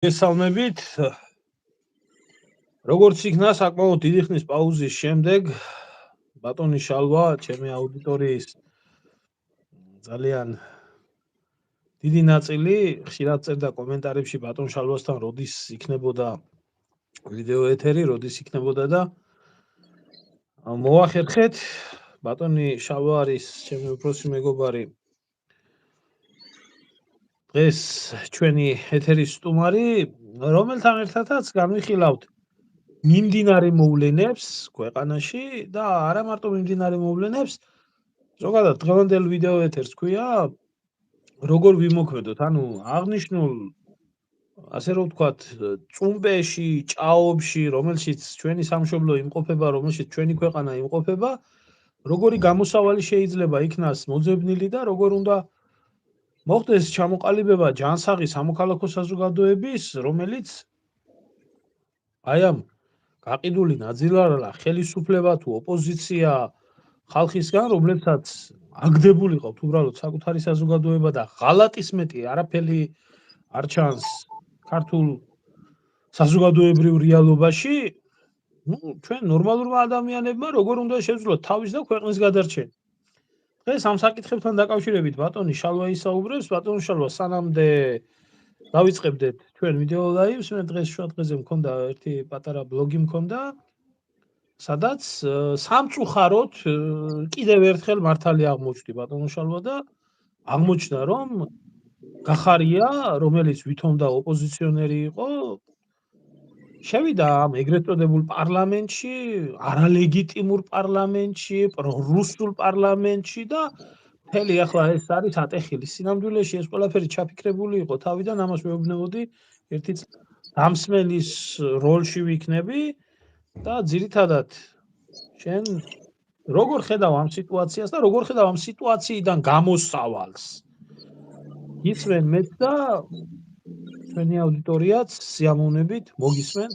გესალმებით. როგორც იქნა საკმაოდ დიდი ხნის პაუზის შემდეგ ბატონი შალვა ჩემი აუდიტორიის ძალიან დიდი ნაწილი ხშირად წერდა კომენტარებში ბატონ შალვასთან როდის იქნებოდა ვიდეო ეთერი, როდის იქნებოდა და მოახერხეთ ბატონი შალვა არის ჩემი უფროსი მეგობარი. დღეს ჩვენი ეთერის სტუმარი, რომელთან ერთადაც განვიხილავთ მიმდინარე მოვლენებს ქვეყანაში და არა მარტო მიმდინარე მოვლენებს, ზოგადად დღევანდელ ვიდეო ეთერს ქვია როგორ ვიმოქმედოთ, ანუ აღნიშნულ ასე რომ ვთქვათ, წუმპეში, ჭაობში, რომელშიც ჩვენი სამშობლო იმყოფება, რომელშიც ჩვენი ქვეყანა იმყოფება, როგორი გამოსავალი შეიძლება იქნას მოძებნილი და როგორ უნდა მოხდეს ჩამოყალიბება ჯანსაღი სამოქალაქო საზოგადოების, რომელიც აი ამ გაყიდული ნაძილარალა ხელისუფლება თუ ოპოზიცია ხალხისგან, რომლებსაც აგდებულიყავთ უბრალოდ საკუთარი საზოგადოება და ღალატის მეტი არაფერი არ ჩანს ქართულ საზოგადოებრივ რეალობაში, ჩვენ ნორმალურმა ადამიანებმა როგორ უნდა შევძლოთ თავის და ქვეყნის გადარჩენა. დღეს ამ საკითხებთან დაკავშირებით ბატონი შალვა ისაუბრებს. ბატონი შალვა, სანამდე დავიწყებდეთ ჩვენ ვიდეო ლაივს, მე დღეს შუადღეზე მქონდა ერთი პატარა ბლოგი მქონდა, სადაც სამწუხაროდ კიდევ ერთხელ მართალი აღმოჩნდი ბატონო შალვა და აღმოჩნდა რომ გახარია, რომელიც ვითომ და ოპოზიციონერი იყო, შევიდა ამ ეგრეთ წოდებულ პარლამენტში, არალეგიტიმურ პარლამენტში, პრორუსულ პარლამენტში და მთელი ახლა ეს არის ატეხილი. სინამდვილეში ეს ყველაფერი ჩაფიქრებული იყო თავიდან, ამას მეუბნებოდი ერთი დამსმელის როლში ვიქნები და ძირითადად შენ როგორ ხედავ ამ სიტუაციას და როგორ ხედავ ამ სიტუაციიდან გამოსავალს? ისმენ მეც და ჩვენი აუდიტორიაც სიამოვნებით მოგისმენთ.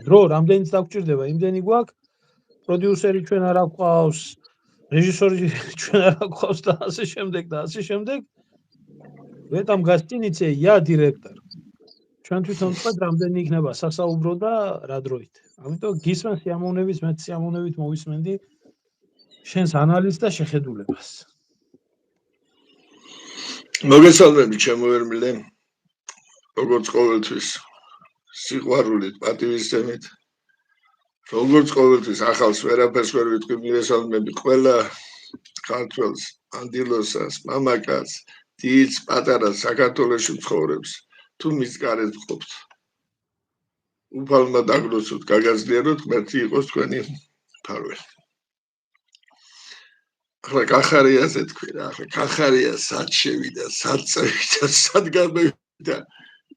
დრო რამდენიც დაგჭირდება, იმდენი გვაქვს. პროდიუსერი ჩვენ არ გვყავს, რეჟისორი ჩვენ არ გვყავს და ასე შემდეგ და ასე შემდეგ. В этом гостинице я директор. ჩვენ თვითონ ვთქვათ, რამდენი იქნება სასაუბრო და რა დროით. ამიტომ გისმენ სიამოვნებით, მეც სიამოვნებით მოვისმენდი შენს ანალიზს და შეხედულებას. მოგესალმებით ჩემო ერმილე. როგორც ყოველთვის სიყვარულით, პატივისცემით. როგორც ყოველთვის ახალს ვერაფერს ვერ ვიტყვი, მივესალმები ყველა ქართველს, ანდილოსას, მამაკაცს, დიდს, პატარას, საქართველოში მცხოვრებს, თუ მის გარეთ მყოფთ. უფალმა დაგლოცოთ, გაგაზრდიეროთ, ღმერთი იყოს თქვენი მფარველი. ახლა კახარიაზე თქვი რა, ახლა კახარია სად შევიდა, სად წევიდა, სად გამოვიდა.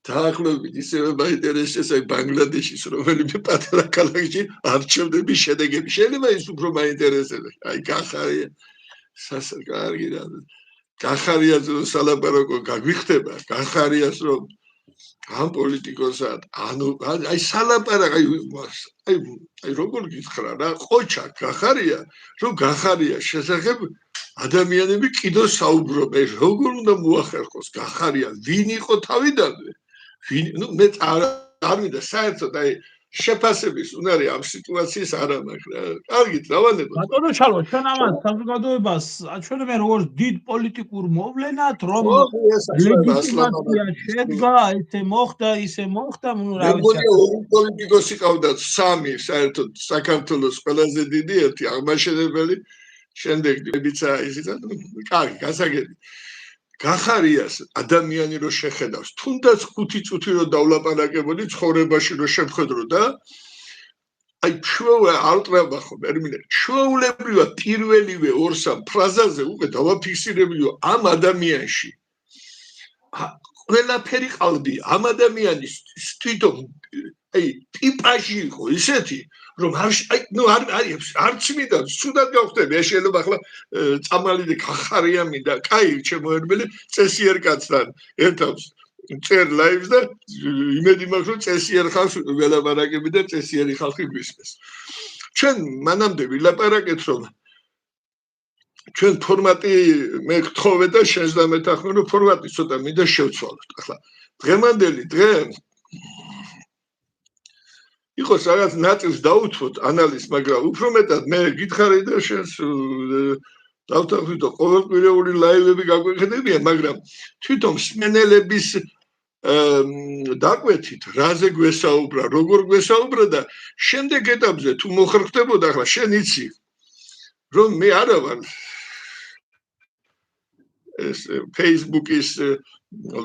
დაახლოებით ისევე მაინტერესებს აი ბანგლადეშის რომელიმე პატარა ქალაქში არჩევნების შედეგები. შეიძლება ის უფრო მაინტერესებს. აი კახარია სასაკარგი რა. კახარიაზე რომ სალაპარაკო გაგვიხდება, კახარიას რომ ამ პოლიტიკოსად, ანუ აი სალაპარაკო აი როგორ გითხრა რა, ყოჩა კახარია, რომ კახარია შესახებ ადამიანები კიდევ საუბრობენ, როგორ უნდა მოახერხოს კახარია, ვინ იყო თავიდანვე? ნუ მე არ მინდა საერთოდ აი შეფასების უნარი ამ სიტუაციის არ მაქვს რა. კარგით, დავანებოთ. ბატონო შალვა, ჩვენ ამას საზოგადოებას აჩვენებენ როგორც დიდ პოლიტიკურ მოვლენად, რომ ლეგიტიმაცია შედგა, ესე მოხდა, ისე მოხდა, ნუ რა ვიცი. ორი პოლიტიკოსი ყავდათ, სამი საერთოდ საქართველოს ყველაზე დიდი, ერთი აღმაშენებელი, შემდეგ ბიცა ისიც, კარგი, გასაგები. გახარიას ადამიანი რო შეხედავს, თუნდაც 5 წუთი რო დავლაპარაკებოდი ცხოვრებაში რო შეხედრო და აი ალტრაბა ხო ერმინე ჩვეულებრივად პირველივე 2-3 ფრაზაზე უკვე დავაფიქსირებიო ამ ადამიანში ყველაფერი ყალბი ამ ადამიანის თვითონ აი ტიპაჟი იყო ისეთი რომ არც მინდა სულად გავხდები, შეიძლება ახლა წამალი გახარია მინდა, კაი ჩემო ერმელი წესიერ კაცთან ერთად წერ ლაივს და იმედი მაქვს რომ წესიერ ხალხს ველაპარაკები და წესიერი ხალხი გვისმეს. ჩვენ მანამდე ვილაპარაკეთ რომ ჩვენ ფორმატი მე გთხოვე და შენს და მეთანხმე რომ ფორმატი ცოტა მინდა შევცვალოთ. ახლა დღევანდელი დღე იყოს რაღაც ნაწილს დაუთმოთ ანალიზს, მაგრამ უფრო მეტად მე გითხარი და შენს დავთანხმდით ყოველკვირეული ლაივები გაგვეხედებიან, მაგრამ თვითონ მსმენელების დაკვეთით, რაზე გვესაუბრა, როგორ გვესაუბრა და შემდეგ ეტაპზე თუ მოხერხდებოდა, ახლა შენ იცი, რომ მე არა ვარ ეს Facebook-ის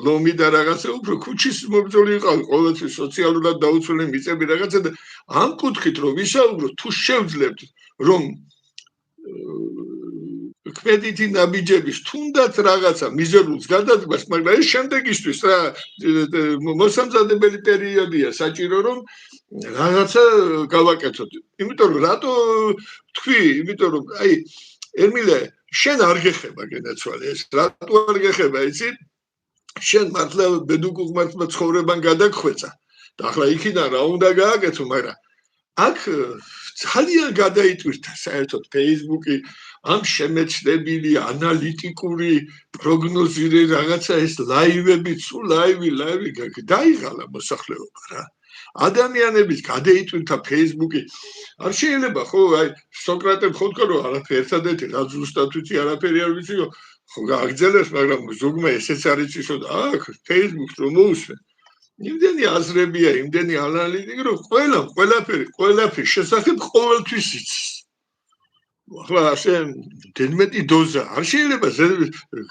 ლომი და რაღაცა უფრო ქუჩის მობრძოლი იყავი, ყოველთვის სოციალურად დაუცველი მიწები რაღაცა და ამ კუთხით რომ ვისაუბროთ, თუ შევძლებთ, რომ ქმედითი ნაბიჯების თუნდაც რაღაცა მიზერულს გადადგმას, მაგრამ ეს შემდეგისთვის რა მოსამზადებელი პერიოდია საჭირო რომ რაღაცა გავაკეთოთ. იმიტომ რომ რატო თქვი, იმიტომ რომ აი ემილე შენ არ გეხება გენაცვალე ეს რატო არ გეხება იცი? შენ მართლა ბედუკუღმართმა ცხოვრებან გადაგხვეწა და ახლა იქიდან რა უნდა გააკეთო, მაგრამ აქ ძალიან გადაიტვირთა საერთოდ Facebook-ი ამ შემეცნებილი ანალიტიკური პროგნოზირი რაღაცა ეს ლაივები, სულ ლაივი დაიღალა მოსახლეობა რა. ადამიანების გადაიტვირთა Facebook-ი. არ შეიძლება ხო აი სოკრატემ ხო თქვა რომ არაფერი ერთადერთი რა ზუსტად ვიცი არაფერი არ ვიცი ხო გააგრძელებს, მაგრამ ზოგმა ესეც არ იცისო და აქ Facebook-ს რომ მოусვენ. იმდენი აზრებია, იმდენი ანალიტიკა რომ ყველაფერი შესახებ ყოველთვის იცის. ახლა ასე დედმეტი დოზა არ შეიძლება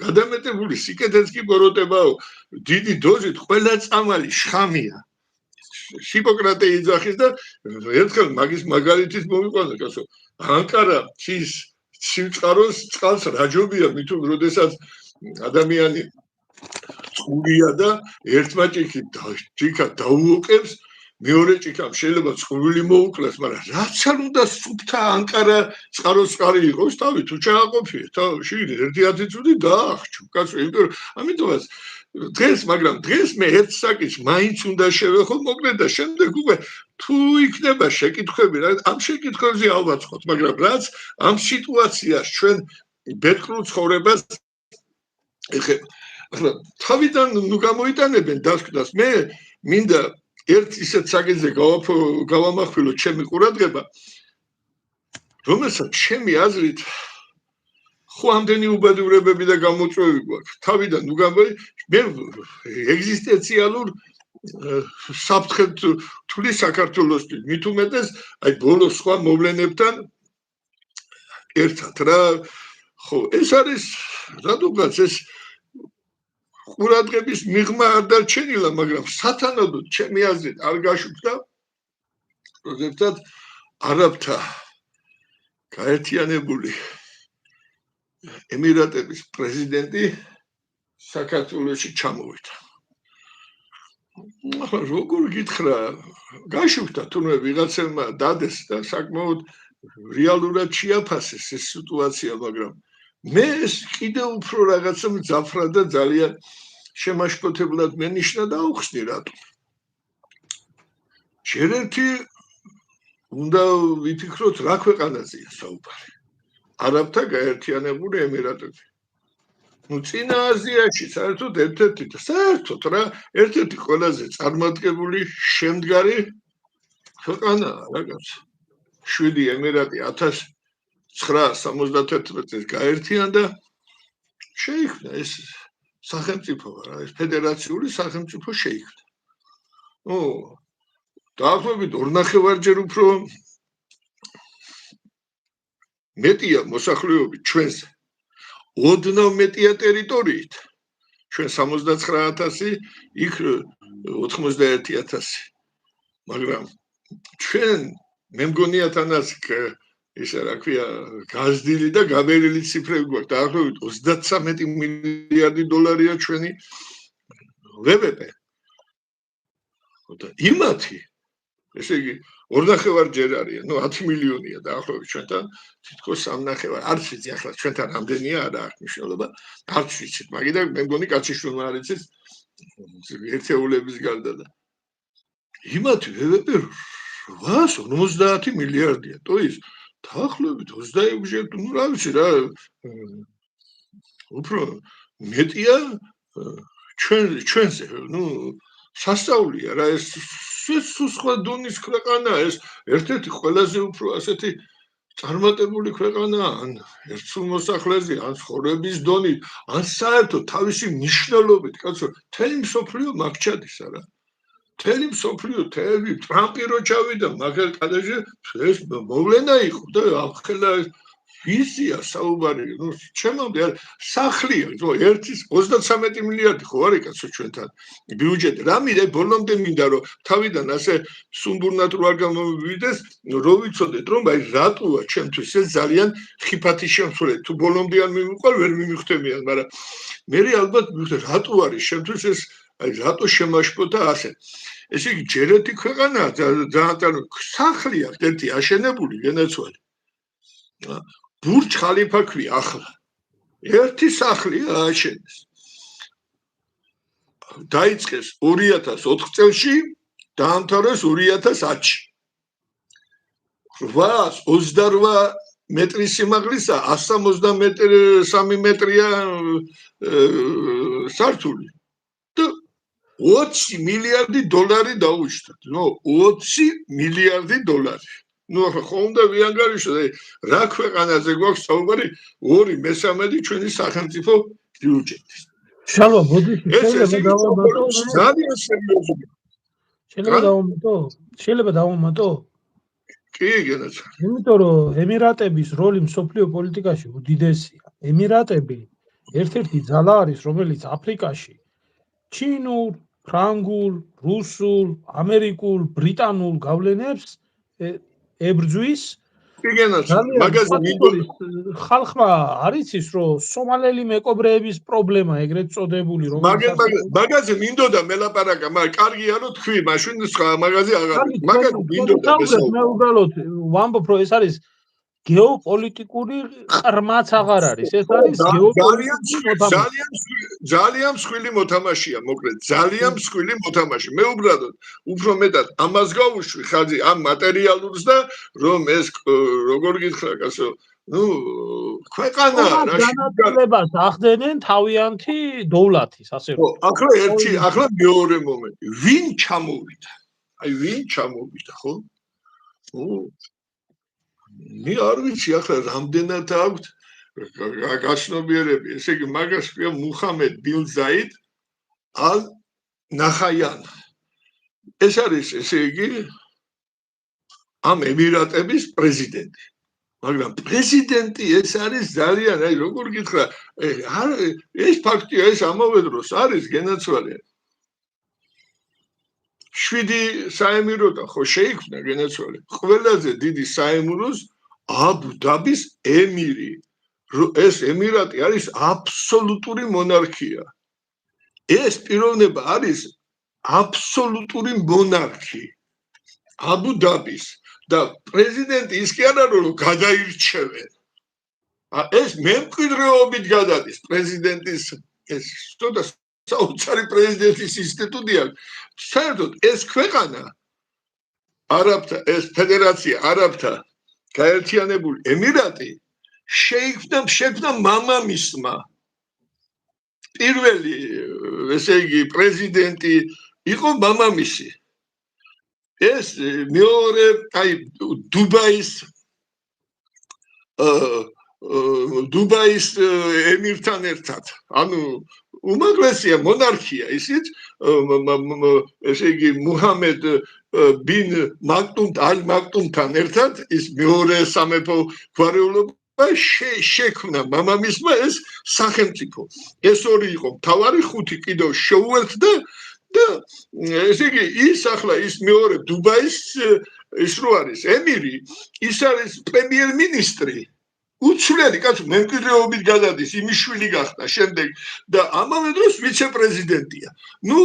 გადამეტებული სიკეთეც კი ბოროტებაო, დიდი დოზით ყველა წამალი შხამია. ჰიპოკრატე იძახის და ერთხელ მაგის მაგალითის მომიყვანა კაცო. ანკარა ცის სიწყაროს წყალს რაჯობია მithun როდესაც ადამიანი წყურია და ერთმა ჭიქა დაუოკებს, მეორე ჭიქამ შეიძლება წყურვილი მოუკლეს, მაგრამ რაც არ უნდა სუფთა ანკარა წყაროს წყარი იყოს, თავი თუ ჩააყოფიე, თავში 1-10 წუთი დაახჩო, კაცო, ამიტომაც დღეს მე ერთ საკითხს მაინც უნდა შევეხო, მოკლედ და შემდეგ უკვე თუ იქნება შეკითხვები, ამ შეკითხვებზე ალბათ ხოთ, მაგრამ რაც ამ სიტუაციას ჩვენ ბედკრულ ცხოვრებას ეხება. ახლა თავიდან ნუ გამოიტანებენ დასკვნას, მე მინდა ერთ ისეთ საკითხზე გავამახვილო ჩემი ყურადღება, რომელსაც ჩემი აზრით ხო ამდენი უბადურებები და გამოწვევები გვაქვს. თავიდან ნუ მე ეგზისტენციალურ საფრთხედ თვლის საქართველოსთვის, მით უმეტეს აი ბოლო სხვა მოვლენებთან ერთად რა. ხო, ეს არის რადგანაც ეს ყურადღების მიღმა არ დარჩენილა, მაგრამ სათანადოდ ჩემი აზრით არ გაშუქდა როდესაც არაბთა გაერთიანებული ემირატების პრეზიდენტი საქართველოში ჩამოვიდა. როგორ გითხრა, გაშუქდა თუნდაც ვიღაცებმა დადეს და საკმაოდ რეალურად შეაფასეს ეს სიტუაცია, მაგრამ მე ეს კიდევ უფრო რაღაცა მძაფრა და ძალიან შემაშფოთებლად მენიშნა და აუხსნი რატო. ჯერ ერთი უნდა ვიფიქროთ რა ქვეყანაზეა საუბარი. არაბთა გაერთიანებული ემირატები. ნუ წინა აზიაში საერთოდ ერთ-ერთი ყველაზე წარმატებული შემდგარი ქვეყანაა რაღაც. 7 ემირატი 1971 წელს გაერთიანდა, შეიქმნა ეს სახელმწიფო რა, ეს ფედერაციული სახელმწიფო შეიქმნა. დაახლოებით 2.5-ჯერ უფრო მეტია მოსახლეობით ჩვენზე. ოდნავ მეტია ტერიტორიით. ჩვენ 79,000, იქ 91,000. მაგრამ ჩვენ მე მგონია თანაც ისე რა ქვია, გაზრდილი და გამერილი ციფრები გვაქვს. დაახლოებით 33 მილიარდი დოლარია ჩვენი ВВП. და იმათი ესე იგი 2.5-ჯერ არის, ნუ 10 მილიონია დაახლოებით ჩვენთან, თითქოს 3.5. არც ვიცი ახლა ჩვენთან რამდენია, არა აქვს მნიშვნელობა. არც ვიცით, მაგიდან მე მგონი კაციშვილმა არ იცის ერთეულების გარდა და იმათი ВВП 850 მილიარდია. то есть დაახლოებით 26-ჯერ, ნუ რა ვიცი რა, უფრო მეტია ჩვენზე, ნუ სასწაულია რა, ეს სხვა დონის ქვეყანა ეს ერთ-ერთი ყველაზე უფრო ასეთი წარმატებული ქვეყანაა ან ერთსულმოსახლეზე ან ცხოვრების დონით ან საერთოდ თავისი მნიშვნელობით კაცო მთელი მსოფლიო მაგ ჩადის არა მთელი მსოფლიო თეები ტრამპი რო ჩავიდა მაგალ კადრში ეს მოვლენა იყო და ახლა ვიზია საუბარი ნუ ჩემამდე სახლია რო 1.33 მილიარდი ხო არის კაცო ჩვენთან ბიუჯეტი რა მინდა ბოლომდე მინდა რომ თავიდან ასე სუმბურნად რო არ გამომივიდეს რო ვიცოდეთ რომ აი რატოა ჩემთვის ეს ძალიან ხიფათი შემსვლელი თუ ბოლომდე არ მივიყვარ ვერ მიმიხდებიან მაგრამ მე ალბათ მივხვდი რატო არის ჩემთვის ეს აი რატო შემაშფოთა ასე ესე იგი ჯერეთი ქვეყანაა ძალიან სახლია ერთი აშენებული გენაცვალი ბურჯ ხალიფა ქვია ახლა ერთი სახლი ააშენეს დაიწყეს 2004 წელში დაამთავრეს 2010-ში 828 მეტრის სიმაღლისა 163 მეტრია სართული და 20 მილიარდი დოლარი დაუჭდათ ნუ 20 მილიარდი დოლარი ნუ ახლა ხო უნდა ვიანგარიშო რა ქვეყანაზე გვაქვს საუბარი 2/3 ჩვენი სახელმწიფო ბიუჯეტის შალვა ბოდიში შეიძლება დავამატო კი გენაცა იმიტომ რომ ემირატების როლი მსოფლიო პოლიტიკაში უდიდესია ემირატები ერთ-ერთი ძალა არის რომელიც აფრიკაში ჩინურ ფრანგულ რუსულ ამერიკულ ბრიტანულ გავლენებს ებრძვის მაგაზე ხალხმა არის ის რომ სომალელი მეკობრეების პრობლემა ეგრეთ წოდებული რომ მაგაზე მინდოდა მელაპარაკა მაგრამ კარგია რომ თქვი მაშინ მაგაზე აღარ მაგაზე მინდოდა მე უბრალოდ ვამბობ რომ ეს არის გეოპოლიტიკური ყრმაც აღარ არის ეს არის ძალიან მსხვილი მოთამაშია მოკლედ ძალიან მსხვილი მოთამაში მე უბრალოდ უფრო მეტად ამას გავუშვი ხაზი ამ მატერიალურს და რომ ეს როგორ გითხრა კაცო ნუ ქვეყანა განაწილებას ახდენენ თავიანთი დოვლათის ასე რომ ახლა მეორე მომენტი ვინ ჩამოვიდა აი ვინ ჩამოვიდა ხო მე არ ვიცი ახლა რამდენად აქვს გაცნობიერები ესე იგი მაგას ქვია მუჰამედ ბინ ზაიდ ალ ნახაიან ეს არის ესე იგი ამ ემირატების პრეზიდენტი მაგრამ პრეზიდენტი ეს არის ძალიან აი როგორ გითხრა ეს ფაქტია ეს ამავე დროს არის გენაცვალე 7 საემიროტა ხო შეიქმნა გენაცვალე ყველაზე დიდი საემიროს აბუ-დაბის ემირი ეს ემირატი არის აბსოლუტური მონარქია ეს პიროვნება არის აბსოლუტური მონარქი აბუ-დაბის და პრეზიდენტი ის კი არა რომ გადაირჩევენ ეს მემკვიდრეობით გადადის პრეზიდენტის ეს ცოტა საოცარი პრეზიდენტის ინსტიტუტია საერთოდ ეს ქვეყანა არაბთა ეს ფედერაცია არაბთა გაერთიანებული ემირატი შეიქმნა მამამისმა პირველი ესე იგი პრეზიდენტი იყო მამამისი ეს მეორე აი დუბაის ემირთან ერთად ანუ უმაღლესია მონარქია ისიც ესე იგი მუჰამედ ბინ მაქტუმ ალ მაქტუმთან ერთად ის მეორე სამეფო გვარეულობა შექმნა მამამისმა ეს სახელმწიფო ეს ორი იყო მთავარი ხუთი კიდევ შეუერთდა და ესე იგი ის ახლა ის მეორე დუბაის ის რო არის ემირი ის არის პრემიერ-მინისტრი უცვლელი კაცო მემკვიდრეობით გადადის იმის შვილი გახდა შემდეგ და ამავე დროს ვიცე-პრეზიდენტია ნუ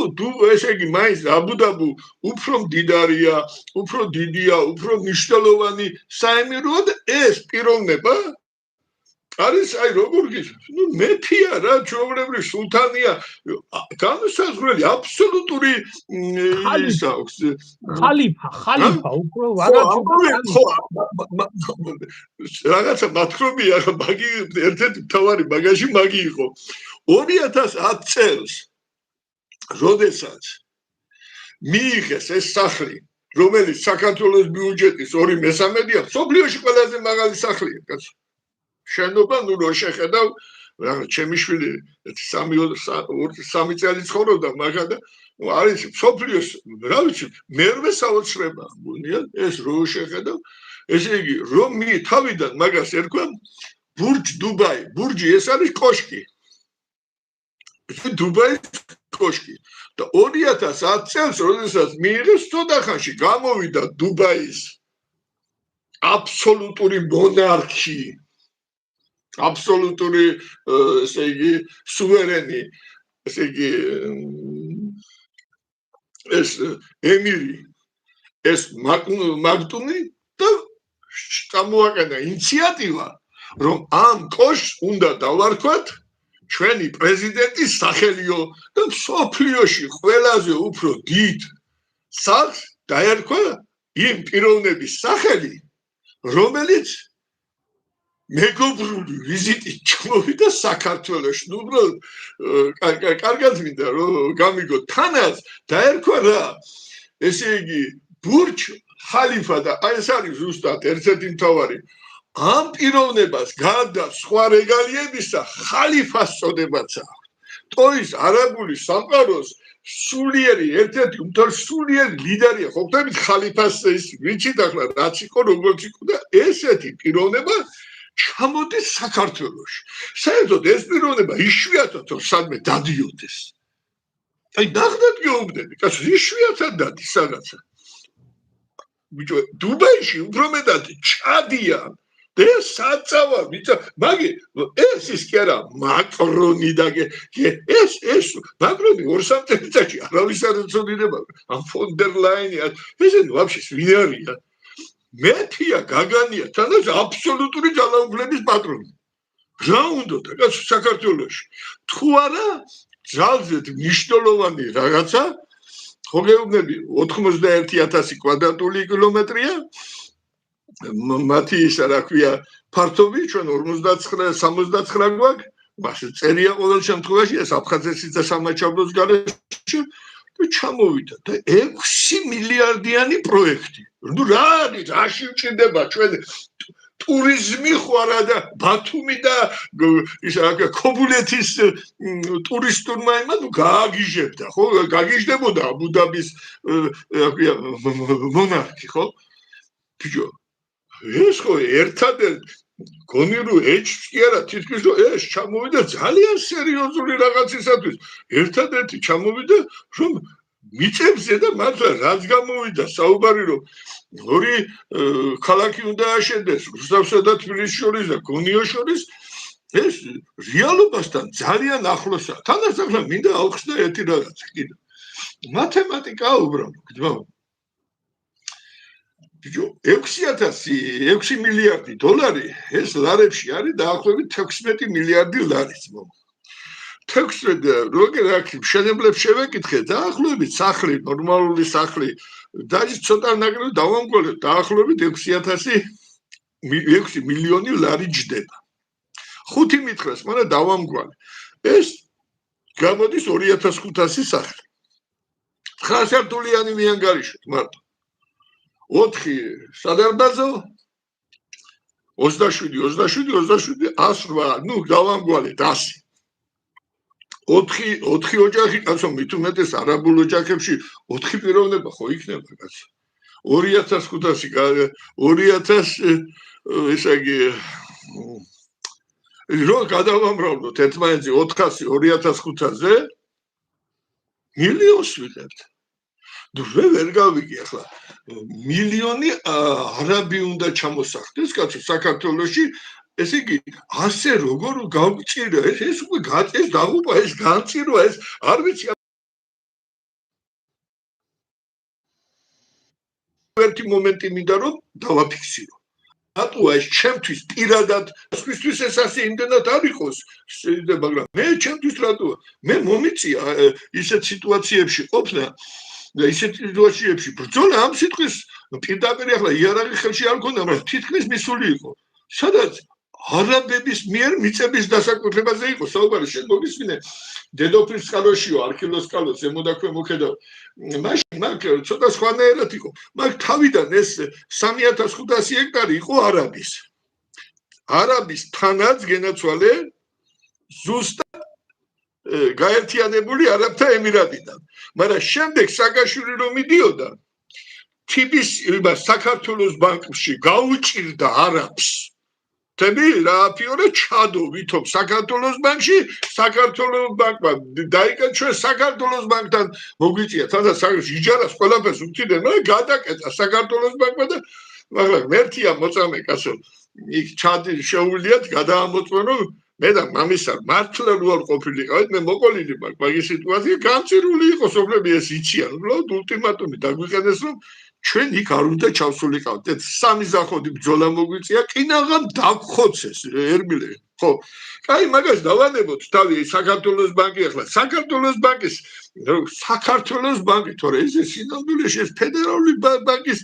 ესე იგი მაინც აბუ-დაბუ უფრო მდიდარია უფრო დიდია უფრო მნიშვნელოვანი საემიროა და ეს პიროვნება არის აი როგორ გითხრათ ნუ მეფია რა ჩვეულებრივ სულთანია განსაზღვრელი აბსოლუტური ის აქვს ხალიფა უფრო რაღაცა მათქრობია მაგი ერთ-ერთი მთავარი მაგაში მაგი იყო 2010 წელს როდესაც მიიღეს ეს სახლი, რომელიც საქართველოს ბიუჯეტის 2/3-ია, სოფლიოში ყველაზე მაღალი სახლია, კაცო. შენობა ნუ რო შეხედავ, რაღაც ჩემი შვილი 3 წელი ცხოვრობდა მაგა და არის სოფლიოს, რა ვიცი, მერვე საოცრება, ეს რო შეხედავ, ესე იგი, რომ თავიდან მაგას ერქვა ბურჯ დუბაი, ბურჯი ეს არის კოშკი. დუბაის კოშკი და 2010 წელს, როდესაც მიიღეს, ცოტა ხანში გამოვიდა დუბაის აბსოლუტური მონარქი, აბსოლუტური, ესე იგი, სუვერენი, ესე იგი, ეს ემირი, ეს მაგტუმი და გამოაყენა ინიციატივა, რომ ამ კოშკს უნდა დავარქვათ ჩვენი პრეზიდენტის სახელიო და სოფლიოში ყველაზე უფრო დიდ სახლს დაერქვა იმ პიროვნების სახელი, რომელიც მეგობრული ვიზიტით ჩამოვიდა საქართველოში. ნუ უბრალოდ კარგად მინდა რომ გამიგო თანაც დაერქვა რა. ესე იგი ბურჯ ხალიფა და ეს არის ზუსტად ერთ-ერთი მთავარი ამ პიროვნებას გარდა სხვა რეგალიებისა ხალიფას წოდებაც აქვს. ტოის არაბული სამყაროს სულიერი ერთ-ერთი სულიერი ლიდერია. ხო ხდებით ხალიფას ის ვიცით ახლა რაც იყო როგორც იყო და ესეთი პიროვნება ჩამოდის საქართველოში. საერთოდ ეს პიროვნება იშვიათად რომ სადმე დადიოდეს. აი ნახდათ გეუბნები, კაცო იშვიათად დადის რაღაცა. ბიჭო, დუბაიში უფრო მეტად ჩადიან და საწავა, ბიჭო, მაგი ეს ის კი არა მაკრონი და ეს მაკრონი 2-3 წელიწადში არავის არ ეცოდინება. ამ ფონ დერ ლაინი ესენი ვაფშე ვინ არიან? მეთია გაგანია, თანაც აბსოლუტური ძალაუფლების პატრონი. რა უნდა და კაცო საქართველოში? თუ არა ძალზედ მნიშვნელოვანი რაღაცა, ხო გეუბნები 91,000 კვადრატული კილომეტრია, მათი ისა რა ქვია ფართობი ჩვენ 59 გვაქვს, მასე წერია ყოველ შემთხვევაში ეს აფხაზეთის და სამაჩაბლოს გარეშე და ჩამოვიდა და 6 მილიარდიანი პროექტი. ნუ რა არის, რაში უჭირდება ჩვენ ტურიზმი ხო არა და ბათუმი და ის რა ქვია ქობულეთის ტურისტულმა იმან გააგიჟებდა, ხო? გაგიჟდებოდა აბუდაბის რა ქვია მონარქი, ხო? ბიჭო, ეს ხო ერთადერთი გონი რომ ეჭვს კი არა თითქოს რომ ეს ჩამოვიდა ძალიან სერიოზული რაღაცისათვის. ერთადერთი ჩამოვიდა რომ მიწებზე და მართლა რაც გამოვიდა საუბარი რომ ორი ქალაქი უნდა აშენდეს რუსთავსა და თბილისის შორის და გონიოს შორის ეს რეალობასთან ძალიან ახლოსაა. თანაც ახლა მინდა ავხსნა ერთი რაღაცა კიდე. მათემატიკა უბრალოდ გძმაო. ბიჭო 6 მილიარდი დოლარი ეს ლარებში არის დაახლოებით 16 მილიარდი ლარი ძმაო. 16 როგორ აქ მშენებლებს შევეკითხე დაახლოებით სახლი ნორმალური სახლი დაჟე ცოტა ნაკლები დავამკვალებ დაახლოებით 6 მილიონი ლარი ჯდება. 5 მითხრას მაგრამ დავამკვალე. ეს გამოდის 2500 სახლი. 9 სართულიანი მიანგარიშოთ მარტო. 4 სადარბაზო 27 108 ნუ დავამკვალეთ 100. 4 ოჯახი კაცო მით უმეტეს არაბულ ოჯახებში 4 პიროვნება ხო იქნება კაცო 2500 ესე იგი რო გადავამრავლოთ ერთმანეთზე 400 2500-ზე მილიონს ვიღებთ. დრო ვერ გავიგე ახლა მილიონი არაბი უნდა ჩამოსახდეს კაცო საქართველოში. ესე იგი ასე როგორ გავწირა ეს უკვე გაწეს დაღუპა ეს განწირვა ეს არ ვიცი ერთი მომენტი მინდა რომ დავაფიქსირო. რატოა ეს ჩემთვის პირადად სხვისთვის ეს ასე იმდენად არ იყოს მაგრამ მე ჩემთვის რატოა მე მომიწია ისეთ სიტუაციებში ყოფნა და ისეთ სიტუაციებში ბრძოლა ამ სიტყვის პირდაპირ ახლა იარაღი ხელში არ მქონდა მაგრამ თითქმის მისული იყო სადაც არაბების მიერ მიწების დასაკუთრებაზე იყო საუბარი. შენ მოგისმინე დედოფლის სკალოშიო, არქილოს სკალო, ზემო და ქვემო ხედავ. მაშინ მაგ ცოტა სხვანაირად იყო. მაგ თავიდან ეს 3500 ჰექტარი იყო არაბის. არაბის თანაც გენაცვალე ზუსტად გაერთიანებული არაბთა ემირატიდან. მაგრამ შემდეგ სააკაშვილი რომ მიდიოდა თიბის საქართველოს ბანკში გაუჭირდა არაბს. თები რა აფიორე ჩადო ვითომ საქართველოს ბანკში საქართველოს ბანკმა დაიკეთა ჩვენ საქართველოს ბანკთან მოგვიწია თანდაც იჯარას ყველაფერს უწიდნენ მაგრამ გადაკეთა საქართველოს ბანკმა და მაგრამ მერტია მოწამე კაცო იქ ჩადი შეუვლიათ გადაამოწმენო მე და მამისა მართლა რო არ ყოფილიყავით მე მოყოლილი მაგ მაგის სიტუაცია გამწირული იყო სოფლები ეს იციან უბრალოდ ულტიმატუმი დაგვიყენეს რომ ჩვენ იქ არ უნდა ჩავსულიყავთ ეს სამი ზახოდი ბრძოლა მოგვიწია კინაღამ დაგხოცეს ერმილე ხო კაი მაგას დავანებოთ თავი საქართველოს ბანკი ახლა საქართველოს ბანკის საქართველოს ბანკი თორე ეს სინამდვილეში ეს ფედერალური ბანკის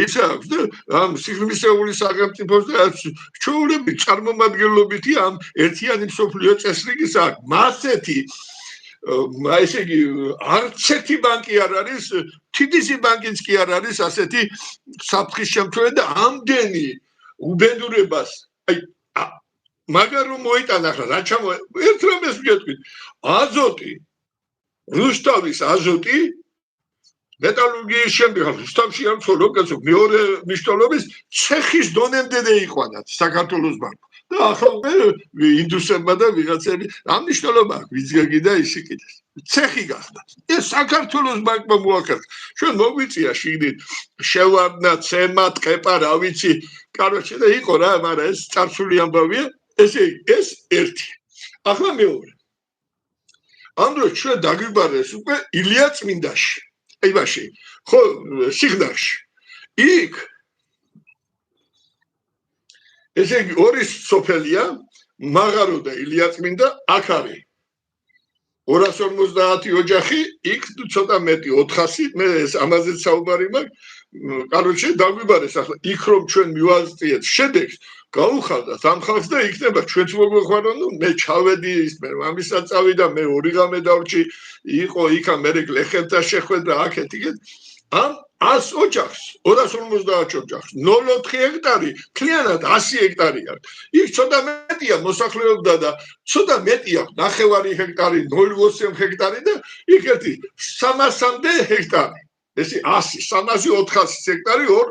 ის აქვს და ამ სიღრმისეული სახელმწიფოს და ჩვეულები წარმომადგენლობითი ამ ერთიანი მსოფლიო წესრიგის აქვს მასეთი ესე იგი არც ერთი ბანკი არ არის TDC ბანკიც კი არ არის ასეთი საფრთხის შემთხვევაში და ამდენი უბედურებას აი მაგარ რომ მოიტანა ახლა რა ჩამო ერთ რამეს ვგეთქვით აზოტი რუსთავის აზოტი მეტალურგიის შემდეგ რუსთავში არ ცხოვრობ კაცო მეორე მნიშვნელობის ცეხის დონემდე დაიყვანათ საქართველოს ბანკმა და ახლა ინდუსებმა და ვიღაცები ამ მნიშვნელობა აქვს ვიძგაგი და ისი კიდეს ცეხი გახდა ეს საქართველოს ბანკმა მოახერხა ჩვენ მოგვიწია შიგნით შევარდნა ცემა ტყეპა რა ვიცი კაროჩე და იყო რა მაგრამ ეს წარსული ამბავია ესე ეს ერთი ახლა მეორე ამ დროს ჩვენ დაგვიბარეს უკვე ილია წმინდაში აი ბაში ხო სიგნალში იქ ესე იგი ორი სოფელია მაღარო და ილია წმინდა აქ არის 250 ოჯახი იქ ცოტა მეტი 400 მე ამაზე საუბარი მაქვს კაროჩე დაგვიბარეს ახლა იქ რომ ჩვენ მივაზრიეთ შედეგს გაუხალდათ ამ ხალხს და იქნება ჩვენც მოგვეხვარო ნუ მე ჩავედი ის მე ამისაც წავიდა მე ორი ღამე დავრჩი იყო იქა მე ლეხელთა შეხვედრა აქეთ იქეთ ამ 100 ოჯახს 250 ოჯახს 0.4 ჰექტარი მთლიანად 100 ჰექტარი აქვს იქ ცოტა მეტია მოსახლეობა და ცოტა მეტია ნახევარი ჰექტარი 0.20 ჰექტარი და იქ ერთი 300-მდე ჰექტარი ესე 100 300-400 ჰექტარი ორ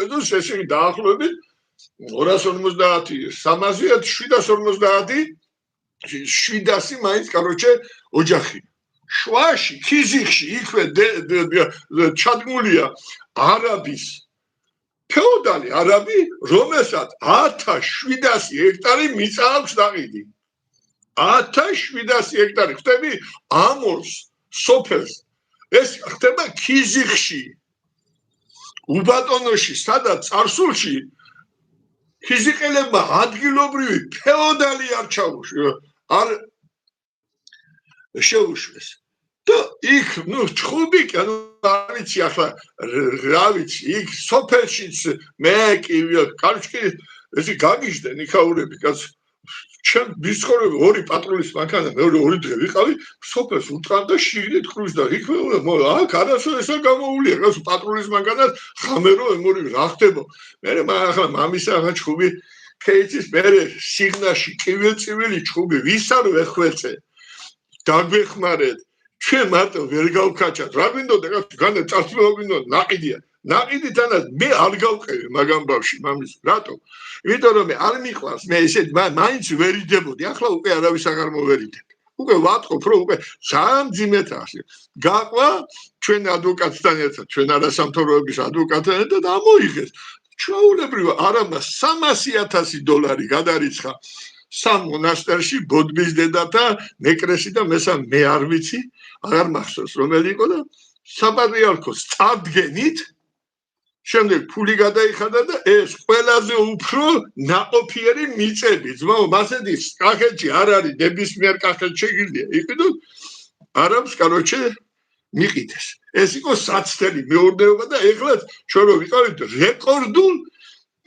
ესე დაახლოებით 250 300 750 მაინც კაროჩე ოჯახი შვაში ქიზიხში იქვე ჩადგმულია არაბის ფეოდალი არაბი რომელსაც 1700 ჰექტარი მიწა აქვს დაყიდი 1700 ჰექტარი ხტები ამორს სოფელს ეს ხდება ქიზიხში უბატონოში სადაც წარსულში ქიზიყელებმა ადგილობრივი ფეოდალი არ ჩაუშვა არ შეუშვეს და იქ ნუ ჩხუბი ანუ არ ვიცი ახლა რა ვიცი იქ სოფელშიც მე კი კარჩკი ესე გაგიჟდნენ იქაურები კაც ჩემ ვიცხოვრები ორი პატრულის მანქანა მეორე ორი დღე ვიყავი სოფელს უტყავდა შიგნით ხრუშდა იქ აქ არასოდეს არ გამოუვლია კაც პატრულის მანქანა ხამერო ემორი რა ხდება მე ახლა მამისა ახლა ჩხუბი ქეიცის მე სიგნაში კივილწივილი ჩხუბი ვის არ ვეხვეწე დაგვეხმარეთ ჩვენ მარტო ვერ გავქაჩათ რა გვინდოდა განა წარსულა გვინდოდა ნაყიდია ნაყიდი თანაც მე არ გავყევი მაგამ ბავში მამის რატო იმიტომ რომ არ მიყვარს მე ესეთ მაინც ვერიდებოდი ახლა უკვე არავის აღარ მოვერიდებ უკვე ვატყობ რომ უკვე ძალიან ძიმეთ ახლა გაყვა ჩვენ ადვოკატთან ერთად ჩვენ არასამთავროების ადვოკატთან ერთად ამოიღეს ჩვეულებრივ არაბმა $300,000 გადარიცხა სამ მონასტერში ბოდბის დედათა ნეკრესი და მესამე მე არ ვიცი აღარ მახსოვს რომელი იყო და საპატრიარქოს წარდგენით შემდეგ ფული გადაიხადა და ეს ყველაზე უფრო ნაყოფიერი მიწები ძმაო მასედი კახეთში არ არის ნებისმიერ კახეთში შეგიძლია იყიდოთ არაბს კაროჩე მიყიდეს ეს იყო საცდელი მეურნეობა და ეხლა ჩვენ რო ვიყავით რეკორდულ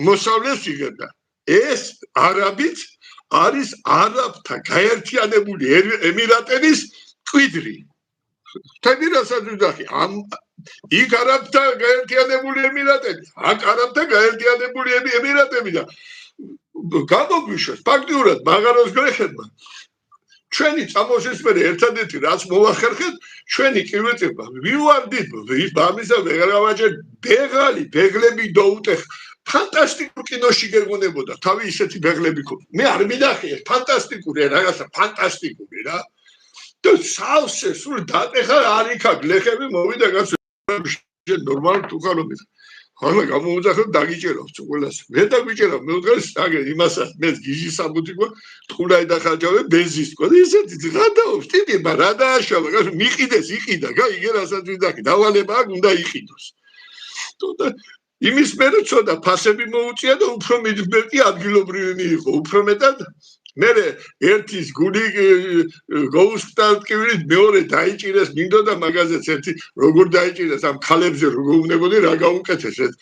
მოსავლეს იღებდა ეს არაბიც არის არაბთა გაერთიანებული ემირატების კვიდრი. თემი რასაც ვიძახი, იქ არაბთა გაერთიანებული ემირატები, აქ არაბთა გაერთიანებული ემირატები და გამოგვიშვეს ფაქტიურად მაღაროს გრეხებმა. ჩვენი წამოსვლის მერე ერთადერთი რაც მოვახერხეთ, ჩვენი კიბეწება ვივარდით, ამისა ვეღარავაჯერ ბეგლები დაუტეხ. ფანტასტიკურ კინოში გეგონებოდა, თავი ისეთი ბეგლები ხო. მე არ მინახე, ფანტასტიკური რაღაცა, ფანტასტიკური რა. და სავსე სულ დატეხა არიქა გლეხები მოვიდა კაცო ნორმალ თუ ხარობთ. ხალა გამოუძახო დაგიჭერავს ყველას. მე დაგიჭერა მე უდგეს აგე იმასაც მე გიჟი საბუთი ყო ტყურაი დახარჯავე ბენზის ყო ისეთი გადაობს ტიპება რა დააშალა კაცო მიყიდეს იყიდა გაიგე რასაც ვიძახი დავალება აქ უნდა იყიდოს. და იმის მერე ცოტა ფასები მოუწია და უფრო მეტი ადგილობრივი მიიღო უფრო მეტად მე ერთის გული გოუსტალკივით მეორე დაიჭირეს მინდოდა მაგაზეც ერთი როგორ დაიჭირეს ამ ქალებზე როგორ უნებოდი რა გაუკეთეს ეს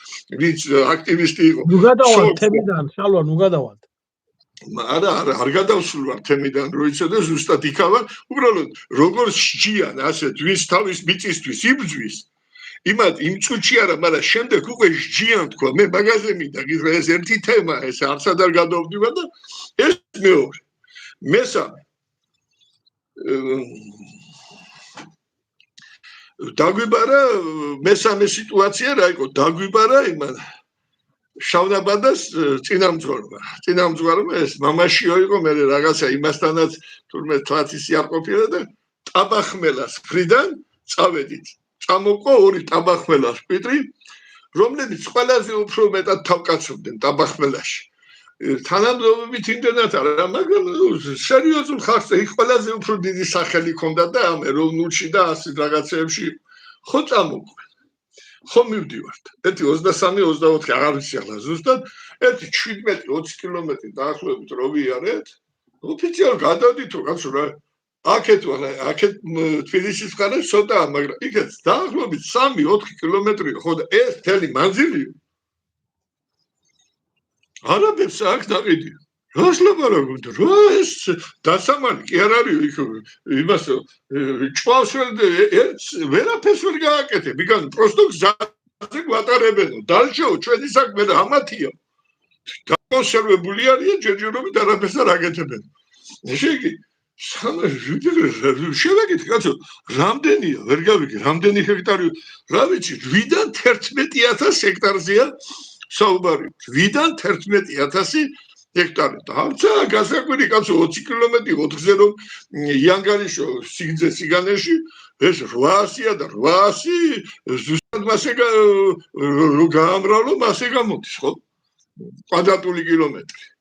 ვინც აქტივისტი იყო ნუ გადავალ თემიდან შალვა ნუ გადავალ არა არ გადავსულვარ თემიდან რო იცოდე ზუსტად იქავარ უბრალოდ როგორ სჯიან ასე თვის თავის მიწისთვის იბძვის იმად იმ წუთში არა მაგრამ შემდეგ უკვე სჯიან თქვა მე მაგაზე მინდა გითხრა ეს ერთი თემა ეს არცად არ გადავდივარ და ეს მეორე მესამე დაგვიბარა მესამე სიტუაცია რა იყო დაგვიბარა იმან შავნაბადას წინამძღვარმა ეს მამაშიო იყო მე რაღაცა იმასთანაც თურმე თვათისი არ ყოფილა და ტაბახმელას ფრიდან წავედით წამოყო ორი ტაბახმელას კვიტრი რომლებიც ყველაზე უფრო მეტად თავკაცობდნენ ტაბახმელაში თანამდებობით იმდენად არა მაგრამ სერიოზულ ხალხს იქ ყველაზე უფრო დიდი სახელი ჰქონდა და ამ ეროვნულში და ასე რაღაცეებში ხო წამოყვე ხო მივდივართ ერთი 23-24 აღარ ვიცი ახლა ზუსტად ერთი 17-20 კილომეტრი დაახლოებით რო ვიარეთ ოფიციალ გადავდითო კაცო რა აქეთ თბილისის მხარეს ცოტაა მაგრამ იქაც დაახლოებით 3-4 კილომეტრი ხო და ეს მთელი მანძილი არაბებს აქ დაყიდი რას ლაპარაკობთ რა ეს დასამალი კი არ არის იქ იმას ჭვავს ვერაფერს ვერ გააკეთე მიგან პროსტო გზაზე გვატარებენო დალჩო ჩვენი საქმე რა ამათია დაკონსერვებული არიან ჯერჯერობით არაფერს არ აკეთებენ ესე იგი შევაკეთე კაცო რამდენია ვერ გავიგე რამდენი ჰექტარი რა ვიცი 8-დან 11000 ჰექტარზეა საუბარი 8-დან 11000 ჰექტარი და ამცა გასაკვირი კაცო 20 კილომეტრი 4-ზე რომ იანგარიშო სიგრძე სიგანეში ეს 800-ია და 800 ზუსტად მასე რო გაამრავლო მასე გამოდის ხო კვადრატული კილომეტრი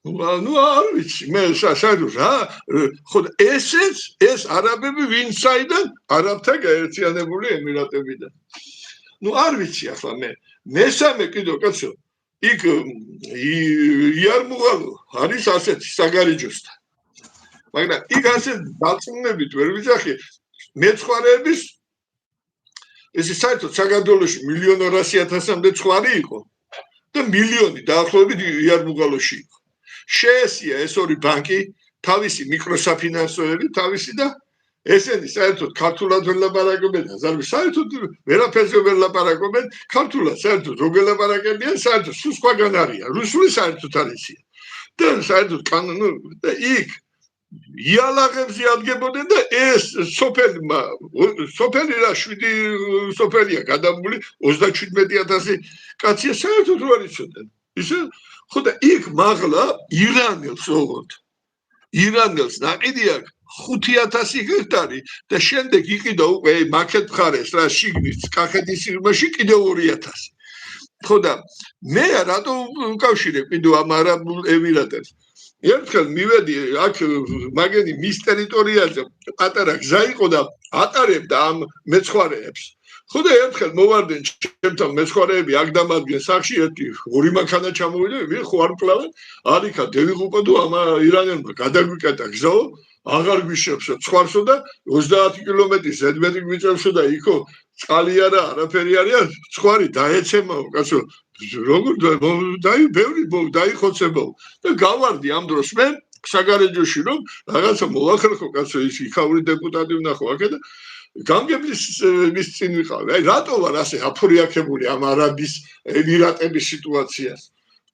ну არ ვიცი მე საერთოდ რა ხო ეს არაბები ვინც საიდან არაბთა გაერთიანებული ემირატებიდან ну არ ვიცი ახლა მე მესამე კიდო კაცო იქ იარმუღალო არის ასეთი საგარეჯოსთან მაგრამ იქ ასე დაწუნებით ვერ ვიძახი მეცხვარეების ესე საერთოდ საქართველოში 1,200,000-მდე ცხვარი იყო და მილიონი დაახლოებით იარმუღალოში იყო შეესია ეს ორი ბანკი თავისი მიკროსაფინანსოები თავისი და ესენი საერთოდ ქართულად ვერ ლაპარაკობენ ზარბი საერთოდ ვერაფერზე ვერ ლაპარაკობენ ქართულად საერთოდ როგორ ლაპარაკებიან საერთოდ სულ სხვაგან არიან რუსული საერთოდ არისია და საერთოდ კანონო და იქ იალაღებზე ადგებოდნენ და ეს სოფელი რა 7 სოფელია გადამული 37,000 კაცია საერთოდ რო არ იცოდნენ ისე ხო და იქ მაღლა ირანელს ოღონდ ირანელს ნაყიდი აქვს 5,000 ჰექტარი და შემდეგ იყიდა უკვე მაქეთ მხარეს რა შიგნით კახეთის სიღრმეში კიდევ 2,000 ხო და მე რატო უკავშირებ კიდევ ამ არაბულ ემირატებს ერთხელ მივედი აქ მაგენი მის ტერიტორიაზე პატარა გზა იყო და ატარებდა ამ მეცხვარეებს ხო და ერთხელ მოვარდნენ ჩემთან მეცხვარეები აქ დამადგენ სახში ერთი ორი მანქანა ჩამოვიდა ვინ ხო არ მკლავენ არიქა დევიღუპა და ამ ირანელმა გადაგვიკეტა გზაო აღარ გვიშებსო ცხვარსო და 30 კილომეტრი ზედმეტი გვიწევსო და იქო წყალი არა არაფერი არია ცხვარი დაეცემაო კაცო როგორ დაიხოცებო და გავარდი ამ დროს მე საგარეჯოში რომ რაღაცა მოვახერხო კაცო ის იქაური დეპუტატი ვნახო აქ და გამგებლის მის წინ ვიყავი აი რატო ვარ ასე აფორიაქებული ამ არაბის ემირატების სიტუაციას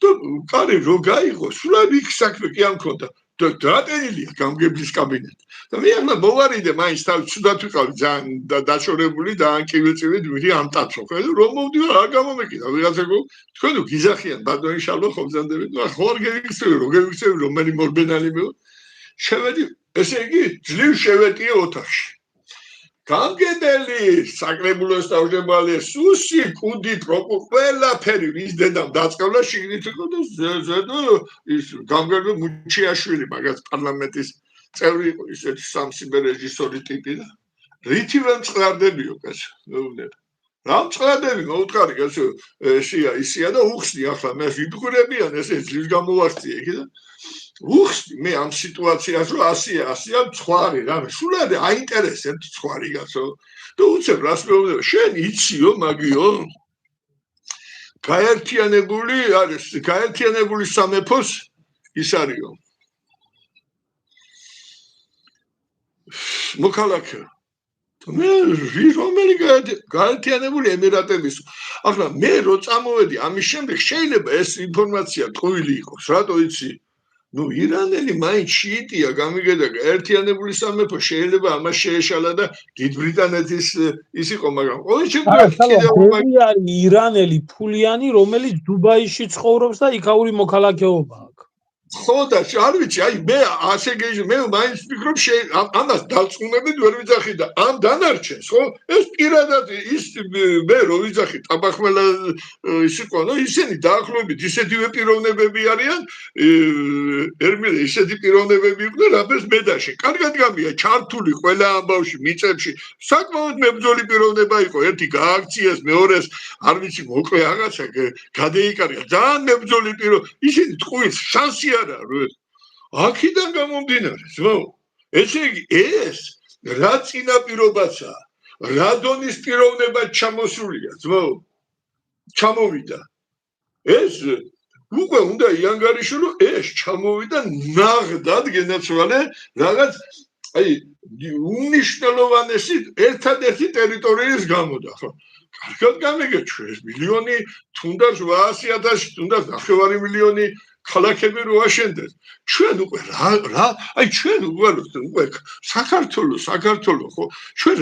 და კარი რო გაიღო სულად იქ საქმე კი არ მქონდა და დატენილია გამგებლის კაბინეტი და მე ახლა მოვარიდე მაინც თავი ცუდად ვიყავი ძალიან დაშორებული და ანკივეწივით ვირი ამტაცო ხო რომ მოვდივარ არ გამომეკიდა ვიღაცაკო თქვენ თუ გიზახიან ბატონი შალვა ხობზანდებით და ხო არ გეიქცევი რომ გეიქცევი რომელი მორბენალი მე შევედი ესე იგი ძლივ შევეტიე ოთახში გამგებელი საკრებულოს თავმჯდომარე სუსი კუდი პროკო ყველაფერი ის დედამ დაწყევლა შიგნით იყო და ზედო ის გამგებელი მუჩიაშვილი მაგას პარლამენტის წევრი იყო ისეთი სამსიბე რეჟისორი ტიპი და რითივე მწყარდებიო კაცო მეუბნები რა მწყარდები მოუთხარი კაცო ისია და უხსნი ახლა მე ვიბღურებიან ესე ძლივს გამოვახციე იქ და უხსნი მე ამ სიტუაციას რომ ასია ცხვარი რა სულად აინტერესებს ცხვარი კაცო და უცებ რას მეუბნება შენ იციო მაგიო გაერთიანებული სამეფოს ის არისო მოქალაქე მე რომელი გაერთიანებული ემირატების ახლა მე რო წამოვედი ამის შემდეგ შეიძლება ეს ინფორმაცია ტყუილი იყოს რატო იცი ნუ ირანელი მაინც შიიტია გამიგედა გაერთიანებული სამეფო შეიძლება ამას შეეშალა და დიდ ბრიტანეთის ის იყო მაგრამ ყოველ შემთხვევაში არის ირანელი ფულიანი რომელიც დუბაიში ცხოვრობს და იქაური მოქალაქეობა აქვს ხო და არ ვიცი აი მე ასე გეჟი მე მაინც ვფიქრობ ამას დალწმუნებით ვერ ვიძახი და ამ დანარჩენს ხო ეს პირადად ის მე რო ვიძახი ტაბახმელა ის იყო ნუ ისინი დაახლოებით ისეთივე პიროვნებები არიან ერმილე ისეთი პიროვნებები იყვნენ რაბეს მედაში კარგად გამია ჩართული ყველა ამბავში მიწებში საკმაოდ მებრძოლი პიროვნება იყო ერთი გააქციეს მეორეს არ ვიცი მოკლე რაღაცა გადეიკარგა ძალიან მებრძოლი ისინი ტყუილს შანსი აქედან გამომდინარე ძმო ესე იგი ეს რა წინაპირობაცა რა დონის პიროვნება ჩამოსულია ძმო ჩამოვიდა ეს უკვე უნდა იანგარიშულო ეს ჩამოვიდა ნაღდად გენაცვალე რაღაც აი უნიშნელოვანესი ერთადერთი ტერიტორიის გამოდა ხო კარგად გამიგეჩვე ეს მილიონი თუნდაც 800,000 თუნდაც 9 მილიონი ქალაქები რო აშენდეს ჩვენ უკვე რა აი ჩვენ უკვე საქართველოს ხო ჩვენ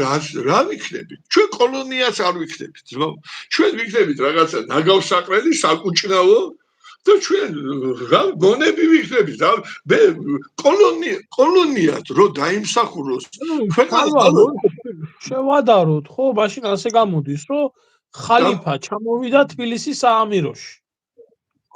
რა ვიქნებით ჩვენ კოლონიას არ ვიქნებით ძმო ჩვენ ვიქნებით რაღაცა ნაგავსაყრელი საკუჭნაო და ჩვენ რა გონები ვიქნებით და მე კოლონიად რო დაიმსახუროს შევადაროთ ხო მაშინ ასე გამოდის რომ ხალიფა ჩამოვიდა თბილისის საამიროში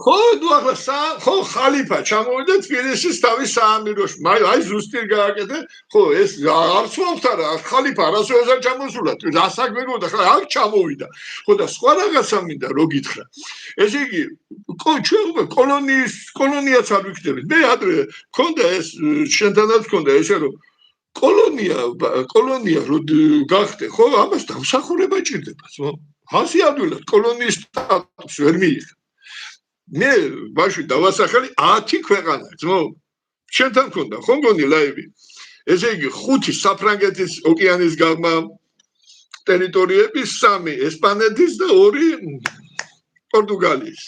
ხო ნუ ახლა ხო ხალიფა ჩამოვიდა თბილისის თავის საამიროში აი ზუსტი გააკეთე ხო ეს არც მომხდარა ხალიფა არასოდეს არ ჩამოსულა რასაკვირველია ხა აქ ჩამოვიდა ხო და სხვა რაღაცა მინდა რო გითხრა ესე იგი ჩვენ უკვე კოლონიაც არ ვიქნებით მე ადრე მქონდა ეს შენთანაც მქონდა ესე რომ კოლონია რო გახდე ხო ამას დამსახურება ჭირდება ხო ასე ადვილად კოლონიის სტატუსს ვერ მიიღე მე ბავშვი დავასახელი 10 ქვეყანა ძმო შენთან მქონდა ხო მგონი ლაივი ესე იგი 5 საფრანგეთის ოკეანის გაღმა ტერიტორიების 3 ესპანეთის და 2 პორტუგალიის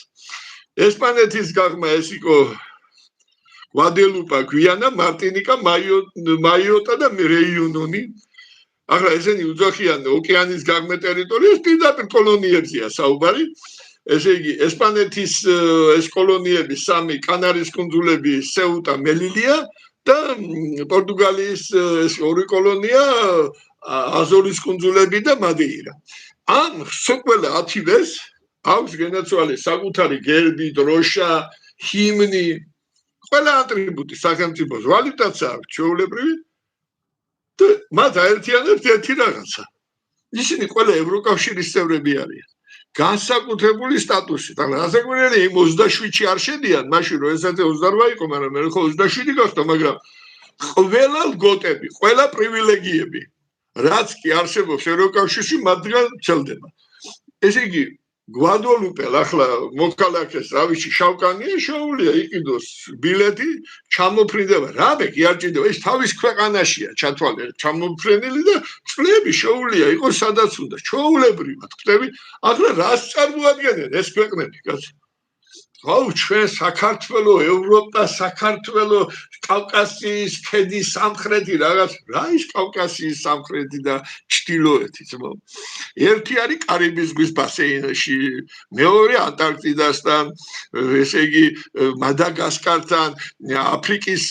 ესპანეთის გაღმა ეს იყო გვადელუპა გვიანა მარტინიკა მაიოტა და რეიუნონი ახლა ესენი უძახიან ოკეანის გაღმა ტერიტორიას პირდაპირ კოლონიებზეა საუბარი ესე იგი ესპანეთის ეს კოლონიები 3 კანარის კუნძულები სეუტა მელილია და პორტუგალიის ეს 2 კოლონია აზორის კუნძულები და მადეირა ამ სულ 10-ს აქვს გენაცვალე საკუთარი გერბი დროშა ჰიმნი ყველა ატრიბუტი სახელმწიფოს ვალუტაც აქვს ჩვეულებრივი და მათ აერთიანებს ერთი რაღაცა ისინი ყველა ევროკავშირის წევრები არიან განსაკუთრებული სტატუსით. ახლა რასაკვირველია იმ 27-ში არ შედიან, მაშინ რომ ესეც 28 იყო, მაგრამ მე ხო 27 გახდა, მაგრამ ყველა ლგოტები, ყველა პრივილეგიები, რაც კი არსებობს ევროკავშირში, მათგან ჩელდება. ესე იგი, გვადოლუპელ ახლა მოქალაქეს რავიში შავკანია შეუულია იყიდოს ბილეთი ჩამოფრინდება რაბე კი არ ჭირდება ის თავის ქვეყანაშია ჩათვალე ჩამოფრენილი და წლები შეუულია იყოს სადაც უნდა ჩაულებრივად ხტები ახლა რას წარმოადგენენ ეს ქვეყნები კაცო აუ ჩვენ საქართველო ევროპა საქართველო კავკასიის ქედის სამხრეთი რაღაც რა ის კავკასიის სამხრეთი და ჩრდილოეთი ძმო ერთი არის კარიბის ზღვის ბასეინში მეორე ანტარქტიდასთან ესე იგი მადაგასკართან აფრიკის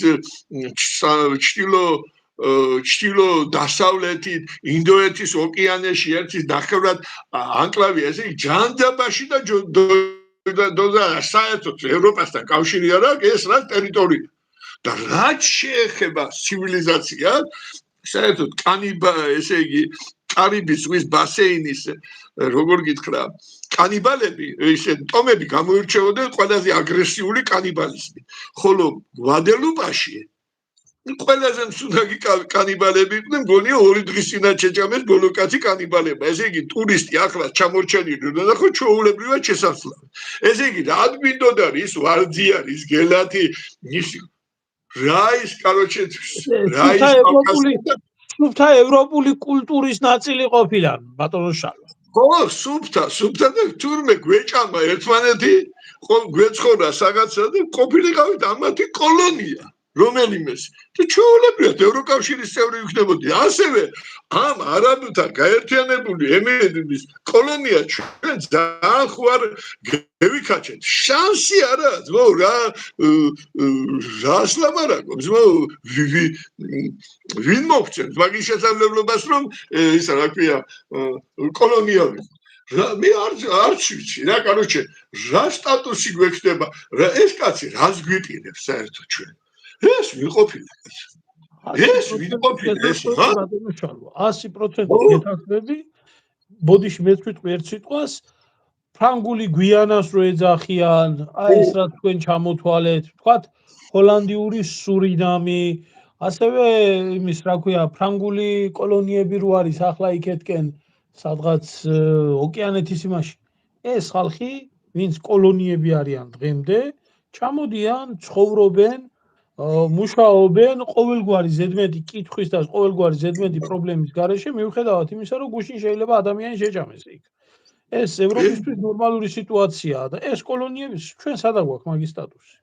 ჩრდილო დასავლეთით ინდოეთის ოკეანეში ერთის ნახევრად ანკლავია ესე იგი ჯანდაბაში და და საერთოდ ევროპასთან კავშირი არ აქვს ეს რა ტერიტორია და რაც შეეხება ცივილიზაციას საერთოდ ესე იგი კარიბის ზღვის ბასეინის როგორ გითხრა კანიბალები ისე ტომები გამოირჩეოდნენ ყველაზე აგრესიული კანიბალიზმით ხოლო გვადელუპაში ყველაზე მსუნაგი კანიბალები იყვნენ მგონია 2 დღის წინათ შეჭამეს ბოლო კაცი კანიბალებმა ესე იგი ტურისტი ახლა ჩამორჩენილი და ნახო ჩვეულებრივად შესაძლოა ესე იგი რა გვინდოდა ის ვარძი არის გელათი ისი რა ის კაროჩე რა ის სუფთა ევროპული კულტურის ნაწილი ყოფილა ბატონო შალვა ხო სუფთა და თურმე გვეჭამა ერთმანეთი გვეცხოვრა რაღაცა და ყოფილიყავით ამათი კოლონია რომელიმეს და ჩვეულებრივად ევროკავშირის წევრი ვიქნებოდი ასევე ამ არაბთა გაერთიანებული ემირების კოლონია ჩვენ ძალიან ხوار გევიქაჩეთ შანსი არა ძმო რა ასლამარაკო ძმო ვინ მოგცემს მაგის შესაძლებლობას რომ ისა რა ქვია კოლონია მე არ ვიცი რა კაროჩე რა სტატუსი გვექნება რა ეს კაცი რას გვიპირებს საერთოდ ჩვენ ეს ვიყოფილი ეს ვიყოფილი ეს 100% გეთანხმები ბოდიში მეც ვიტყვი ერთ სიტყვას ფრანგული გვიანას რო ეძახიან აი ეს რა თქვენ ჩამოთვალეთ თქვათ ჰოლანდიური სურინამი ასევე იმის რა ქვია ფრანგული კოლონიები რო არის ახლა იქეთკენ სადღაც ოკეანეთის იმაში ეს ხალხი ვინც კოლონიები არიან დღემდე ჩამოდიან ცხოვრობენ მუშაობენ ყოველგვარი ზედმეტი კითხვის და ყოველგვარი ზედმეტი პრობლემის გარეშე მიუხედავად იმისა რომ გუშინ შეიძლება ადამიანი შეჭამეს იქ ეს ევროპისთვის ნორმალური სიტუაციაა და ეს კოლონიები ჩვენ სადა გვაქვს მაგის სტატუსი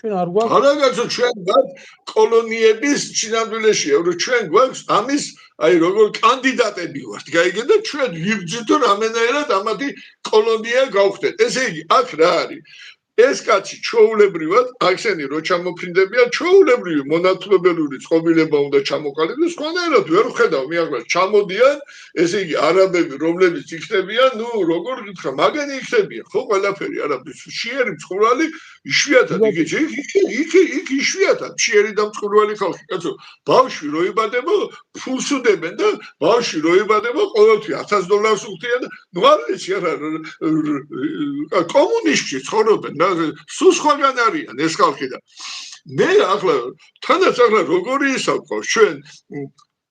ჩვენ არ გვაქვს არა კაცო ჩვენ გვაქვს კოლონიების ჩინამდვილეშია რომ ჩვენ გვაქვს ამის აი როგორ კანდიდატები ვართ გაიგე და ჩვენ ვიბძით რომ რამენაერად ამათი კოლონია გავხდეთ ესე იგი აქ რა არის ეს კაცი ჩვეულებრივად ახსენი რო ჩამოფრინდებიან ჩვეულებრივი მონათლობელური წყობილება უნდა ჩამოყალიბდეს სხვანაირად ვერ ვხედავ მე ახლა ჩამოდიან ესე იგი არაბები რომლებიც იქნებიან ნუ როგორ გითხრა მაგენი იქნებიან ხო ყველაფერი არაბის შიერი მწყურვალი იშვიათად იქ იშვიათად შიერი და მწყურვალი ხალხი კაცო ბავშვი რო იბადება ფულს უდებენ და ბავშვი რო იბადება ყოველთვის $1000 უხდიან ნუ არ ვიცი არა კომუნისტში ცხოვრობენ სულ სხვაგან არიან ეს ხალხი და მე ახლა თანაც ახლა როგორი ისაკო ჩვენ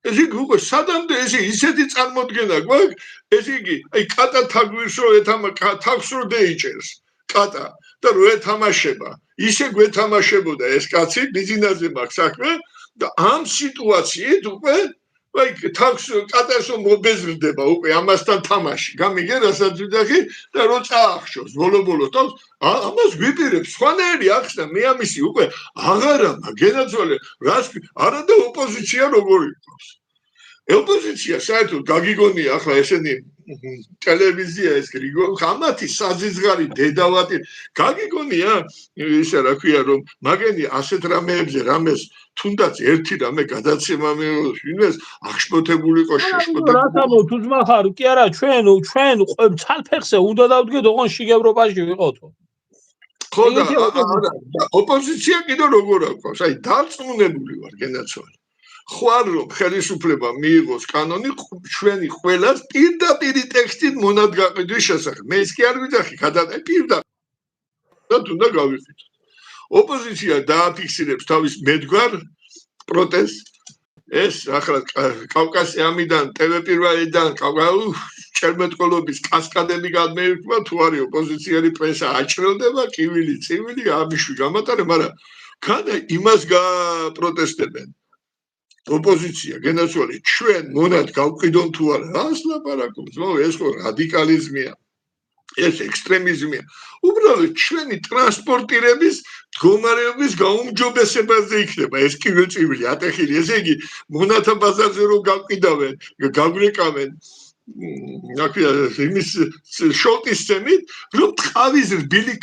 ესე იგი უკვე სადამდე ესე ისეთი წარმოდგენა გვაქვს ესე იგი აი კატა თაგვირს რო თავს რო დეიჭერს კატა და რო ეთამაშება ისე გვეთამაშებოდა ეს კაცი ბიზნესზე მაქვს საქმე და ამ სიტუაციით უკვე აი თავს კატას მობეზრდება უკვე ამასთან თამაში გამიგე რასაც ვიდახი და რო წაახშოს ბოლო თავს ამას გვიპირებს სხვანაირი ახსნა მე ამისი უკვე აღარა მაგენაცვალე რას არა და ოპოზიცია როგორ იყოს ოპოზიცია საერთოდ გაგიგონია ახლა ესენი ტელევიზია ეს გრიგოლ ხამათი საზიზღარი დედავატი გაგიგონია ისა რა ქვია რომ მაგენი ასეთ რამეებზე რამეს თუნდაც ერთი რამე გადაცემა მეინეს აღშფოთებულიყო შეშფოთებული რა თამო თუ ძმახარ კი არა ჩვენ ცალფეხზე უნდა დავდგეთ ოღონ შიგ ევროპაში ვიყოთო ხო და ოპოზიცია კიდე როგორ აქვს აი დარწმუნებული ვარ გენაცვალე ხوار რომ ხელისუფლება მიიღოს კანონი ჩვენი ყველას პირდაპირი ტექსტით მონადგაყიდვის შესახებ მე ის კი არ ვიძახი გადაყე პირდაპირ და უნდა გავიხსნით ოპოზიცია დააფიქსირებს თავის მედგარ პროტესტს ეს ახლა კავკასი ამიდან ტელეპირვალიდან ჩერმეტყოლობის კასკადები გადმეირთვა თუ არის ოპოზიციური პრესა აჭრელდება კივილი წივილი ამიშვი გამატარე მაგრამ გადა იმას გაპროტესტებენ ოპოზიცია გენაცვალე ჩვენ მონად გავყიდონ თუ არა რას ლაპარაკობს ეს ხო რადიკალიზმია ეს ექსტრემიზმია უბრალოდ ჩვენი ტრანსპორტირების მდგომარეობის გაუმჯობესებაზე იქნება ეს კიბილწივილი ატეხილი ესე იგი მონათა ბაზარზე რომ გავყიდავენ გაგვეკავენ იმის შოლტის წემით რომ ტყავის რბილი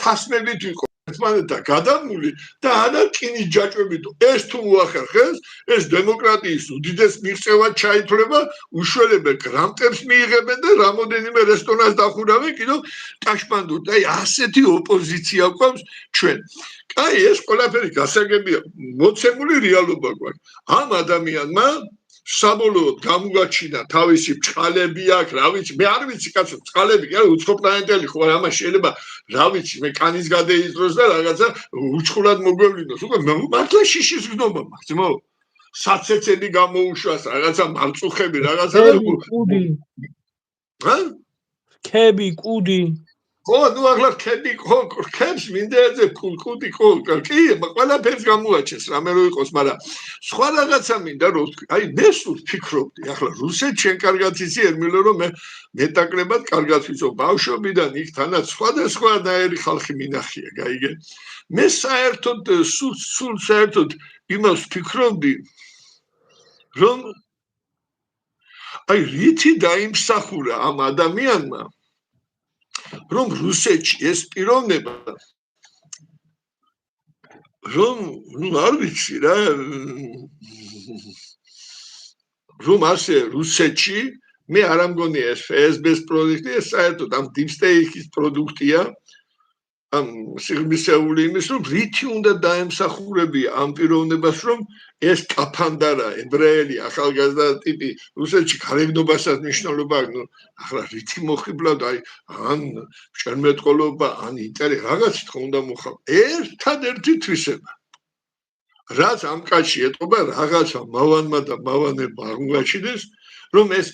თასმებით ვიყო ერთმანეთთან გადამული და ანარკინის ჯაჭვებით ეს თუ უახერხეს ეს დემოკრატიის უდიდეს მიღწევად ჩაითვლება უშველებენ გრანტებს მიიღებენ და რამოდენიმე რესტორანს დახურავენ კიდევ ტაშპანდურ და ასეთი ოპოზიცია გვაქვს ჩვენ აი ეს ყველაფერი გასაგებია მოცემული რეალობა გვაქვს ამ ადამიანმა საბოლოოდ გამოგაჩინა თავისი ბრჭყალები აქვს, რა ვიცი, მე არ ვიცი კაცო, ბრჭყალები კი არა, უცხო პლანეტელი ხო, ამას შეიძლება, რა ვიცი, მე კანის გადეიძროს და რაღაცა უცხურად მოგვევლინოს. უკვე მართლა შიშის გნობა მაქვს, ძმო. საცეცები გამოუშვას, რაღაცა მარწუხები, რაღაცა კუდი. ჰა? ქები, კუდი. ხო, ნუ ახლა ქები, ხო, ქებს მინდეზე კუდი, ხო, კი, ყველაფერს გამოაჩენს, რამე რო იყოს, მაგრამ სხვა რაღაცა მინდა რომ ვთქვი, აი მე სულ ფიქრობდი, ახლა რუსეთს შენ კარგად იცი ერმილო რომ მე მეტაკლებად კარგად ვიცო, ბავშვობიდან იქ თანაც სხვადასხვანაირი ხალხი მინახია, გაიგე? მე საერთოდ სულ საერთოდ იმას ფიქრობდი, რომ აი რითი დაიმსახურა ამ ადამიანმა რომ რუსეთში ეს პიროვნება რომ არ ვიცი რა რომ ასე რუსეთში მე არ ამგონია ეს FSB-ს პროდუქტი ეს საერთოდ ამ Deep State-ის პროდუქტია ამ სიღრმისეული იმის რომ რითი უნდა დაემსახურებია ამ პიროვნებას რომ ეს კაფანდარა ებრაელი ახალგაზრდა ტიპი რუსეთში გარეგნობასაც მნიშვნელობა აქვს ნუ ახლა რითი მოხიბლავ და აი ან შერმეტყოლობა ან ინტერი რაღაც თქო უნდა მოხავ ერთადერთი თვისება რაც ამ კაცში ეტყობა რაღაცა მავანმა და მავანებმა აღმოაჩინეს რომ ეს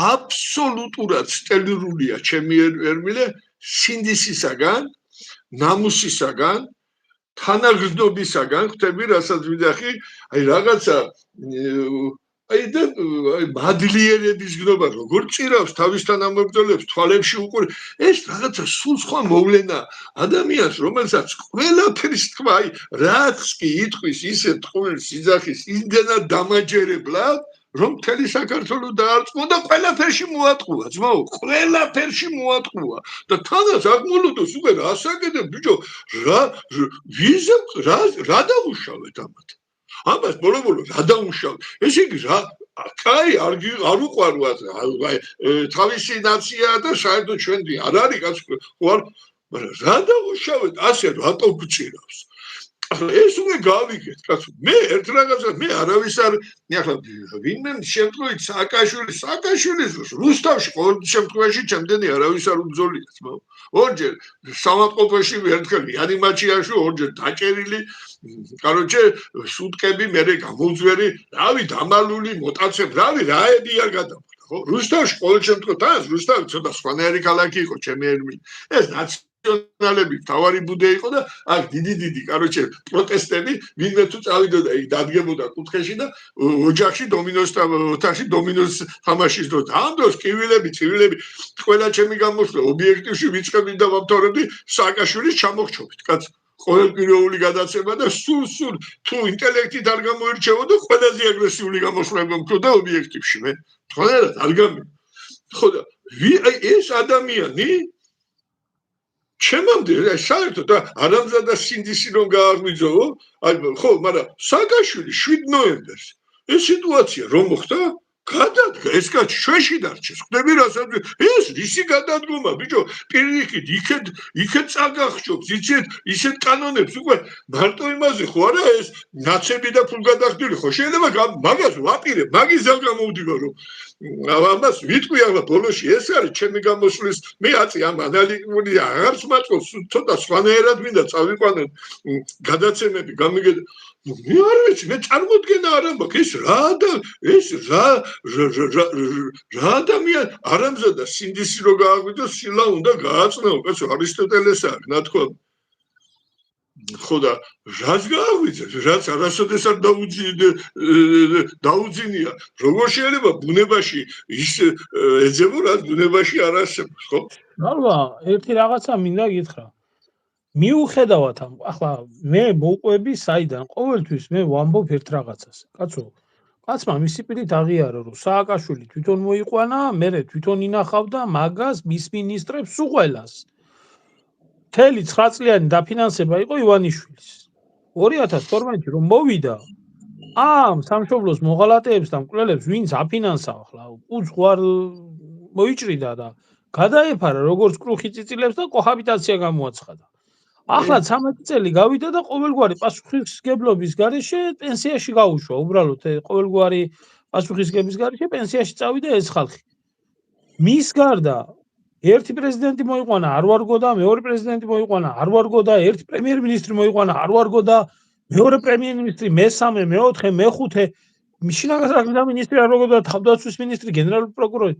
აბსოლუტურად სტელირულია ჩემი ერმილე სინდისისაგან ნამუსისაგან თანაგრძნობისაგან ხვდები რასაც ვიდახი აი რაღაცა აი და აი მადლიერების გნობა როგორ წირავს თავისთან ამბრძოლებს თვალებში უყურე ეს რაღაცა სულ სხვა მოვლენა ადამიანს რომელსაც ყველაფერს თქვა აი რაც კი იტყვის ისე ტყუილ სიძახის იმდენად დამაჯერებლად რომ მთელი საქართველო დაარწმუნდა და ყველაფერში მოატყუა ძმაო ყველაფერში მოატყუა და თანაც აღმოლოდოს უკვე რასაკეთებ ბიჭო რა დავუშავეთ ამას ბოლო რა დავუშავეთ ესე იგი რა კაი არ უყვარვათ თავისი ნაცია და საერთოდ ჩვენი არ არის კაც ხო მაგრამ რა დავუშავეთ ასე რატო გწირავს ეს უკვე გავიგეთ კაცო მე ერთ რაღაცას მე არავის არ ახლა ვინმე შემთხვევით სააკაშვილის რუსთავში ყოველ შემთხვევაში ჩემდენი არავის არ უბრძოლია თმო ორჯერ სამატყოფოში ერთხელ რეანიმაციაში ორჯერ დაჭერილი კაროჩე სუტკები მერე გამოუძვერი რავი დამალული მოტაცებ რავი რაები არ გადავხდა ხო რუსთავში ყოველ შემთხვევაში რუსთავი ცოტა სხვანაირი ქალაქი იყო ჩემი ერმილ ეს ნაციონალები თავარი ბუდე იყო და აქ დიდი კაროჩე პროტესტები ვინმე თუ წავიდოდა იქ დადგებოდა კუთხეში და ოჯახში ოთახში დომინოს თამაშის დროს ამ დროს კივილები წივილები ყველა ჩემი გამოსვლა ობიექტივში ვიწყებდი და ვამთავრებდი სააკაშვილის ჩამოხრჩობით კაც ყოველკვირეული გადაცემა და სულ თუ ინტელექტით არ გამოირჩევოდა ყველაზე აგრესიული გამოსვლები მქონდა ობიექტივში მე თქონერად არ გამი ხო და ეს ადამიანი ჩემამდე საერთოდ არამზადა სინდისი რომ გააღვიძოვო აი ხო მაგრამ სააკაშვილი 7 ნოემბერს ეს სიტუაცია რომ მოხდა გადადგა ეს კაცი ჩვენში დარჩეს ხვდები რასაც ეს რისი გადადგომა ბიჭო პირიქით იქეთ წაგახშობს ისეთ კანონებს უკვე მარტო იმაზე ხო არა ეს ნაცები და ფულგადახდილი ხო შეიძლება მაგას ვაპირებ მაგის ზალ გამოვდივარ რომ ამას ვიტყვი ახლა ბოლოში ეს არის ჩემი გამოსვლის მე აწი ამ ანალიტიკური აღარც მაწყობს ცოტა სხვანაირად მინდა წავიყვანო გადაცემები გამიგე მე არ ვიცი მე წარმოდგენა არ მაქვს ეს რა ადამიან არ ამზადა სინდისი რო გააგვიდოს სილა უნდა გააწნეო კაცო არისტოტელეს არის ნათქვამი ხო და რაც გააღვიძე რაც არასოდეს არ დაუძინია როგორ შეიძლება ბუნებაში ის ეძებო რაც ბუნებაში არ არსებობს ხო ალბა ერთი რაღაცა მინდა გითხრა მიუხედავად ამ ახლა მე მოვყვები საიდან ყოველთვის მე ვამბობ ერთ რაღაცას კაცო კაცმა მისი პირით აღიარა რომ სააკაშვილი თვითონ მოიყვანა მე თვითონ ინახავდა მაგას მის მინისტრებს უყველას 9 წლიანი დაფინანსება იყო ივანიშვილის 2012-ში რომ მოვიდა ამ სამშობლოს მოღალატეებს და მკვლელებს ვინც აფინანსა ახლა უძღვარ მოიჭრიდა და გადაეფარა როგორც კრუხი წიწილებს და კოჰაბიტაცია გამოაცხადა ახლა 13 წელი გავიდა და ყოველგვარი პასუხისგებლობის გარეშე პენსიაში გაუშვა უბრალოდ ყოველგვარი პასუხისგებლობის გარეშე პენსიაში წავიდა ეს ხალხი მის გარდა ერთი პრეზიდენტი მოიყვანა არ ვარგო და მეორე პრეზიდენტი მოიყვანა არ ვარგო და ერთი პრემიერ-მინისტრი მოიყვანა არ ვარგო და მეორე პრემიერ-მინისტრი მესამე მეოთხე მეხუთე შინაგან საქმეთა მინისტრი არ ვარგო და თავდაცვის მინისტრი გენერალური პროკურორი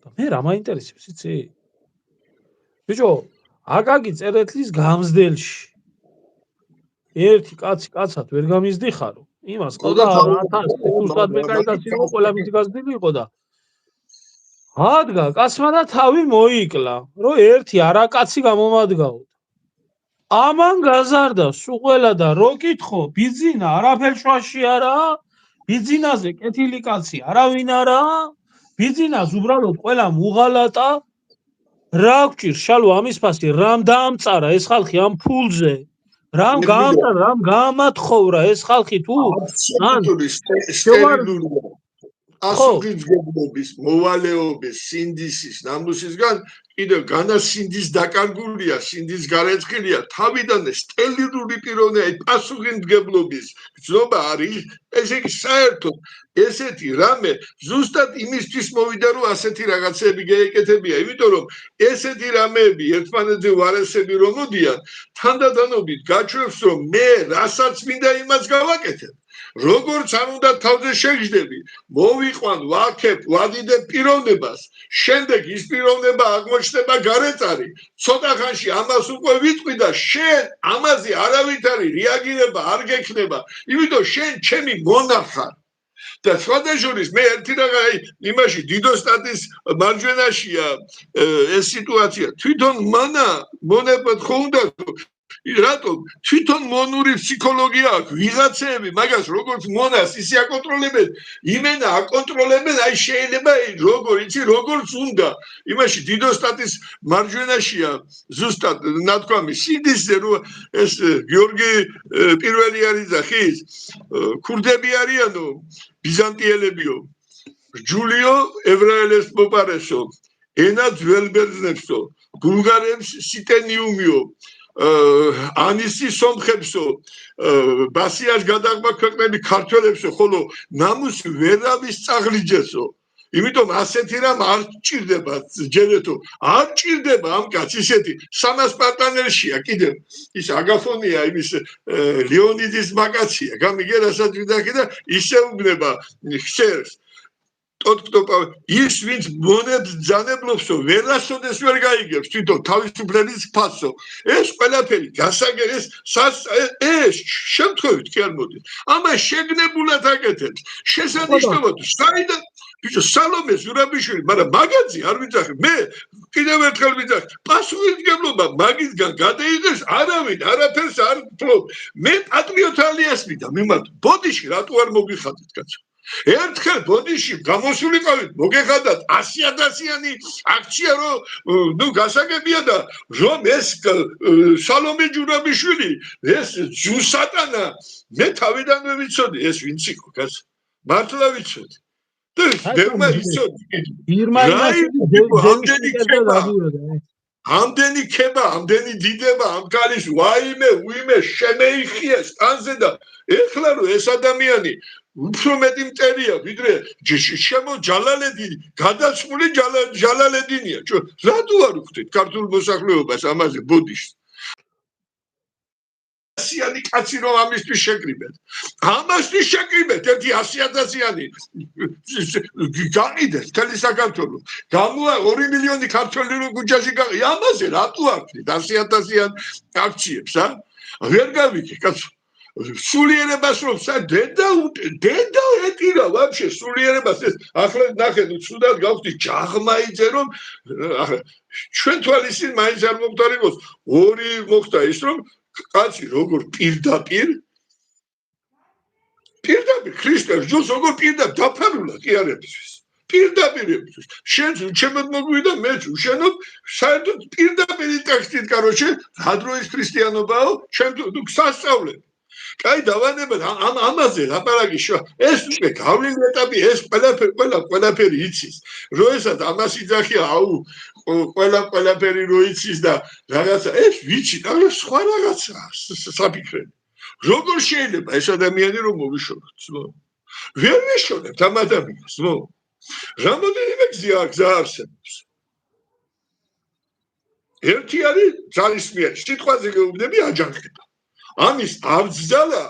და მე რა მაინტერესებს იცი ბიჭო აკაკი წერეთლის გამზდელში ერთი კაცი კაცად ვერ გამიზდიხარო იმას ყოდა 1000 თუსად მე კაი იყო ყველა მისი გაზრდილი იყო და ადგა კაცმა და თავი მოიკლა რომ ერთი არაკაცი გამომადგაო ამან გაზარდა სუყველა და რო კითხო ბიძინა არაფერ შვაში არაა ბიძინაზე კეთილი კაცი არავინ არაა ბიძინას უბრალოდ ყველა მუღალატა რა გჭირ შალო ამის ფასი რამ დაამწარა ეს ხალხი ამ ფულზე რამ გაამწარა რამ გაამათხოვრა ეს ხალხი თუ ან სტერილურია ასუგიძგებლობის მოვალეობის სინდისის ნამუსისგან კიდევ განა სინდის დაკარგულია სინდის გარეცხილია თავიდანვე სტერილური პიროვნებაა პასუხისმგებლობის გზნობა არის ესე იგი საერთოდ ესეთი რამე ზუსტად იმისთვის მოვიდა რომ ასეთი რაღაცები გაეკეთებია იმიტომ რომ ესეთი რამეები ერთმანეთზე ვარესები რომ მოდიან თანდათანობით გაჩვევს რომ მე რასაც მინდა იმას გავაკეთებ როგორც არ უნდა თავზე შეგждები მოვიყვან ვაქებ ვადიდებ პიროვნებას შემდეგ ის პიროვნება აღმოჩნდება გარეწარი ცოტა ხანში ამას უკვე ვიტყვი და შენ ამაზე არავითარი რეაგირება არ გექნება იმიტომ შენ ჩემი მონახარ და სხვადასხვა მე ერთი რაღაცა იმაში დიდოსტატის მარჯვენაშია ეს სიტუაცია თვითონ მონებად ხო უნდა რატომ თვითონ მონური ფსიქოლოგია აქვს ვიღაცები მაგას როგორც მონას ისე აკონტროლებენ იმენა აკონტროლებენ აი შეიძლება როგორ იცი როგორც უნდა იმაში დიდოსტატის მარჯვენაშია ზუსტად ნათქვამი სინდისზე რომ ეს გიორგი პირველი არის და ხის ქურდები არიანო ბიზანტიელებიო ჯულიო ებრაელებს მოპარესო ენა ძველბერძნებსო ბულგარებს სიტენიუმიო ანისი სომხებსო ბასიას გადაღმა ქვეყნები ქართველებსო ხოლო ნამუსი ვერავის წაღლიჯესო იმიტომ ასეთი რამ არ ჭირდება ჯერეთო არ ჭირდება ამ კაცს ისეთი 300 პარტნიორშია კიდევ ის აგაფონია იმის ლეონიდის მაგაცია გამიგე რასაც ვიდახი და ისე უბნება ხსერს tot кто ის ვინც მონებს ძანებლობსო ვერასოდეს ვერ გაიგებს თვითონ თავისუფლების ფასო ეს ყველაფერი გასაგერეს ეს შემთხვევით კი არ მოდის ამას შეგნებულად აკეთებს შესანიშნავად საიდან ბიჭო სალომე ზურაბიშვილი მაგრამ მაგაცი არ ვიცახი მე კიდევ ერთხელ ვიცახი პასუხისმგებლობა მაგისგან გადაიღეს არავინ არაფერს არ ფლობ მე პატრიოტ ალიას მიდა მიმართ ბოდიში რატო არ მოგიხადეთ კაცო ერთხელ ბოდიში გამოსულიყავით მოგეხადათ 100,000-იანი აქცია რომ ნუ გასაგებია და რომ ეს სალომე ჯურაბიშვილი ეს ჯუსატანა მე თავიდანვე ვიცოდი ეს ვინც იყო კაცო მართლა ვიცოდი და ამდენი ქება ამდენი დიდება ამ კალის ვაიმე უიმე შემეიხიეს ტანზე და ეხლა რომ ეს ადამიანი უფრო მეტი მტერია ვიდრე შემო ჯალალედინი გადაცმული ჯალალედინია რატო არ ვხვდით ქართულ მოსახლეობას ამაზე ბოდიშს ასიანი კაცი რომ ამისთვის შეკრიბეთ ამასთვის შეკრიბეთ 100,000-იანი გაყიდეს მთელი საქართველო გამოა 2 მილიონი ქართველი რო გუჯაში გაყი ამაზე რატო არ ვხვდით 100,000-იან აქციებს ვერ გავიქე კაცო სულიერებას რომ დედა ეტირა ვაფშე სულიერებას ეს ახლა ნახეთ ცუდად გავხდით ჯაღმაიძე რომ ჩვენ თვალისინ მაინც არ მოგდარიყოს ორი მოხდა ის რომ კაცი როგორ პირდაპირ ქრისტეს ჯოს როგორ პირდაპირ დაფარულა კი არებისთვის პირდაპირებისთვის შენ ჩემოდ მოგვიდა მე შენო საერთოდ პირდაპირ ტექსტით კაროჩე რადროის ქრისტიანობაო ჩემ თუ გასასწავლებ კაი დავანებად ამაზე ლაპარაკი ეს უკვე გავლილი ეტაპი ეს ყველაფერი იცის რო ესაც ამას იძახია აუ ყველაფერი რო იცის და რაღაცა ეს ვიცი და სხვა რაღაცა საფიქრები როგორ შეიძლება ეს ადამიანი რომ მოვიშოროთ ძმო ვერ ვიშორებთ ამ ადამიანს ძმო რამოდენიმე გზა არსებობს ერთი არის ძალისმიერი სიტყვაზე გეუბნები აჯანყება ამის აბძალა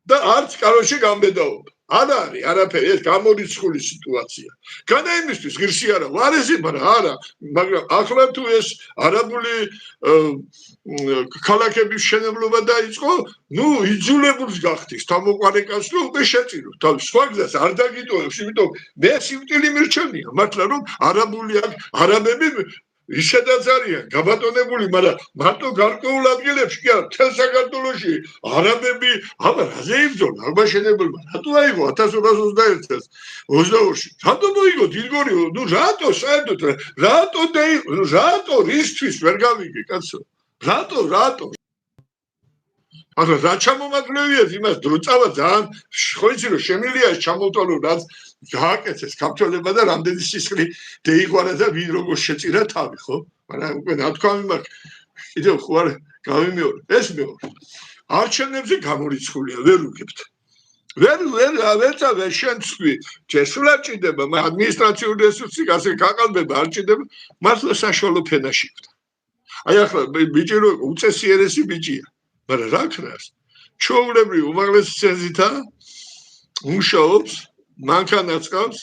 და არც კაროში გამბედაობა არ არის არაფერი ეს გამორიცხული სიტუაცია განა იმისთვის ღირსი არა ვარეზი არა მაგრამ ახლა თუ ეს არაბული ქალაქების მშენებლობა დაიწყო ნუ იძულებულს გახდის თამოყარე კაცს რომ უკვე შეწირო თავის სხვა გზას არ დაგიტოვებს იმიტომ მე სიკვდილი მირჩენია მართლა რომ არაბები ისედაც არიან გაბატონებული, მაგრამ მარტო გარკვეულ ადგილებში კი არა, მთელ საქართველოში არაბები აბა რაზე იბრძოლა, აბა შენებელმა, რატო აიღო 1221 წელს 22-ში? რატო მოიგო დილგორიო? ნუ რატო საერთოდ რატო რისთვის ვერ გავიგე, კაცო? რატო? ახლა რა ჩამომაგრევია იმას დრო წავა ძალიან ხო იცი რომ შემილია ჩამოვტოლო რაც გააკეთეს ქართველებმა და რამდენი სისხლი დაიღვარა და ვინ როგორ შეწირა თავი ხო მაგრამ უკვე ნათქვამი მაქვს კიდევ ხო არ გავიმეორე ეს მეორე არჩევნებზე გამორიცხულია ვერ უგებთ ვერ შენ თქვი შესულა ჭიდება ადმინისტრაციული რესურსი ასე გაყალბება არ ჭიდება მართლა საშუალო ფენაში ხდა აი ახლა ბიჭი რო უწესიერესი ბიჭია მაგრამ რა ქნას ჩაულებრივ უმაღლესი ცენზითა მუშაობს მანქანაც ყავს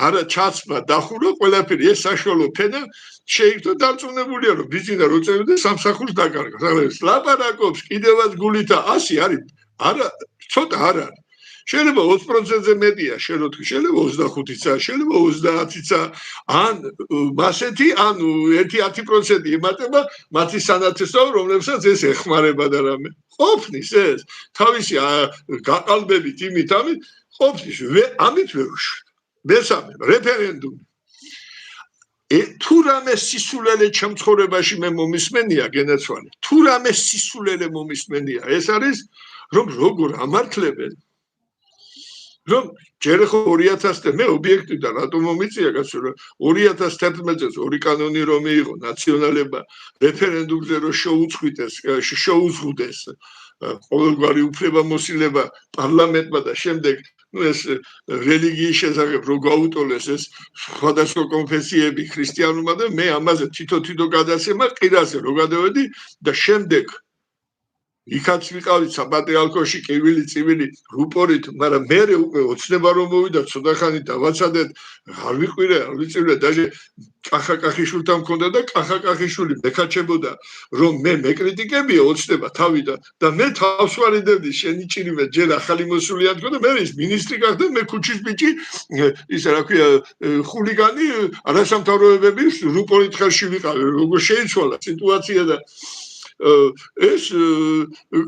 არა ჩაცმა დახურა ყველაფერი ეს საშუალო ფენა შეიქმნა დამწუნებულია რომ ბიზნესა რო წერდა სამსახურს დაკარგა ეს ლაპარაკობს კიდევაც გულითა 100 არის არა ცოტა არ არის შეიძლება 20%-ზე მეტია შენ თქვი შეიძლება 25-ცა შეიძლება 30-ცა ან მასეთი ან 1-10% იმატება მათი სანაცესო რომლებსაც ეს ეხმარება და რამე ყოფნის ეს თავისი გაყალბებით იმით ამით ყოფნის ამით ვერ უშვით მესამე რეფერენდუმი თუ რამე სისულელე ჩემ ცხოვრებაში მე მომისმენია გენაცვალე თუ რამე სისულელე მომისმენია ეს არის რომ როგორ ამართლებენ რომ ჯერ ხო 2000 მე ობიექტიდან რატომ მომიწია კაცო რომ 2011 წელს ორი კანონი რომ მიიღო ნაციონალებმა რეფერენდუმზე რომ შეუძღუდეს ყოველგვარი უფლებამოსილება პარლამენტმა და შემდეგ ეს რელიგიის შესახებ რო გაუტოლეს ეს სხვადასხვა კონფესიები ქრისტიანულმა და მე ამაზე თითო გადაცემა ყირაზე რო გადავედი და შემდეგ იქაც ვიყავით საპატრიარქოში კივილი წივილი რუპორით მაგრამ მე უკვე ოცნება რომ მოვიდა ცოტახანი დავაცადეთ არ ვიყვირე არ ვიცილე დაჟე კახაკახიშვილთან მქონდა და კახაკახიშვილი მეკაჩებოდა რომ მე მეკრიტიკებია ოცნება თავიდან და მე თავს ვარიდებდი შენი ჭირიმე ჯერ ახალი მოსულია თქო და მე ის მინისტრი გახდა მე ქუჩის ბიჭი ის რა ქვია ხულიგანი არასამთავროებები რუპორით ხელში ვიყავი როგორ შეიცვალა სიტუაცია და ეს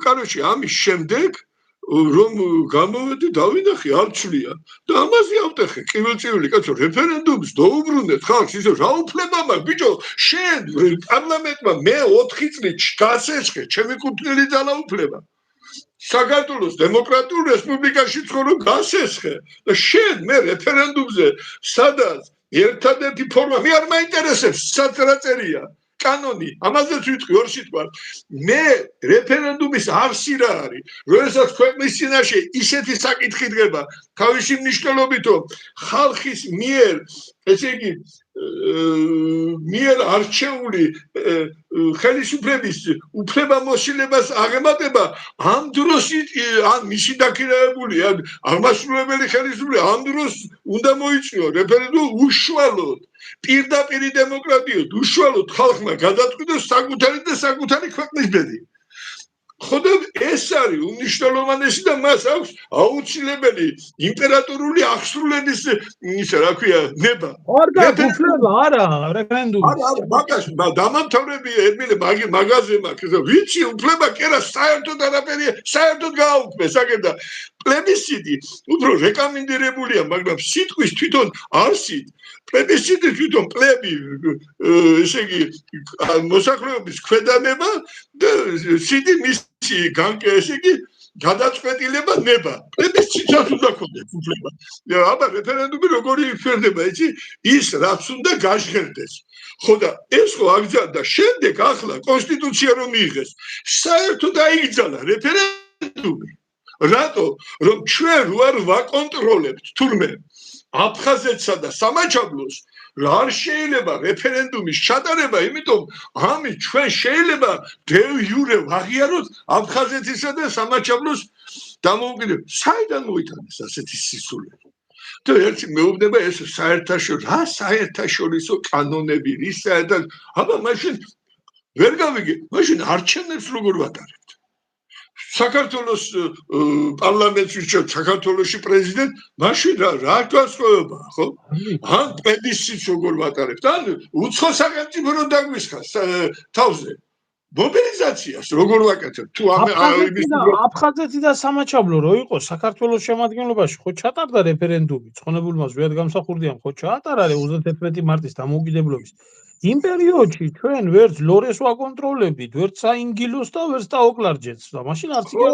კაროჩი ამის შემდეგ რომ გამოვედი დავინახე არ ცვლია და ამაზე ავტეხე კივილწივილი კაცო რეფერენდუმს დაუბრუნდეთ ხალხს ისე რა უფლება მაქვს ბიჭო შენ პარლამენტმა მე 4 წლით გასესხე ჩემი კუთვნილი ძალაუფლება საქართველოს დემოკრატიულ რესპუბლიკაში ცხოვრობ გასესხე და შენ მე რეფერენდუმზე სადაც ერთადერთი ფორმა მე არ მაინტერესებს სადაც რა წერია კანონი, ამაზეც ვიტყვი ორ სიტყვას. მე რეფერენდუმის არსი რა არის? როდესაც ქვეყნის წინაშე ისეთი საკითხი დგება, თავისი მნიშვნელობით, რომ ხალხის მიერ, ესე იგი, მიერ არჩეული ხელისუფლების უფლებამოსილებას აღემატება, ამ დროს ან მისი დაქირავებული, ან აღმასრულებელი ხელისუფლება ამ დროს უნდა მოიწვიო რეფერენდუმი უშუალოდ. პირდაპირი დემოკრატიოთ, უშუალოდ ხალხმა გადაწყვიტოს საკუთარი და საკუთარი ქვეყნის ბედი. ხოდა ეს არის უმნიშვნელოვანესი და მას აქვს აუცილებელი იმპერატორული აღსრულების ისა რა ქვია ნება. არ გაფუფლება არა რეფერენდუმი. არა, მაგას დამამთავრები ედმილე მაგაზე მაქვს. ვიცი უფლება კი არა საერთოდ არაფერია, საერთოდ გააუქმეს აგერ და პლებისციტი უფრო რეკომენდირებულია, მაგრამ სიტყვის თვითონ არსით პლებისციტი თვითონ პლები ესე იგი მოსახლეობის ქვედანება და სიტი მისი ესე იგი გადაწყვეტილება ნება. პლებისციტსაც უნდა ქონდეს უფლება. აბა რეფერენდუმი როგორი იფერდება, იცი? ის რაც უნდა გაჟღერდეს. ხოდა ეს ხო აგზავნა შემდეგ ახლა კონსტიტუცია რომ მიიღეს, საერთოდ აიგზავნა რეფერენდუმი. რატო? რომ ჩვენ არ ვაკონტროლებთ თურმე აფხაზეთსა და სამაჩაბლოს არ შეიძლება რეფერენდუმის ჩატარება, იმიტომ ამით ჩვენ შეიძლება დე იურე ვაღიაროთ აფხაზეთისა და სამაჩაბლოს დამოუკიდებლობა. საიდან მოიტანეს ასეთი სისულელი? და ერთი მეუბნება ეს საერთაშორისო კანონები, რის საერთოდ აბა მაშინ ვერ გავიგე, მაშინ არჩევნებს როგორ ვატარებთ? საქართველოს პარლამენტში ვირჩევთ საქართველოში პრეზიდენტ, მაშინ რა განსხვავებაა, ხო? ან პლებისციტს როგორ ვატარებთ? ან უცხო სახელმწიფო რომ დაგვისხას თავზე. მობილიზაციას როგორ ვაკეთებ? თუ აფხაზეთი და სამაჩაბლო რო იყო საქართველოს შემადგენლობაში, ხო ჩატარდა რეფერენდუმი, ცხონებულმა ვერ გამსახურდიამ, ხო ჩაატარა 31 მარტის დამოუკიდებლობის. იმ პერიოდში ჩვენ ვერც ლორეს ვაკონტროლებით, ვერც საინგილოს და ვერც დაოკლარჯეთს და მაშინ არც იგი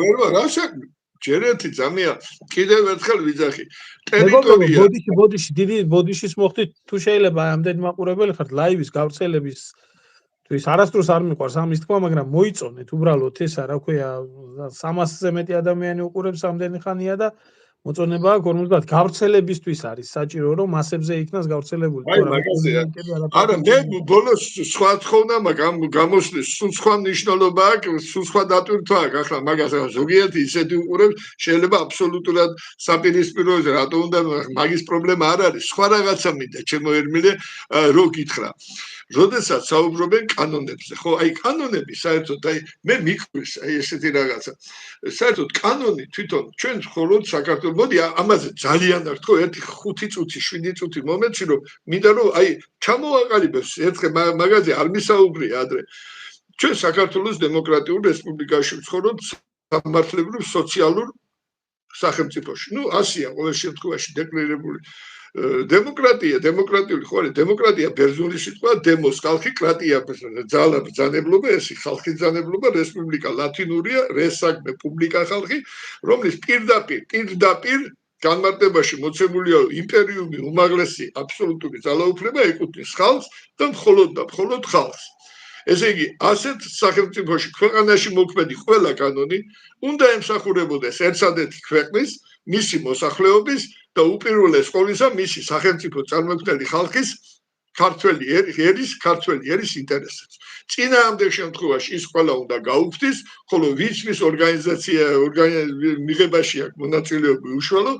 ვერ რა საქმე ჯერ ერთი ძამია კიდევ ერთხელ ვიძახი ტერიტორია ბოდიში დიდი ბოდიშის მოხდით თუ შეიძლება ამდენი მაყურებელი ხართ ლაივის გავრცელების თუ ის არასდროს არ მიყვარს ამის თქმა, მაგრამ მოიწონეთ უბრალოდ ესა რა ქვია 300-ზე მეტი ადამიანი უყურებს ამდენი ხანია და მოწონება აქვს 50 გავრცელებისთვის არის საჭირო რომ მასებზე იქნას გავრცელებული. არა მე ბოლოს სხვა თხოვნა მაგრამ გამოსვლის სულ სხვა მნიშვნელობა აქვს, სულ სხვა დატვირთვა აქვს. ახლა მაგას ზოგიერთი ისეთი უყურებს, შეიძლება აბსოლუტურად საპირისპიროზე რატო უნდა მაგის პრობლემა არ არის. სხვა რაღაცა მინდა ჩემო ერმილე რო გითხრა. როდესაც საუბრობენ კანონებზე, ხო, აი კანონები საერთოდ აი მე მიკვირს აი ესეთი რაღაცა. საერთოდ კანონი თვითონ ჩვენ მხოლოდ საქართველოს მოდი ამაზე ძალიან არ თქო 1-5 წუთი 7 წუთი მომენტში რომ მინდა რომ აი ჩამოვაყალიბებს ერთხელ მაგაზე არ მისაუბრია ადრე ჩვენ საქართველოს დემოკრატიულ რესპუბლიკაში ვცხოვრობთ სამართლებრივ სოციალურ სახელმწიფოში. ნუ ასია ყოველ შემთხვევაში დეკლარირებული დემოკრატია, დემოკრატიული ხო არის, დემოკრატია ბერძნული სიტყვა, დემოს ხალხი, კრატია ძალა ბრძანებლობა, ეს ხალხის ბრძანებლობა, რესპუბლიკა ლათინურია, რესაგმე პუბლიკა ხალხი, რომლის პირდაპირ განმარტებაში მოცემულია იმპერიუმი უმაღლესი აბსოლუტური ძალაუფლება ეკუთვნის ხალხს და მხოლოდ ხალხს. ესე იგი, ასეთ სახელმწიფოში ქვეყანაში მოქმედი ყველა კანონი უნდა ემსახურებოდეს ერთადერთი ქვეყნის, მისი მოსახლეობის და უპირველეს ყოვლისა მისი სახელმწიფო წარმოქმნელი ხალხის ქართველი ერის ინტერესებს. წინააღმდეგ შემთხვევაში ის ყველა უნდა გაუქმდეს, ხოლო ვინც ორგანიზაცია მიღებაში აქვს მონაწილეობა უშუალო,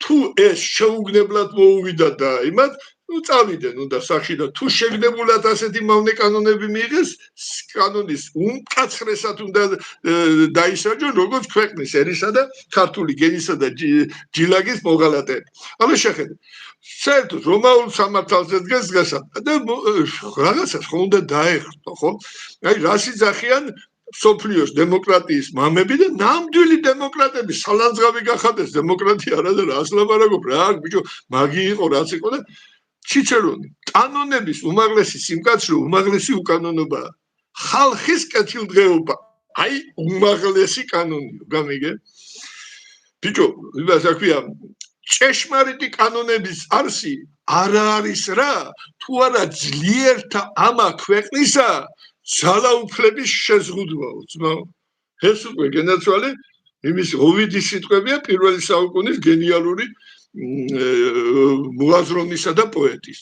თუ ეს შეუგნებლად მოუვიდა და იმათ წავიდნენ უნდა სახში და თუ შეგნებულად ასეთი მავნე კანონები მიიღეს, კანონის უმკაცრესად უნდა დაისაჯონ როგორც ქვეყნის ერისა და ქართული გენისა და ჯილაგის მოღალატეები. ანუ შეხედეთ, საერთოდ რომაულ სამართალზე დგას და რაღაცას ხო უნდა დაეხტო, ხო? აი რას იძახიან სოფლიოს დემოკრატიის მამები და ნამდვილი დემოკრატები სალანძღავი გახადეს დემოკრატია არა და რას ლაპარაკობ რა ბიჭო მაგი იყო რაც იყო და ჩიჩერონი კანონების უმაღლესი სიმკაცრე უმაღლესი უკანონობაა ხალხის კეთილდღეობა აი უმაღლესი კანონია გამიგე ბიჭო იმას აქვია ჭეშმარიტი კანონების არსი არა არის რა, თუ არა ძლიერთა ამა ქვეყნისა ძალაუფლების შეზღუდვაო, ძმაო. ეს უკვე გენაცვალე იმის ოვიდის სიტყვებია პირველი საუკუნის გენიალური მოაზროვნისა და პოეტის.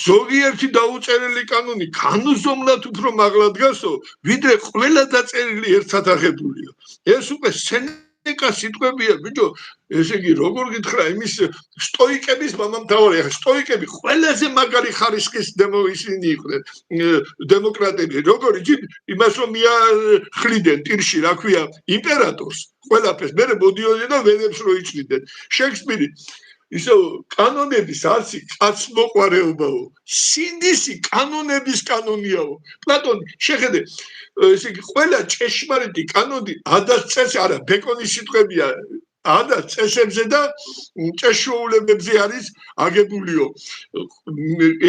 ზოგიერთი დაუწერელი კანონი განუზომლად უფრო მაღლა დგასო, ვიდრე ყველა დაწერილი ერთად აღებულიო. ეს უკვე სენეკა სიტყვებია, ბიჭო, ესე იგი როგორ გითხრა იმის სტოიკების მამამთავარი, ახლა სტოიკები ყველაზე მაგარი ხარისხის ისინი იყვნენ, დემოკრატები, როგორ იცით, იმას რომ მიახლიდნენ ტირში, რა ქვია, იმპერატორს, ყველაფერს, მერე მოდიოდნენ და ვენებს რო იწვიდნენ. შექსპირი ისო კანონების არსი კაცმოყვარეობაო, სინდისი კანონების კანონიაო. პლატონი, შეხედე, ესე იგი ყველა ჭეშმარიტი კანონი ადაწეს, არა, ბეკონის სიტყვებია, ადა წესებზე და ჭეშმარიტებებზე არის აგებულიო.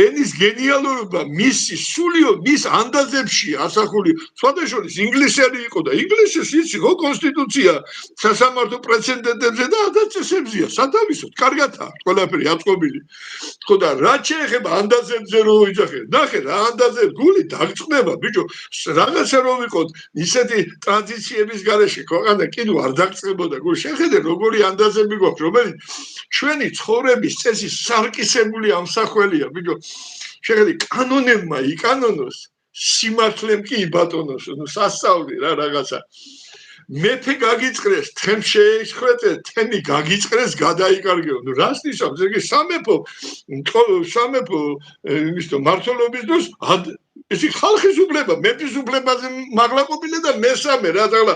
ენის გენიალურობა მისი სულიო მის ანდაზებში ასახული. სხვადასხვა ინგლისელი იყო და ინგლისის იცი ხო კონსტიტუცია სასამართლო პრეცედენტებზე და ადა წესებზია. სათავისოდ კარგადაა ყველაფერი აწყობილი. ხო და რა შეეხება ანდაზებზე რო ვიძახე. ნახე რა ანდაზებს გული დაგწდება ბიჭო. რაღაცა რო ვიყოთ ისეთი ტრადიციების გარეშე ქვეყანა კიდევ არ დაგწდებოდა გული. შეხედე როგორი ანდაზები გვაქვს, რომელიც ჩვენი ცხოვრების წესი სარკისებული ამსახველია, ბიჭო. შეხედე კანონებმა იკანონოს, სიმართლემ კი იბატონოს, ნუ სასწაული რა რაღაცა. მეფე გაგიწყრეს, თემ შეიხრეთე, თემი გაგიწყრეს, გადაიკარგეო. ნუ რას ნიშნავს? იგი სამეფო იმის თუ მართლობის დროს ისი ხალხის უფლება, მეფის უფლებაზე მაღლა ყოფილა და მესამე რა თქმა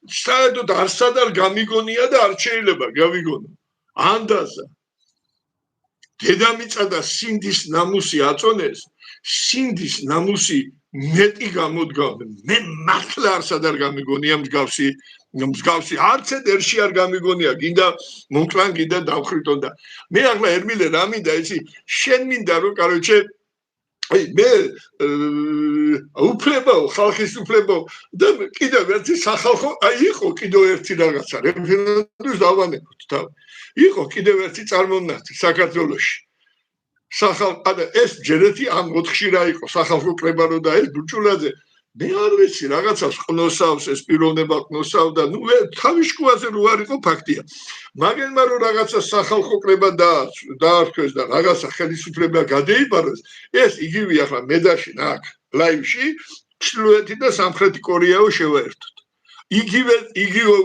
საერთოდ არსად არ გამიგონია და არ შეიძლება გავიგონო. ანდაზა დედამიწა და სინდის ნამუსი აწონეს, სინდის ნამუსი მეტი გამოდგა. მე მართლა არსად არ გამიგონია მსგავსი არც ერში არ გამიგონია, გინდა მომკლან, გინდა დავხრიტონ და მე ახლა ერმილე რა მინდა იცი, შენ მინდა რომ კაროჩე მე უფლებაო, ხალხის უფლებაო და კიდევ ერთი სახალხო, იყო კიდევ ერთი რაღაცა, რეფერენდუმს დავანებოთ თავი. იყო კიდევ ერთი წარმონათი საქართველოში. და ეს ჯერეთი ამ 4-ში რა იყო, სახალხო კრება რო და ეს ბურჭულაძე, მე არ ვიცი, რაღაცას ყნოსავს, ეს პიროვნება ყნოსავდა, ნუ თავის შუაზე რო არ იყო ფაქტია. მაგენმა რო რაღაცა სახალხო კრება დაარქვეს და რაღაცა ხელისუფლება გადაიბარეს, ეს იგივე ახლა მედაში აქ ლაივში ჩრდილოეთი და სამხრეთი კორეაო შევაერთოთ. იგივე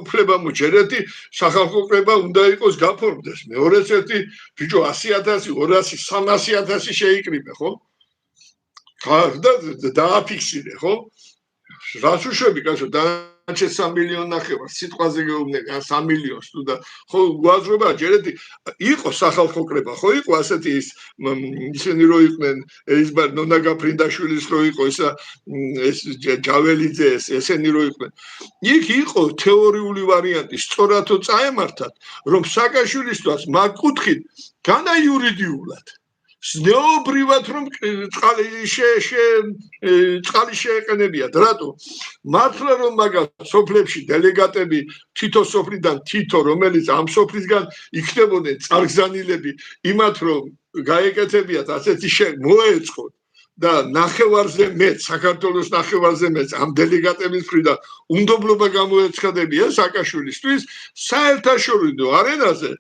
უფლება მოჯერეთი სახალხო კრება უნდა იყოს გაფორმდეს. მეორეც ერთი ბიჭო 100,000, 200, 300,000 შეიკრიბე, ხო? და დააფიქსირე, ხო? რას უშვები, კაცო, დაჩე 3 მილიონი ნახევარ, სიტყვაზე გეუბნები, 3 მილიონს თუ და ხო გვაძრობა ჯერეთი იყო სახალხო კრება, ხო იყო ასეთი ისინი რო იყვნენ ელიზბარ ნონაგა ფრინდაშვილის რო იყო ეს ჯაველიძე ესენი რო იყვნენ. იქ იყო თეორიული ვარიანტი, სწორადო წაემართათ, რომ სააკაშვილისთვას მაგ კუთხით განა იურიდიულად ზნეობრივად რომ წყალი შეეყენებიათ, რატო? მართლა რომ მაგას სოფლებში დელეგატები თითო სოფლიდან თითო, რომელიც ამ სოფლისგან იქნებოდნენ წარგზანილები, იმათ რომ გაეკეთებიათ ასეთი მოეწყოთ და ნახევარზე მეც, საქართველოს ნახევარზე მეც ამ დელეგატების მხრიდან უნდობლობა გამოეცხადებია სააკაშვილისთვის საერთაშორისო არენაზე.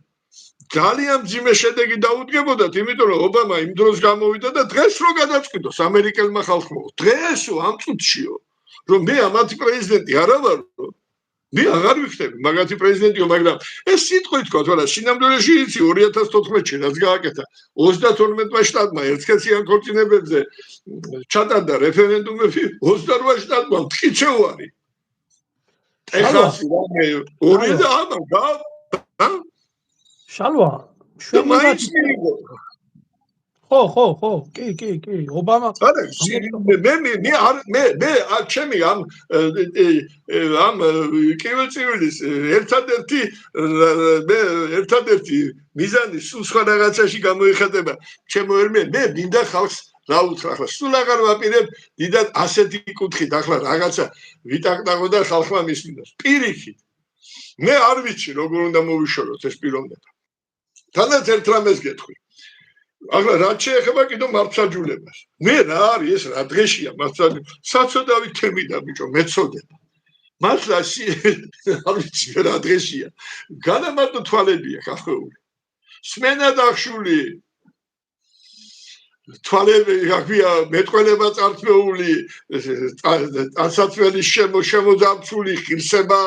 ძალიან ძიმე შედეგი დაუდგებოდათ, იმიტომ რომ ობამა იმ დროს გამოვიდა და დღეს რო გადაწყვიტოს ამერიკელმა ხალხმა, დღესო ამ წუთშიო, რომ მე ამათი პრეზიდენტი არა ვარო, მე აღარ ვიქნები მაგათი პრეზიდენტიო, მაგრამ ეს სიტყვით თქვა, თორე სინამდვილეში იცი 2014-ში რაც გააკეთა 32 შტატმა ერთკეციან ქორწინებებზე ჩატარდა რეფერენდუმები, 28 შტატმა მტკიცეუარი. ტეხასი რამე ორი და ამა შალვა, ხო, კი, ობამა. მე ჩემი ამ კივილწივილის ერთადერთი მიზანი სულ სხვა რაღაცაში გამოიხატება. ჩემო ერმე, მე მინდა ხალხს რა უთხრა ახლა, სულ აღარ ვაპირებ დიდად ასეთი კუთხით ახლა რაღაცა ვიტაკნაღო და ხალხმა მისმინოს. პირიქით. მე არ ვიცი როგორ უნდა მოვიშოროთ ეს პიროვნება. თანაც ერთ რამეს გეტყვი. ახლა რაც შეეხება კიდევ მართლმსაჯულებას. მე რა არის ეს რა დღეშია მართლმსაჯულება? საწოდავი თემიდან ბიჭო, მეწოდება. მართლა არ ვიცი რა დღეშია. განამარტო თვალებია ხახეული. სმენა დახშული თვალები გაგვია მეტყველება წარწმეული ტანსაცმელი შემოძამცული ღირსება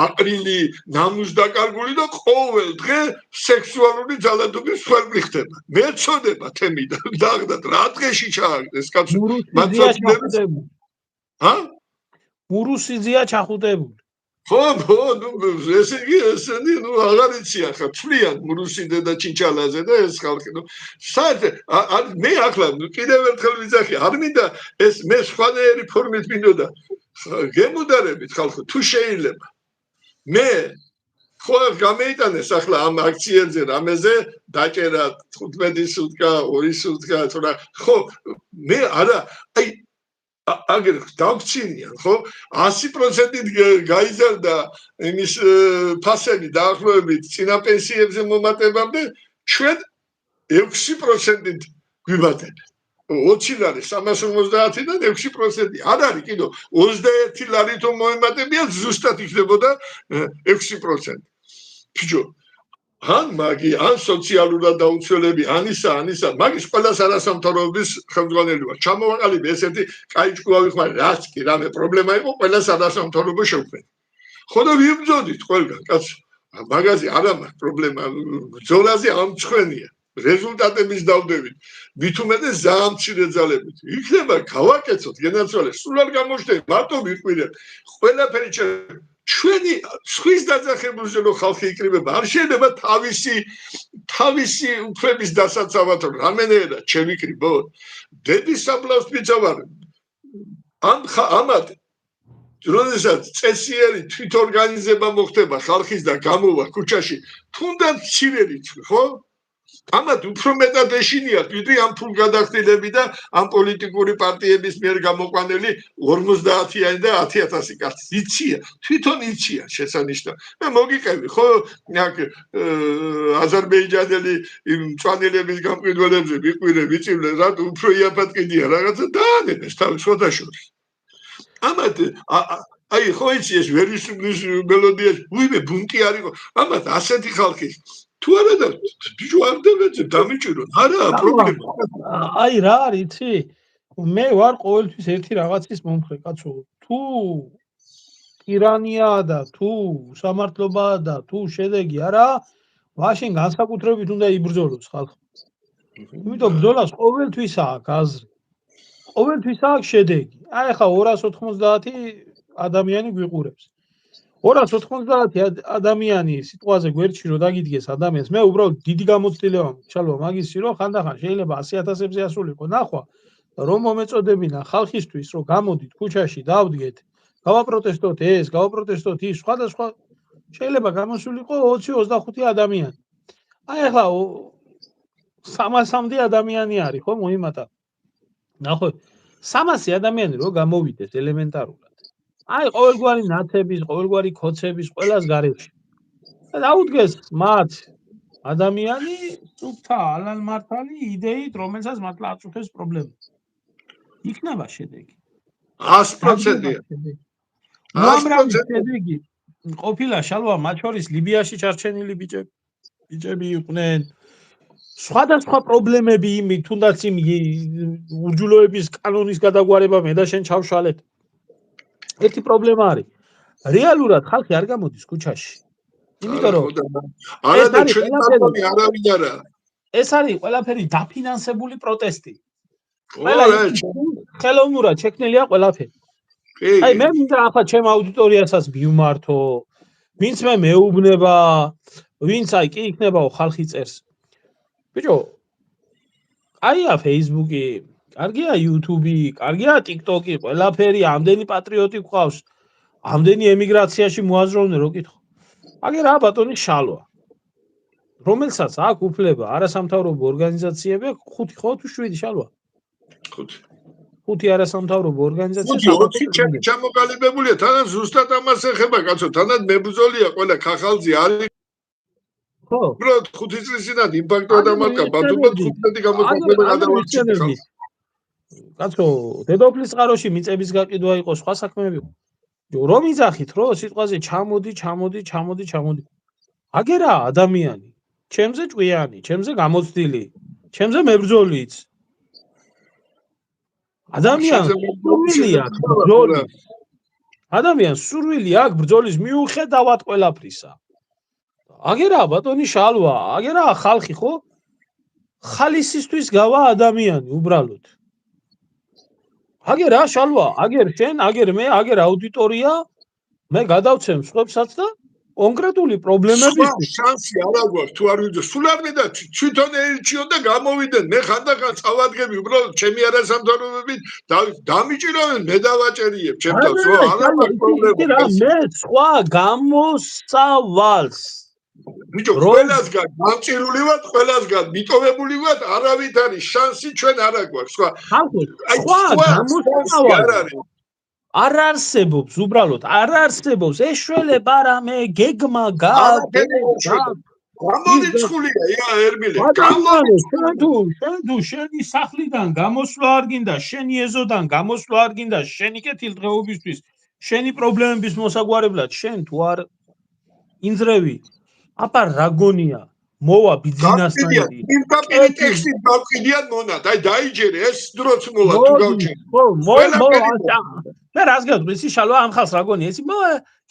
აყრილი ნამუსდაკარგული და ყოველ დღე სექსუალური ძალადობის ფერმი ხდება მეწოდება თემიდან დაგდათ რა დღეში ჩააგდეს კაცო მაცოცხლები მურუსიძია ჩახუტებული ხო ესე იგი ესენი აღარ იცი ახლა თვლიან მურუსიდე და ჩიჩალაზე და ეს ხალხი საერთოდ მე ახლა კიდევ ერთხელ ვიძახი არ მინდა ეს მე სხვანაირი ფორმით მინდოდა გემუდარებით ხალხო თუ შეიძლება მე ხო გამეიტანეს ახლა ამ აქციებზე რამეზე დაჭერა 15 სუტკა 2 სუტკა თორა ხო მე არა აი აგერ დავქცინიან ხო 100%-ით გაიზარდა იმის ფასები დაახლოებით წინა პენსიებზე მომატებამდე ჩვენ 6%-ით გვიბატებთ 20 ლარი 350-დან 6% არ არის კიდო 21 ლარი თუ მოემატებია ზუსტად იქნებოდა 6% ბიჭო ან მაგი ან სოციალურად დაუცველები ანისა მაგის ყველას არასამთავრობების ხელმძღვანელი ვარ ჩამოვაყალიბე ესეთი კაი ჭკუავი ხარ რაც კი რამე პრობლემა იყო ყველას არასამთავრობო შევხვდეთ ხო და ვიბრძოდით ყველგან კაცო მაგაზე არა მაქვს პრობლემა ბრძოლაზე ამჩხვენია რეზულტატების დავდებით მით უმეტეს ზაამცირე ძალებით იქნება გავაკეთოთ გენაცვალე სულ არ გამოჩნდება მარტო ვიყვირებ ყველაფერი ჩვენი სხვის დაძახებულზე რო ხალხი იკრიბება არ შეიძლება თავისი უფლების დასაცავად რამენერა შევიკრიბო დედის საფლავს მიცავარ ამათ როდესაც წესიერი თვითორგანიზება მოხდება ხალხის და გამოვა ქუჩაში თუნდაც მცირედი ხო ამათ უფრო მეტად ეშინიათ ვიდრე ამ ფულგადახდილები და ამ პოლიტიკური პარტიების მიერ გამოყვანილი 50-იანი და 10,000 კაცი იცია თვითონ იციან შესანიშნავ მე მოგიყევი ხო აქ აზერბაიჯანელი იმ მწვანელების გამყიდველებზე ვიყვირე ვიწივლე რატო უფრო იაფად კიდია რაღაცა დაანებეს თავის ხოთაშორის ამათ აი ხო იცი ეს ვერისუბნის მელოდია უიმე ბუნტი არისო ამათ ასეთი ხალხი თუ არა და ბიჭო არ დავეძებ დამიჭიროთ არა პრობლემა აი რა არის იცი მე ვარ ყოველთვის ერთი რაღაცის მომხრე კაცო თუ ტირანია და თუ სამართლობაა და თუ შედეგი არა მაშინ განსაკუთრებით უნდა იბრძოლოს ხალხი იმიტომ ბრძოლას ყოველთვის აქვს აზრი ყოველთვის აქვს შედეგი აი ხა 290 ადამიანი გვიყურებს 290 ადამიანი სიტყვაზე გვერდში რო დაგიდგეს ადამიანს მე უბრალოდ დიდი გამოცდილება ჩალვა მაგისი რომ ხანდახან შეიძლება 100,000-ზე ასულიყო ნახვა რომ მომეწოდებინა ხალხისთვის რომ გამოდით ქუჩაში დავდგეთ გავაპროტესტოთ ეს გავაპროტესტოთ ის სხვადასხვა შეიძლება გამოსულიყო 20-25 ადამიანი აი ახლა 300-მდე ადამიანი არის ხო მოიმატა ნახო 300 ადამიანი რო გამოვიდეს ელემენტარულად აი ყოველგვარი ნათების, ყოველგვარი ქოცების, ყველას გარეშე. და დაუდგეს მათ ადამიანი სუფთა ალალმართალი იდეით, რომელსაც მართლა აწუხებს პრობლემა. იქნება შედეგი. 100%-ია. უამრავი შედეგი ყოფილა შალვა მათ შორის ლიბიაში ჩარჩენილი ბიჭები იყვნენ. სხვადასხვა პრობლემები იმით, თუნდაც იმ უჯულოების კანონის გადაგვარება მე და შენ ჩავშალეთ. ერთი პრობლემა არის. რეალურად ხალხი არ გამოდის ქუჩაში. იმიტომ რომ არა და ჩვენი პარტია არავინ არა. ეს არის ყველაფერი დაფინანსებული პროტესტი. ყველა ხელოვნურად შექმნილია ყველაფერი. აი მე მინდა ახლა ჩემ აუდიტორიასაც მივმართო. ვინც მე მეუბნება, ვინც აი კი იქნებაო ხალხი წერს. ბიჭო, აია Facebook-ი კარგია YouTube-ი, კარგია TikTok-ი, ყველაფერი, ამდენი პატრიოტი გვყავს, ამდენი ემიგრაციაში მოაზროვნე რო კითხო. აგერ რა ბატონი შალვა. რომელსაც აქვს უფლება არასამთავრობო ორგანიზაციები, 5 ხო თუ 7 შალვა? 5 არასამთავრობო ორგანიზაცია 20 ჩამოყალიბებულია, თანაც ზუსტად ამას ეხება, კაცო, თანაც მებრძოლია ყველა ხახალძე არის უბრალოდ 5 წლის წინათ იმპაქტო დამარკა ბათუმად 15 გამოქვეყნება გადავარჩინე. კაცო, დედოფლის წყაროში მიწების გაყიდვა იყო, სხვა საქმეები. რომ იძახით, რომ სიტყვაზე ჩამოდი. აგერა ადამიანი, ჩემზე ჭვიანი, ჩემზე გამოცდილი, ჩემზე მებრძოლიც. ადამიანს სურვილი აქვს ბრძოლის მიუხედავად ყველაფრისა. აგერა ბატონი შალვა, აგერა ხალხი ხო? ხალისისთვის გავა ადამიანი უბრალოდ. აგერა შალვა, აგერ შენ, აგერ მე, აგერ აუდიტორია, მე გადავცემ სხვებსაც და კონკრეტული პრობლემებისთვის შანსი არ აქვს თუ არ ვიდო სულ არ მინდა თვითონ ერჩიო და გამოვიდნენ მე ხანდახან წავადგები უბრალოდ ჩემი არასამთავრობებით დამიჭირავენ მე დავაჭერიებ ჩემთავს რა არა პრობლემა მე სხვა გამოსავალს ბიჭო ყველას გან გამჭირული ვარ ყველას გან მიტოვებული ვარ არავით არის შანსი ჩვენ არ აქვს სხვა გამოსავალს არ არსებობს უბრალოდ არ არსებობს ეშველება რამე გეგმა გამომიცხულია ერმილე თუ შენი სახლიდან გამოსვლა არ გინდა შენი ეზოდან გამოსვლა არ გინდა შენი კეთილდღეობისთვის შენი პრობლემების მოსაგვარებლად შენ თუ არ ინძრევი აპა რაგონია მოვა ბიზნესმენი იმპაკეტი ტექსტი გავყიდიან მონად აი დაიჯერე ეს დროც მოვა თუ გავჭირე მე რას გასვლის შალვა ამ ხალხს რაგონია ისი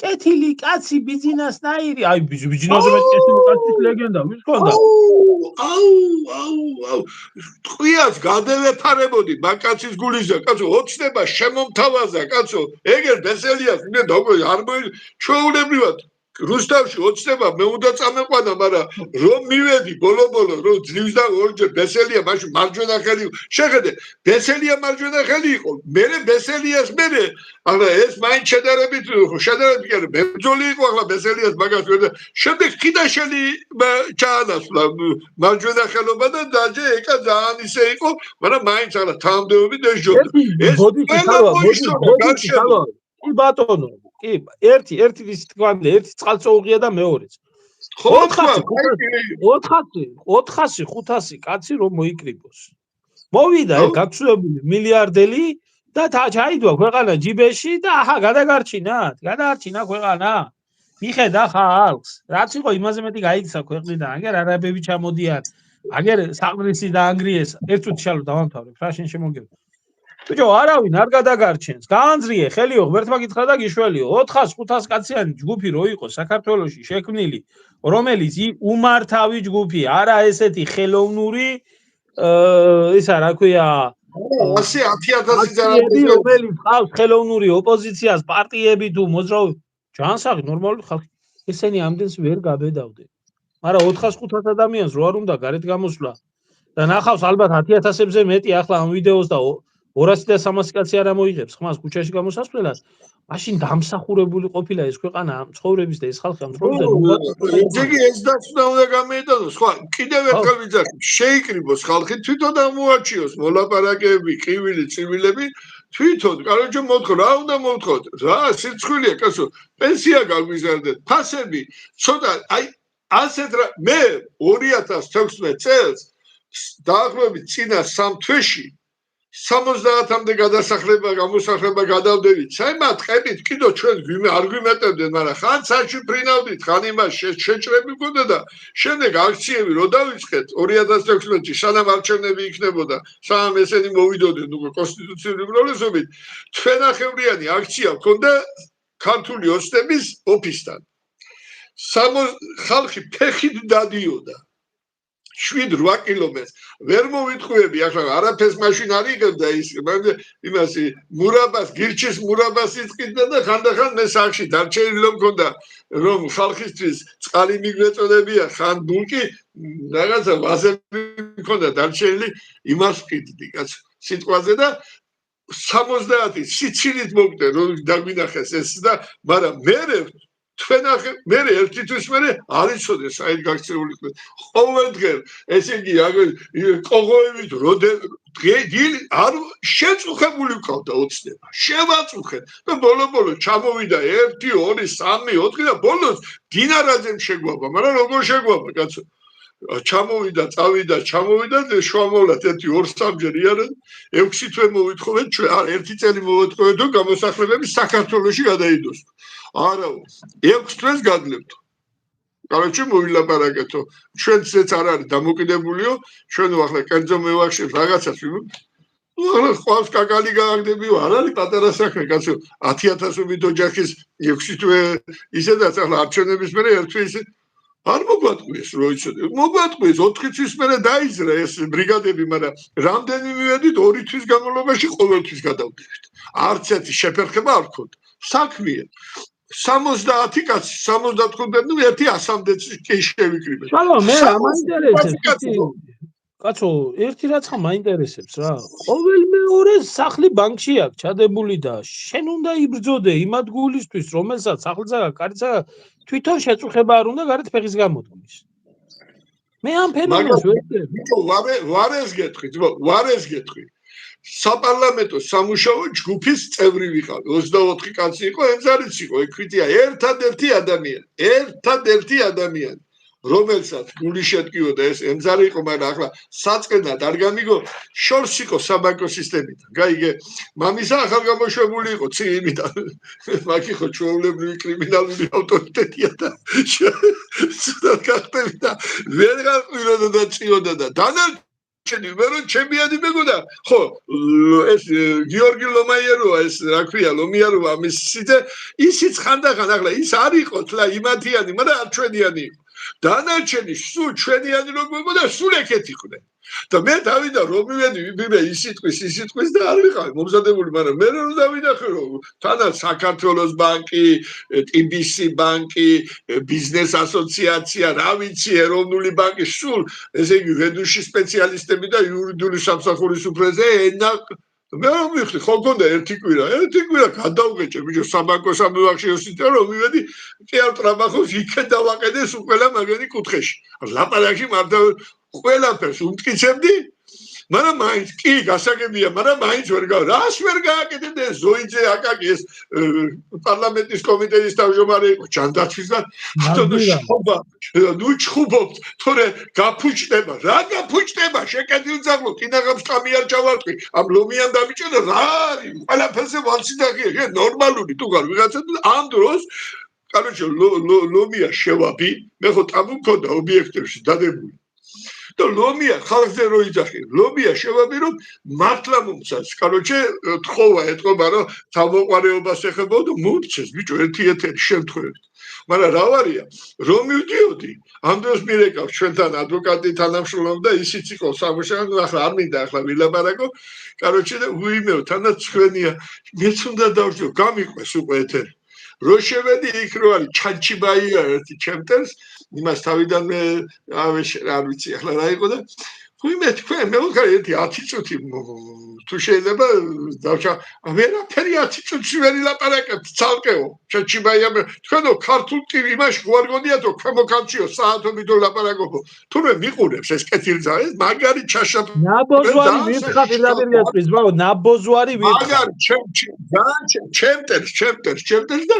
კეთილი კაცი ბიზნესნაირი აი ბიზნესზე კეთილი კაცის ლეგენდა ვის ქონდა აუ ტყვიას გადევეფარებოდი ბაკაცის გულიზე კაცო ოცნება შემომთავაზა კაცო ეგერ ბესელიას მე დაგო არ ჩვეულებრივად რუსთავში ოცნება მე უნდა წამეყვანა მაგრამ რომ მივედი ბოლო რომ ძლივს და ორჯერ ბესელია მაშინ მარჯვენა ხელი შეხედე ბესელია მარჯვენა ხელი იყო მე ბესელიას მე არა ეს მაინც შედარებით კი არა ბერძოლი იყო ახლა ბესელიას მაგას ვერდა შემდეგ ხიდაშელი ჩაანაცვლა მარჯვენა ხელობა და დაჯე ეკა ძალიან ისე იყო მაგრამ მაინც არა თანამდებობით ეშჯოდა ეს კი ბატონო კი ერთი ის თქვამდე ერთი წყალწოუღია და მეორეც 400-500 კაცი რომ მოიკრიბოს მოვიდა გაქცევებული მილიარდელი და ჩაიდვა ქვეყანა ჯიბეში და აჰა გადაარჩინა ქვეყანა მიხედა ხალხს რაც იყო იმაზე მეტი გაიქცა ქვეყნიდან აგერ არაბები ჩამოდიან აგერ საყდრისი დაანგრიეს ერთ წუთი შალო დავამთავრებ რა შენ შემოგევ ბიჭო არავინ არ გადაგარჩენს გაანძრიე ხელიო ღმერთმა გითხრა და გიშველიო 400-500 კაციანი ჯგუფი რო იყო საქართველოში შექმნილი რომელიც უმართავი ჯგუფი არა ესეთი ხელოვნური ისა რა ქვია 100,000 ძალები რომელიც ყავს ხელოვნური ოპოზიციას პარტიები თუ მოძრაობები ჯანსაღი ნორმალური ხალხი ესენი ამდენს ვერ გაბედავდნენ მაგრამ 400-500 ადამიანს რო არ უნდა გარეთ გამოსვლა და ნახავს ალბათ 10,000-ზე მეტი ახლა ამ ვიდეოს და 200 და 300 კაცი არ მოიღებს ხმას ქუჩაში გამოსასვლელად მაშინ დამსახურებული ყოფილა ეს ქვეყანა ცხოვრების და ეს ხალხი ამ ცხოვრობდნენ ძიგი ეს დაცვა უნდა გამოიტანოს სხვა კიდევ ერთხელ ვიძახი შეიკრიბოს ხალხი თვითონ ამოაჩიოს მოლაპარაკეები ყივილი ცივილები თვითონ კაროჩე მოთხო რა უნდა მოთხოთ რა სირცხვილია კაცო პენსია გაგვიზარდეთ ფასები ცოტა აი ასეთ რა მე 2016 წელს დაახლოებით წინა 3 თვეში 70-მდე გამოსახლება გადავდებით. საერთოდ ყებით კიდო ჩვენ არ გვიმეტებდნენ, მაგრამ ხან საჩი ფრინავდით, ხან იმას შეჭრები გქონდა და შემდეგ აქციები რო დავიწყეთ 2016-ში სანამ არჩევნები იქნებოდა, სანამ ესენი მოვიდოდნენ უკვე კონსტიტუციური უმრავლესობით, ჩვენახევრიანი აქცია გქონდა ქართული ოცნების ოფისთან. ხალხი ფეხით დადიოდა. 7-8 კილომეტრს ვერ მოვიტყვები ახლა არაფერს მაშინ არ იღებდა ის იმას მურაბას გირჩის მურაბას იწკიდა და ხანდახან მე სახში დარჩენილი რომ მქონდა რომ ხალხისთვის წყალი მიგვეწოდებია ხან ბულკი რაღაცა ვაზები მქონდა დარჩენილი იმას ვკიდდი კაც სიტყვაზე და 70 სიცილით მოგდე რომ დაგვინახეს ეს და მაგრამ მე თქვენ ახლა მე ერთი თვის მე არ იცოდე საით გაქცეული ხმ ყოველდღე ესე იგი ყოღოებით დღე არ შეწუხებული ვყავდა ოცნება შევაწუხეთ და ბოლო ჩამოვიდა 1 2 3 4 და ბოლოს დინარაძემ შეგვაბა მაგრამ როგორ შეგვაბა კაცო ჩამოვიდა ჩამოვიდა შუამოვლად 1-2-3 ჯერ იარა 6 თვე მოვითხოვეთ ჩვენ ერთი წელი მოვეთხოვეთ რომ გამოსახლებები საქართველოში გადაიდოს არა 6 თვეს გადლებთ короче მოვილაპარაკეთო ჩვენც არ არის დამოკიდებულიო ჩვენ ახლა კერძო მევახშებს რაღაცას ახლა ყავს კაკალი გააგდებიო არ არის პატარა საქმე კაცო 10000-ობით ოჯახის 6 თვე ისედაც ახლა არჩევნების მერე ერთი ისე არ მოგვატყვის რო იცოდე მოგვატყვის 4 თვის მერე დაიზრა ეს ბრიგადები მაგრამ რამდენი მივედით 2 თვის განმავლობაში ყოველთვის გადავდივით არც ერთი შეფერხება არ ქონდა საქმეა 70 კაცი 75-მდე ერთი 100-მდეც კი შევიკრიბე ჩალო მე მაინტერესებს კაცო ერთი რაც ხა მაინტერესებს რა ყოველ მეორე სახლი ბანკში აქვს ჩადებული და შენ უნდა იბრძოდე იმ ადგილისთვის რომელსაც სახლსა კარიცა თვითონ შეწუხება არ უნდა გარეთ ფეხის გამოთქმის მე ამ ფენომენს ვარ ეს გეტყვი საპარლამენტო სამუშაო ჯგუფის წევრი ვიყავ 24 კაცი იყო ემზარიც იყო ექვიტია ერთადერთი ადამიანი რომელსაც გული შეტკიოდა ეს ემზარი იყო მაგრამ ახლა საწყენად არ გამიგო შორს იყო საბანკო სისტემიდან გაიგე მამისა ახალ გამოშვებული იყო ციმიდან მაგ იყო ჩვეულებრივი კრიმინალური ავტორიტეტია და ცუდად გახტები და ვერ გაყვიროდა და წიოდა და დანარჩენი მე რომ ჩემიანი მეგონა ხო ეს გიორგი ლომაიეროა ეს რა ქვია ლომიაროა მის სიძე ისიც ხანდახან ახლა ის არ იყო თლა იმათიანი მაგრამ არ ჩვენიანი იყო დანარჩენი სულ ჩვენიანი რო გვეგონა სულ ეკეთ იყვნენ და მე დავიდა რომ მივედი ვიბირე ის სიტყვის და არ ვიყავი მომზადებული მაგრამ მე რომ დავინახე რომ თანაც საქართველოს ბანკი TBC ბანკი ბიზნეს ასოციაცია რა ვიცი ეროვნული ბანკი სულ ესე იგი ვედუში სპეციალისტები და იურიდიული სამსახურის უფროზე ენა მე მივხვდი ხო გქონდა ერთი კვირა გადავღეჭე ბიჭო საბანკო სამევახში ოსიტე რომ მივედი კი არ ტრაბახოს იქე დავაყენეს უყველა მაგენი კუთხეში ლაპარაკი მარდა ყველაფერს უმტკიცებდი მაგრამ მაინც კი გასაგებია მაგრამ მაინც რას ვერ გააკეთებდი ზოიძე აკაკი ეს პარლამენტის კომიტეტის თავმჯდომარე იყო ჯანდაცვის და ნუ ჩხუბობთ თორე გაფუჭდება რა გაფუჭდება შეკეთილ ძაღლო კინაღამს კამი არ ჩავარტყი ამ ლომიან დამიჭერა რა არის ყველაფერზე ვალციდაღია ნორმალური თუ გარ ვიღაცა ამ დროს короче ლომია შევაბი მე ხო ტაბუ მქონდა ობიექტებში დადებული და ლომია ხალხზე რო იძახი ლომია შევაბი რომ მართლა მომცას короче თხოვა ეთყობა რომ თავმოყარეობას ეხებოდა და მომცეს ბიჭო ერთი შემთხვევით მაგრამ რა ვარია რომ მივდიოდი ამ დროს მირეკავს ჩვენთან ადვოკატი თანამშრომლობა და ისიც იყო სამუშაო ახლა არ მინდა ახლა ვილაპარაკო короче და ვიმეო თანაც ჩვენია მეც უნდა დავშო გამიყვეს უკვე ეთერი რო შევედი იქ რო არის ჩანჩიბაია ერთი ჩემტერს იმას თავიდან მე არ ვიცი ახლა რა იყო და ვიმე თქვენ მე ვქარი ერთი 10 წუთი თუ შეიძლება დავჭა ვერაფერი 10 წუთი ვერ ილაპარაკებთ ცალკეო ჩანჩიბაია თქვენო ქართულ ტივი იმაში გვარ გონიათო ქვემო კავშირო საათობით ლაპარაკობო თურმე მიყურებს ეს კეთილძა ეს მაგარი ჩაშა ნაბოძვარი ვითხარ ილაპარაკებს ბაო ნაბოძვარი ვითხარ ჩემტერს და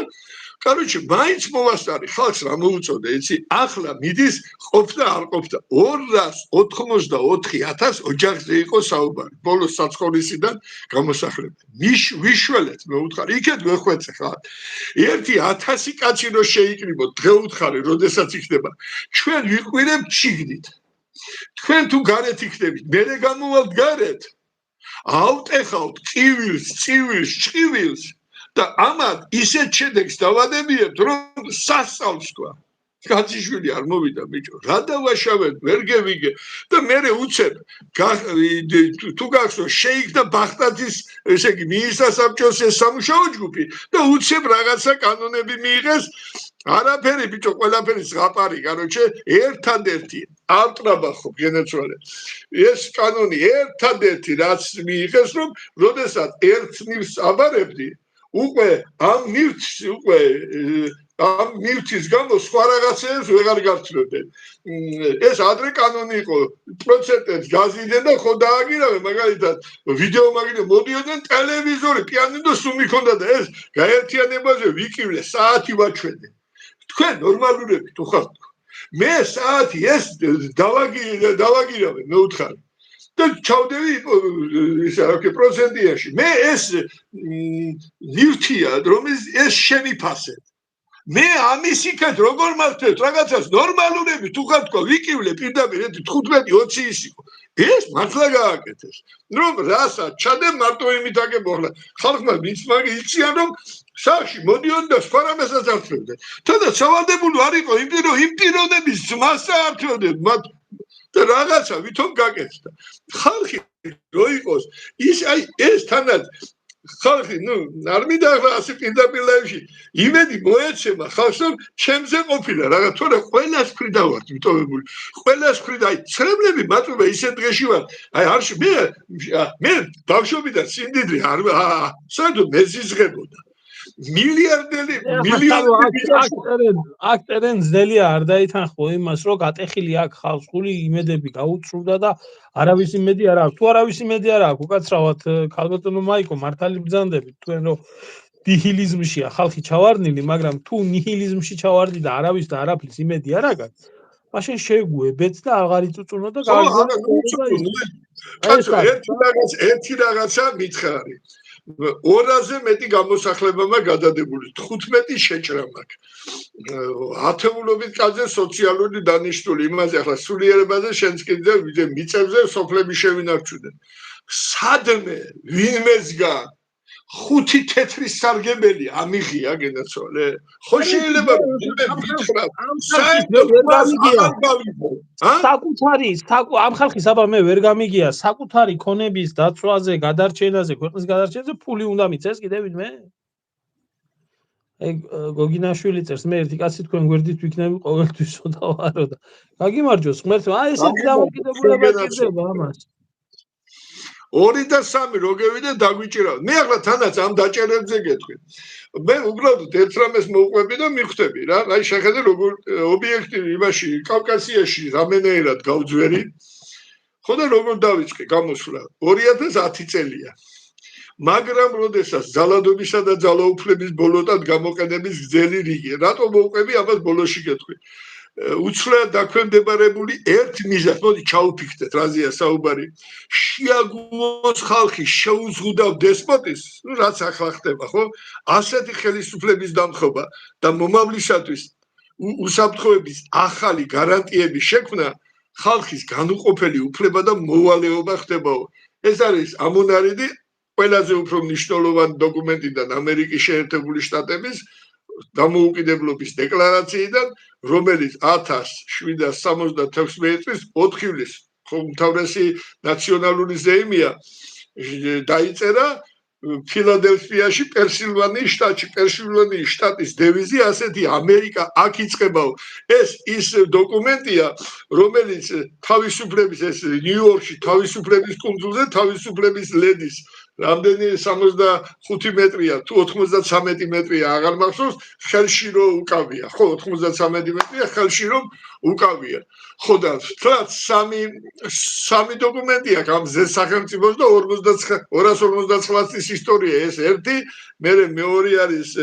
короче მაინც მოვასწარი ხალხს რა მოუწოდე იცი ახლა მიდის ყოფდა არ ყოფდა 284000 ოჯახზე იყო საუბარი ბოლოს საცხოვრისიდან გამოსახლებები ვიშველეთ მე ვუთხარი იქეთ გვეხვეწე ხარ ერთი 1000 კაცი რო შეიკრიბო დღე უთხარი როდესაც იქნება ჩვენ ვიყვირებთ ჩიგდით თქვენ თუ გარეთ იქნებით მე გამოვალთ გარეთ ავტეხავთ წივილს ჭივილს და ამათ ისეთ შედეგს დავადებიებთ რომ სასწაულს თქვა კაციშვილი არ მოვიდა ბიჭო რა დავაშავებ ვერ გევიგე და მე უცებ თუ გახსოვს შეიქმნა ბახტაძის ესე იგი მინისტრსაბჭოს ეს სამუშაო ჯგუფი და უცებ რაღაცა კანონები მიიღეს არაფერი ბიჭო ყველაფერი ზღაპარი короче ერთადერთი არ ტრაბახობ გენერცვალე ეს კანონი ერთადერთი რაც მიიღეს რომ როდესაც ერთ ნივს აბარებდი უკვე ამ ნივთს უკვე ამ მილთის გამო სხვა რაღაცებს ვეღარ გართმევდნენ. ეს ადრე კანონი იყო, პროცენტებს გაზიდნენ და ხო დააგირავე, მაგალითად, ვიდეო მაგალითად მოდიოდნენ ტელევიზორი, პიანინო სულ მიქონდა და ეს გაერთიანებაზე ვიკივლე, საათი ვაჩვენე. თქვენ ნორმალურები თუ ხართ? მე საათი ეს დავაგირავე, მე ვთხარ. და ჩავდები ისა რა პროცენტიაში. მე ეს ნივთია, რომელიც ეს შემიფასე. მე ამის იქეთ როგორ მართეთ რაღაცას ნორმალურები თუ ხარ თქვა ვიკივლე პირდაპირ 15-20 ის იყო. ეს მართლა გააკეთეს. რომ რასაც ჩადე მარტო იმით აგებოხლა. ხალხმა ვინც მაგი იციან რომ სახში მოდიონ და სხვა რამესაც ართმევდნენ. თუნდაც სავალდებულო არ იყო იმ პიროვნების ძმას ართმევდნენ მათ და რაღაცა ვითომ გაკეთდა. ხალხი რო იყოს ის აი ეს თანაც ხალხი არ მინდა ახლა ასე პირდაპირ ლაივში იმედი მოეცემა ხალხს რომ ჩემზე ყოფილა რაღაც თორე ყველას ქვიდა ვარ მიტოვებული ყველას ქვიდა აი ცრემლები მაწვება ისეთ დღეში ვარ აი არ მე ბავშვობიდან სიმდიდრე არ საერთოდ მეზიზღებოდა მილიარდელი აქ ძნელია არ დაითანხმო იმას რომ გატეხილი აქ ხალხური იმედები გაუწრუდა და არავის იმედი არ აქვს თუ არავის იმედი არ აქვს უკაცრავად ქალბატონო მაიკო მართალი ბრძანდებით თქვენ რომ ნიჰილიზმშია ხალხი ჩავარდნილი მაგრამ თუ ნიჰილიზმში ჩავარდი და არავის და არაფრის იმედი არ აქვს მაშინ შეგვებეთ და აღარ იწუწუნო და ერთი რაღაცა მითხარი 200-ზე მეტი გამოსახლებაა გადადებული 15 შეჭრა მაქვს ათეულობით კაცზე სოციალური დანიშნული იმაზე ახლა სულიერებაზე შენც კიდე მიწებზე სოფლები შევინარჩუნე სადმე ვინმესგა 5 თეთრი სარგებელი ამიღია გენაცვალე ხო შეიძლება საკუთარი ამ ხალხის აბა მე ვერ გამიგია საკუთარი ქონების დაცვაზე გადარჩენაზე ქვეყნის გადარჩენაზე ფული უნდა მიცეს კიდე ვინმე გოგინაშვილი წერს მე ერთი კაცი თქვენ გვერდით ვიქნები ყოველთვის ოდავარო და გაგიმარჯოს ღმერთო აი ესეთი დამოკიდებულება ჭირდება ამას 2 და 3 რო გევიდე დაგვიჭირა. მე ახლა თანაც ამ დაჭერებზე გეტყვი. მე უბრალოდ ერთ რამეს მოვყვები და მიხვდები რა. აი შეხედე როგორ ობიექტივი იმაში კავკასიაში რამენერად გავძვერი. ხო და როგორ დავიწყე გამოსვლა 2010 წელია. მაგრამ როდესაც ძალადობისა და ძალაუფლების ბოლოდან გამოყენების გზელი რიგი. რატო მოვყვები ამას ბოლოში გეტყვი. უცვლელად დაქვემდებარებული ერთ მიზანს მოდი ჩაუფიქდეთ რაზეა საუბარი შეაგუოს ხალხი შეუზღუდავ დესპოტის რაც ახლა ხდება ხო ასეთი ხელისუფლების დამხობა და მომავლისათვის უსაფრთხოების ახალი გარანტიების შექმნა ხალხის განუყოფელი უფლება და მოვალეობა ხდებაო ეს არის ამონარიდი ყველაზე უფრო მნიშვნელოვანი დოკუმენტიდან ამერიკის შეერთებული შტატების დამოუკიდებლობის დეკლარაციიდან რომელიც 1776 წლის 4 ივლისს უმთავრესი ნაციონალური ზეიმია დაიწერა ფილადელფიაში პენსილვანიის შტატის დევიზი ასეთი ამერიკა აქ იწყებაო ეს ის დოკუმენტია რომელიც თავისუფლების ეს ნიუ-იორკში თავისუფლების კუნძულზე თავისუფლების ლედის რამდენი 65 მეტრია თუ 93 მეტრია აღარ მახსოვს ხელში რო უკავია ხო 93 მეტრია ხელში რო უკავია ხო და სამი დოკუმენტია ამ სახელმწიფოს და 259 წლის ისტორია ეს ერთი მეორე არის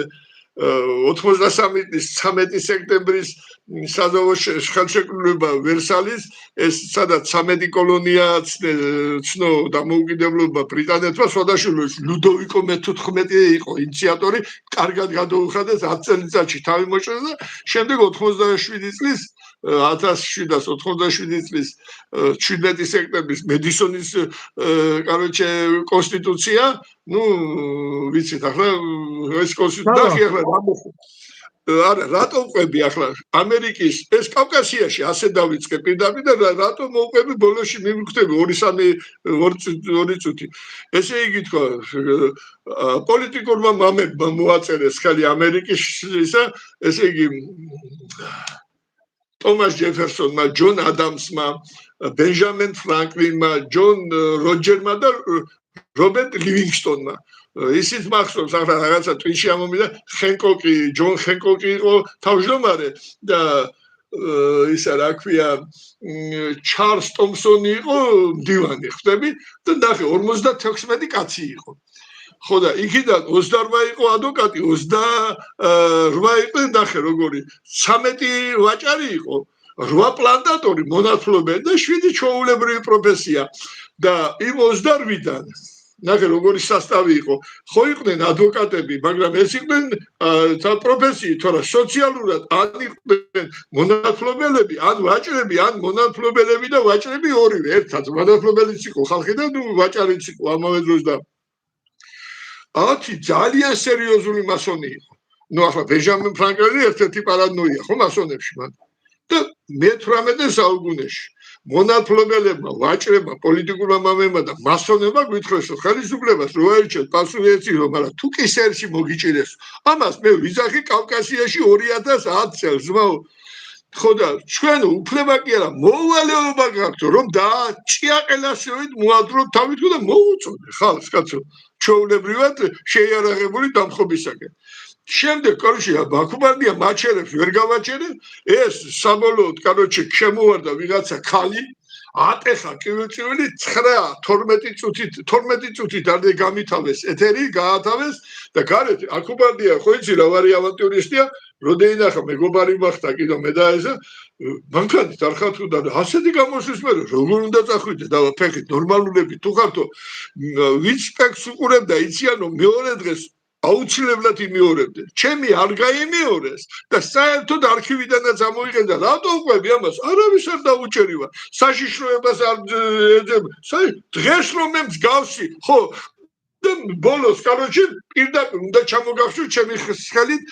93 წლის 13 სექტემბრის საზავო ხელშეკრულება ვერსალის ეს სადაც 13 კოლონია ცნო დამოუკიდებლობა ბრიტანეთმა სხვადასხვა ლუდოვიკო მე-14 იყო ინიციატორი კარგად გადაუხადეს 10 წელიწადში თავი მოჭრა და შემდეგ 87 წლის 1787 წლის 17 სექტემბრის მედისონის კონსტიტუცია ვიცით ახლა ეს კონსტიტუცია ახლა არა რატომ ყვები ახლა ამერიკის ეს კავკასიაში ასე დავიწყე პირდაპირ და რატომ მოვყვები ბოლოში მივხვდები 2 წუთი ესე იგი თქვა პოლიტიკურმა მამებმა მოაწერეს ხელი ამერიკის ისა ესე იგი თომას ჯეფერსონმა ჯონ ადამსმა ბენჯამინ ფრანკლინმა ჯონ როჯერმა და რობერტ ლივინგსტონმა ისიც მახსოვს ახლა რაღაცა ტვიჩი ამომიდა ხენკოკი ჯონ ხენკოკი იყო თავმჯდომარე და ისა რა ქვია ჩარლს ტომსონი იყო მდივანი ხვდები და ნახე 56 კაცი იყო ხო და იქიდან 28 იყო ადვოკატი 28 იყო ნახე როგორი 13 ვაჭარი იყო 8 პლანტატორი მონათლობელი და 7 ჩვეულებრივი პროფესია და იმ 28-დან ნახე როგორი სასტავი იყო ხო იყვნენ ადვოკატები მაგრამ ეს იყვნენ პროფესიით თორე სოციალურად ან იყვნენ მონათლობელები ან ვაჭრები ან მონათლობელები და ვაჭრები ორივე ერთად მონათლობელიც იყო ხალხი და ვაჭარიც იყო ამავე დროს და ათი ძალიან სერიოზული მასონი იყო ნუ ახლა ბენჟამინ ფრანკლინი ერთ-ერთი პარანოია ხო მასონებში მან და მე-18 საუკუნეში მონათლობელებმა, ვაჭრებმა, პოლიტიკურმა მამებმა და მასონებმა გვითხრეს ხელისუფლებას რო აერჩიათ პასუხი ეცილო, მაგრამ თუ კი სერში მოგიჭირეს. ამას მე ვიზახი კავკასიაში 2010 წელს, ძმაო. ხო და ჩვენ უფლება კი არა, მოვალეობა გაქვთ, რომ დააჭიაყელასებით მოადროთ თავით და მოუწოდე ხალხს, კაცო, ჩვეულებრივად შეიარაღებული დამხობისაკენ. შემდეგ კორში ბაქუბარდია მაჩერებს ვერ გავაჩერებ ეს საბოლოოდ კოროჩი შემოვარდა ვიღაცა ხალი ატეხა კივეწვილი 12 წუთით არ გამითავეს ეთერი გაათავეს და გარეთ აკუბარდია ხო იცი რა ვარი ავანტურისტია როდეინახა მეგობარი მოხდა კიდო მე და ეს მანქანით არ ხათუდა და ასეთი გამოსვლის მე როგორ უნდა წახვიდე და ფეხით ნორმალურები თუ ხართო ვინც პექს უყურებდა იციანო მეორე დღეს აუცილებლად იმეორებდე. ჩემი არ გაიმეორეს და საერთოდ არქივიდანაც ამოიღენდა. რატო უყვები ამას? არავის არ დაუჭერივა. საშიშროებას არ ეძებ. დღეს რომ მე მსგავსი, ხო, და ბოლოს კოროჩი პირდაპირ უნდა ჩამოგახსოვს ჩემი ხელით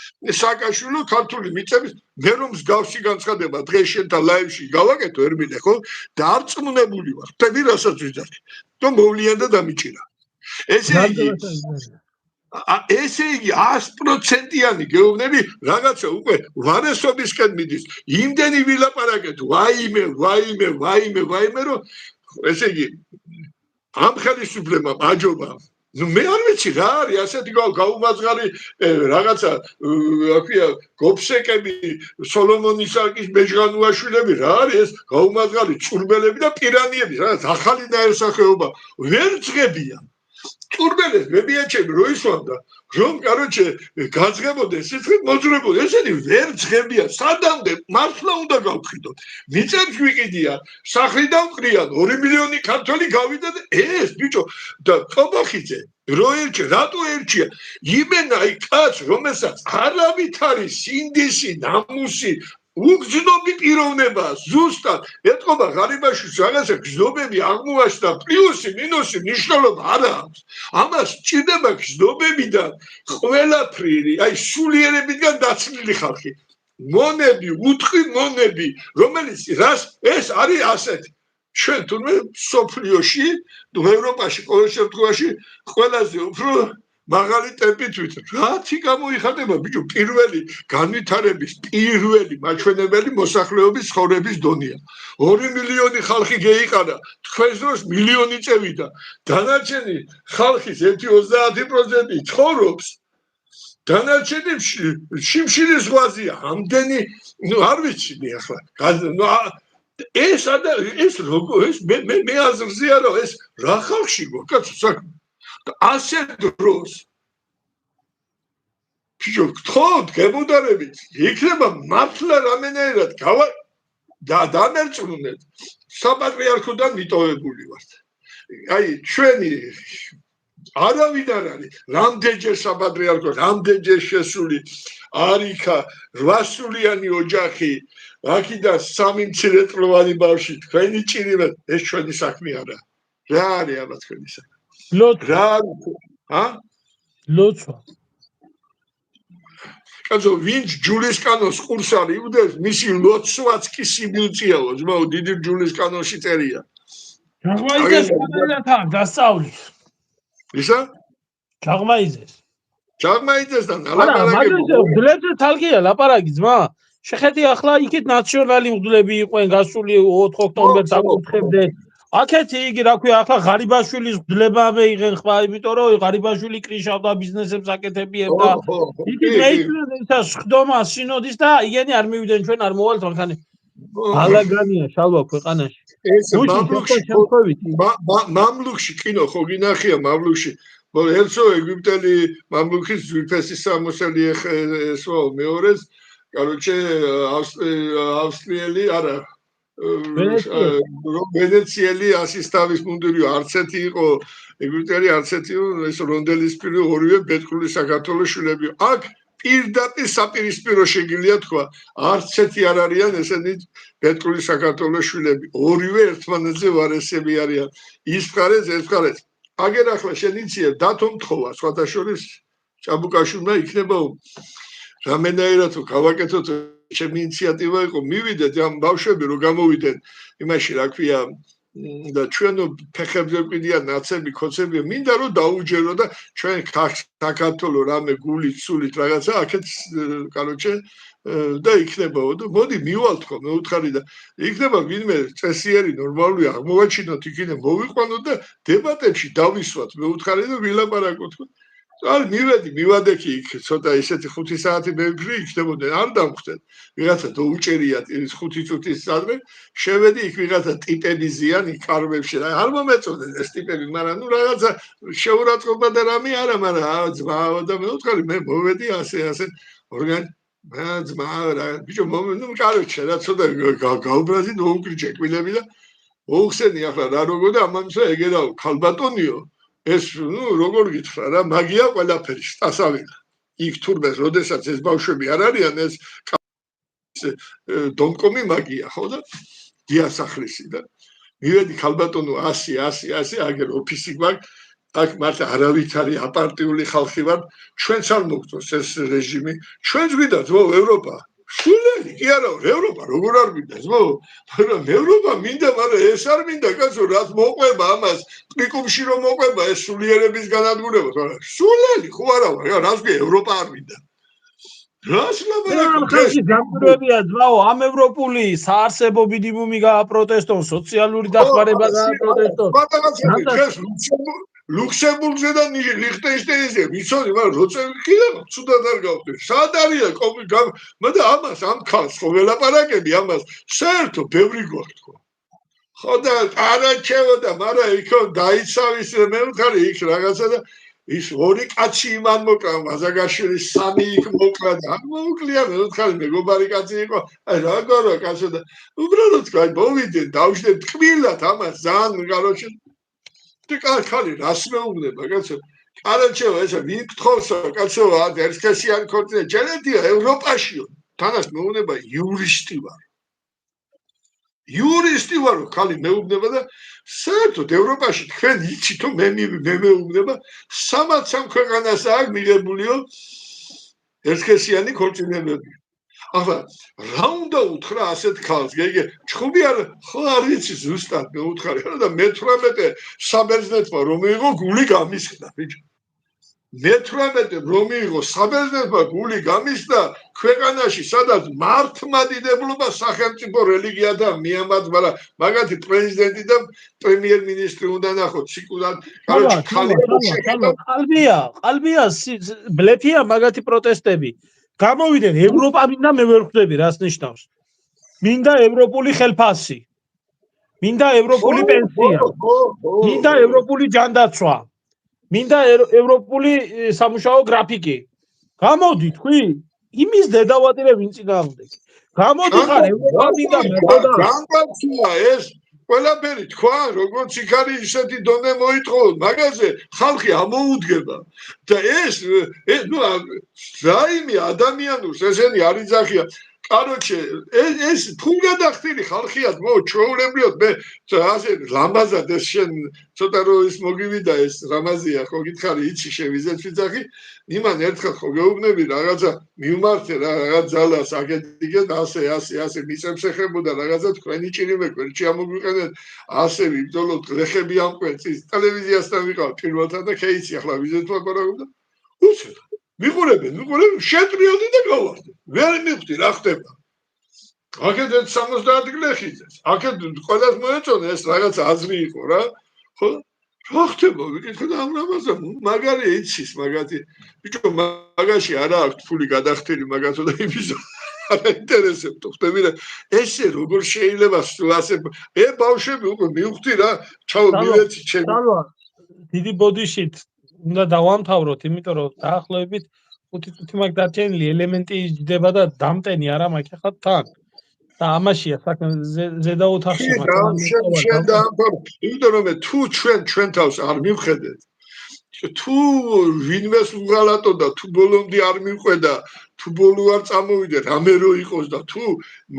სააკაშვილო ქართული მიწების მე რომ მსგავსი განცხადება დღეს შენთან ლაივში გავაკეთო ერმინე, ხო? და არ წმუნებული ვარ. თები რასაც ვიძახი. და მოვლიან და დამიჭირა. ესე იგი 100%-იანი გეუბნები რაღაცა უკვე ვარესობისკენ მიდის. იმდენი ვილაპარაკეთ, ვაიმე, რომ ესე იგი ამ ხელისუფლებამ აჯობა. ნუ მე არ ვიცი რა არის ასეთი გაუმაძღარი რაღაცა აქვია გოფსეკები, სოლომონ ისააკის მეჯღანუაშვილები რა არის ეს გაუმაძღარი წურბელები და პირანიები, რაღაც ახალი დაერსახეობა ვერ ძღებიან. ტურბელებს მებიაჩები რო ისვამდა რომ კოროჩე გაძღებოდეს სიტყვით მოძრებოდეს ესენი ვერ ძღებიან სადამდე მართლა უნდა გავხიდოთ მიწებს ვიყიდიან სახლიდან ყრიან 2 მილიონი ქართველი გავიდა და ეს ბიჭო და ყობახიძე რო ერჩია რატო ერჩია იმენა აი კაც რომელსაც არავით არის სინდისი ნამუსი უგზნობი პიროვნება ზუსტად ეთყობა ღარიბაშვილს რაღაცა გზნობები აღმოაჩნდა პლუსი მინუსი მნიშვნელობა არ აქვს ამას ჭირდება გზნობებიდან ყველაფერი აი სულიერებიდან დაცლილი ხალხი მონები უთხი მონები რომელიც რას ეს არის ასეთი ჩვენ თუნდაც სოფლიოში ევროპაში ყოველ შემთხვევაში ყველაზე უფრო მაღალი ტემპით ვიწევ. რათი გამოიხატება ბიჭო პირველი განვითარების პირველი მაჩვენებელი მოსახლეობის ცხოვრების დონეა. 2 მილიონი ხალხი გეიყარა, თქვენს დროს მილიონი წევიდა. დანარჩენი ხალხის 1-30% ცხოვრობს. დანარჩენი შიმშილის ზღვაზეა. ამდენი, ნუ არ ვიცი ახლა. ეს მე აზრზე არა ეს რა ხალხი გოკაცო საქმე ასე დროს ბიჭო გთხოვთ გემოდარებით იქნება მართლა რამენერად დამერწმუნეთ საპატრიარქოდან მიტოვებული ვართ აი ჩვენი არავინ არ არის რამდენჯერ საპატრიარქო რამდენჯერ შესული არიქა 8-სულიანი ოჯახი აქედან 3 მცირეწლოვანი ბავშვი თქვენი ჭირიმეთ ეს ჩვენი საქმე არა რა არის აბა თქვენი საქმე ლოცვა კაცო ვინც ჯულის კანონს ყურს არის უდევს მისი ლოცვაც კი სიბილწიაო ძმაო დიდი ჯულის კანონში წერია ჩაღმაიძეს კანონთან დასწავლის ისა ჩაღმაიძესთან ლაპარაკები მგლებზე თალკია ლაპარაკი ძმა შეხედი ახლა იქით ნაციონალი მგლები იყვენ გასული 4 ოქტომბერს აკურთხებდნენ აქეთი იგი რა ქვია ახლა ღარიბაშვილის გძლება მეიღენ ხმა იმიტომ რომ ღარიბაშვილი კრიშავდა ბიზნესებს აკეთებიებდა იგი მეიქნენ ეს ხდომა სინოდის და იგენი არ მივიდნენ ჩვენ არ მოვალთ მანქანა ბალაგანია შალვა ქვეყანაში ეს მამლუქში კინო ხო გინახია მამლუქში ერთო ეგვიპტელი მამლუქის ძვირფესი სამოსელი ესო მეორეს короче ავსტრიელი არა ვენეციელი ასისტავის მუნდირი არც ერთი იყო ეგვიპტელი არც ერთი ეს რონდელისპირი ორივე ბეთქული საქართველოს შვილები აქ პირდაპირ საპირისპირო შეგიძლია თქვა არც ერთი არ არიან ესენი ბეთქული საქართველოს შვილები ორივე ერთმანეთზე ვარესები არიან ის მხარეს ეს მხარეს აგერ ახლა შენ იცი დათო მთხოვა სხვათა შორის ჭაბუკაშვილმა იქნება რამენაირად თუ გავაკეთოთ ჩემი ინიციატივა იყო მივიდეთ ამ ბავშვები რომ გამოვიდნენ იმაში რა ქვია და ჩვენო ფეხებზე ყიდიან ნაცები ქოცები მინდა რომ დაუჯერო და ჩვენ საქართველოს რამე გულით სულით რაღაცა აქეთ короче და იქნებაო და მოდი მივალთ ხო მე უთხარი და იქნება ვინმე წესიერი ნორმალური აღმოვაჩინოთ იქინე მოვიყვანოთ და დებატებში დავისვათ მე უთხარი და ვილაპარაკოთ ხო არ მივადექი იქ ცოტა ისეთი 5 საათი მევიქრი იქნებოდნენ არ დამხვდეთ ვიღაცა დაუჭერიათ ის 5 წუთის სადმე შევედი იქ ვიღაცა ტიპები ზიან იქ კარვებში რა არ მომეწოდნენ ეს ტიპები მაგრამ ნუ რაღაცა შეურაცხყოფა და რამე არა მაგრამ ძმაო და მე ვთქვი მე მოვედი ასე ორგან ძმა რა ბიჭო ნუ კაროჩე რა ცოტა გაუბრაზი ნოუკრიჭე კვილები და მოუხსენი ახლა რა როგორ და ამამსა ეგერაო ქალბატონიო ეს ნუ როგორ გითხრა რა მაგია ყველაფერი სტასავიდა იქ თურმეს როდესაც ეს ბავშვები არ არიან ეს დონკომი მაგია ხო და დიასახლისი და მივედი ქალბატონო 100 აგერ ოფისი გვაქვს აქ მართლა არავით არის აპარტიული ხალხი ვარ ჩვენც არ მოგწონს ეს რეჟიმი ჩვენც გვიდა ძმო ევროპა სულელი კი არა ევროპა როგორ არ მინდა ძმო მაგრამ ევროპა მინდა მაგრამ ეს არ მინდა კაცო რაც მოყვება ამას ტრიკუმში რომ მოყვება ეს სულიერების განადგურება მაგრამ სულელი ხო არა ვარ რაც კი ევროპა არ მინდა რას ლაპარაკობ გამყურებია ძმაო ამ ევროპული საარსებო მინიმუმი გააპროტესტონ სოციალური დახმარება გააპროტესტონ ლუქსემბურგზე და ლიხტენშტაინზე ვიცოდი მაგრამ როცა კიდე ცუდად არ გავხდი სად არის მაგრამ ამას ამ ხალხს ხო ველაპარაკები ამას საერთო ბევრი გვაქვს თქო ხო და არაჩევო და მაგრამ იქო დაიცავის მე ვთქარი იქ რაღაცა და ის ორი კაცი იმან მოკლა მაზაგაშვილი სამი იქ მოკლა და არ მოუკლია მე ვთქარი მეგობარი კაცი იყო აი როგორ კაცო და უბრალოდ თქვა მოვიდეთ დავждეთ თკბილად ამას ძალიან კაროჩე ты კაცი რას მეუბნება კაცო არაჩევო ესა ვინ გთხოვსო კაცო ერთხესიანი ქორწინა ჯერედია ევროპაშიო თანაც მეუბნება იურისტი ვარ ხალი მეუბნება და საერთოდ ევროპაში თქვენ იცით თუ მე მეუბნება სამაცამ ქვეყანას აქვს მიღებულიო ერთხესიანი ქორწინებები ახლა რა უნდა უთხრა ასეთ ხალხს გეგე ჩხუბი არ ხო არ ვიცი ზუსტად მე უთხარი რა და მე-18 საბერძნეთმა რომ მიიღო გული გამისხდა ბიჭო მე-18 რომ მიიღო საბერძნეთმა გული გამისხდა ქვეყანაში სადაც მართლმადიდებლობა სახელმწიფო რელიგიადა მიამაც მაგრამ მაგათი პრეზიდენტი და პრემიერ-მინისტრი უნდა ნახოთ სიკუდად კაროჩი ყალბია ბლეფია მაგათი პროტესტები გამოვიდნენ ევროპა მინდა მე ვერ ხვდები რას ნიშნავს მინდა ევროპული ხელფასი მინდა ევროპული პენსია მინდა ევროპული ჯანდაცვა მინდა ევროპული სამუშაო გრაფიკი გამოდი თქვი იმის დედავატირე ვინ წინააღმდეგ გამოდი ხარ ევროპა მინდა მეთოდა განგაცია ეს ყველაფერი თქვა როგორც იქ არის ისეთი დონე მოითხოვოთ მაგაზე ხალხი ამოუდგება და ეს ნუ რაიმე ადამიანურს ესენი არ იძახია короче ეს ფულ გადახდილი ხალხია მო ჩვეულებრივად მე ასე ლამაზად ეს შენ ცოტა რო ის მოგივიდა ეს რამაზია ხო გითხარი იცი შევიზეთ ვიძახი იმან ერთხელ ხო გეუბნები რაღაცა მივმართე რაღაც ძალას აგეთიგეთ ასე მიწებს ეხებოდა რაღაცა თქვენი ჭირი მეკვერჩი ამოგვიყენეთ ასე ვიბრძოლოთ ლეხები ამყვეთ ის ტელევიზიასთან ვიყავ პირველთან და ქეიცი ახლა ვიზეთ ლაპარაკობდა უცებ მიყურებენ შეტრიალდი და გავარდი ვერ მივხვდი რა ხდება აქედან 70 გლეხიძეს. აქეთ ყველას მოეწონა ეს რაღაც აზრი იყო რა. ხო? რა ხდება? ვიკითხე და ამ რამაზე მაგარი იცის, მაგათი. ბიჭო, მაგაში არა აქვს ფული გადახდილი მაგათო და იმისო. არ ინტერესებთ, ხტები რა. ესე როგორ შეიძლება ასე ბავშვები უკვე მივხვდი რა, ჩაო მივეცი ჩემი. სალვა, დიდი ბოდიშით უნდა დავამთავროთ, იმიტომ რომ დაახლოებით 5 წუთი მაგ დარჩენილი ელემენტი იჯდება და დამტენი არა მაქვს ახლა თან. და ამაშია საქმე ზედა ოთახში მაგრამ შენ დაამთავრე, იმიტომ რომ თუ ჩვენ თავს არ მივხედეთ, თუ ვინმეს უღალატოდა, თუ ბოლომდე არ მიყვედა, თუ ბოლო არ წამოვიდე, რამე რო იყოს და თუ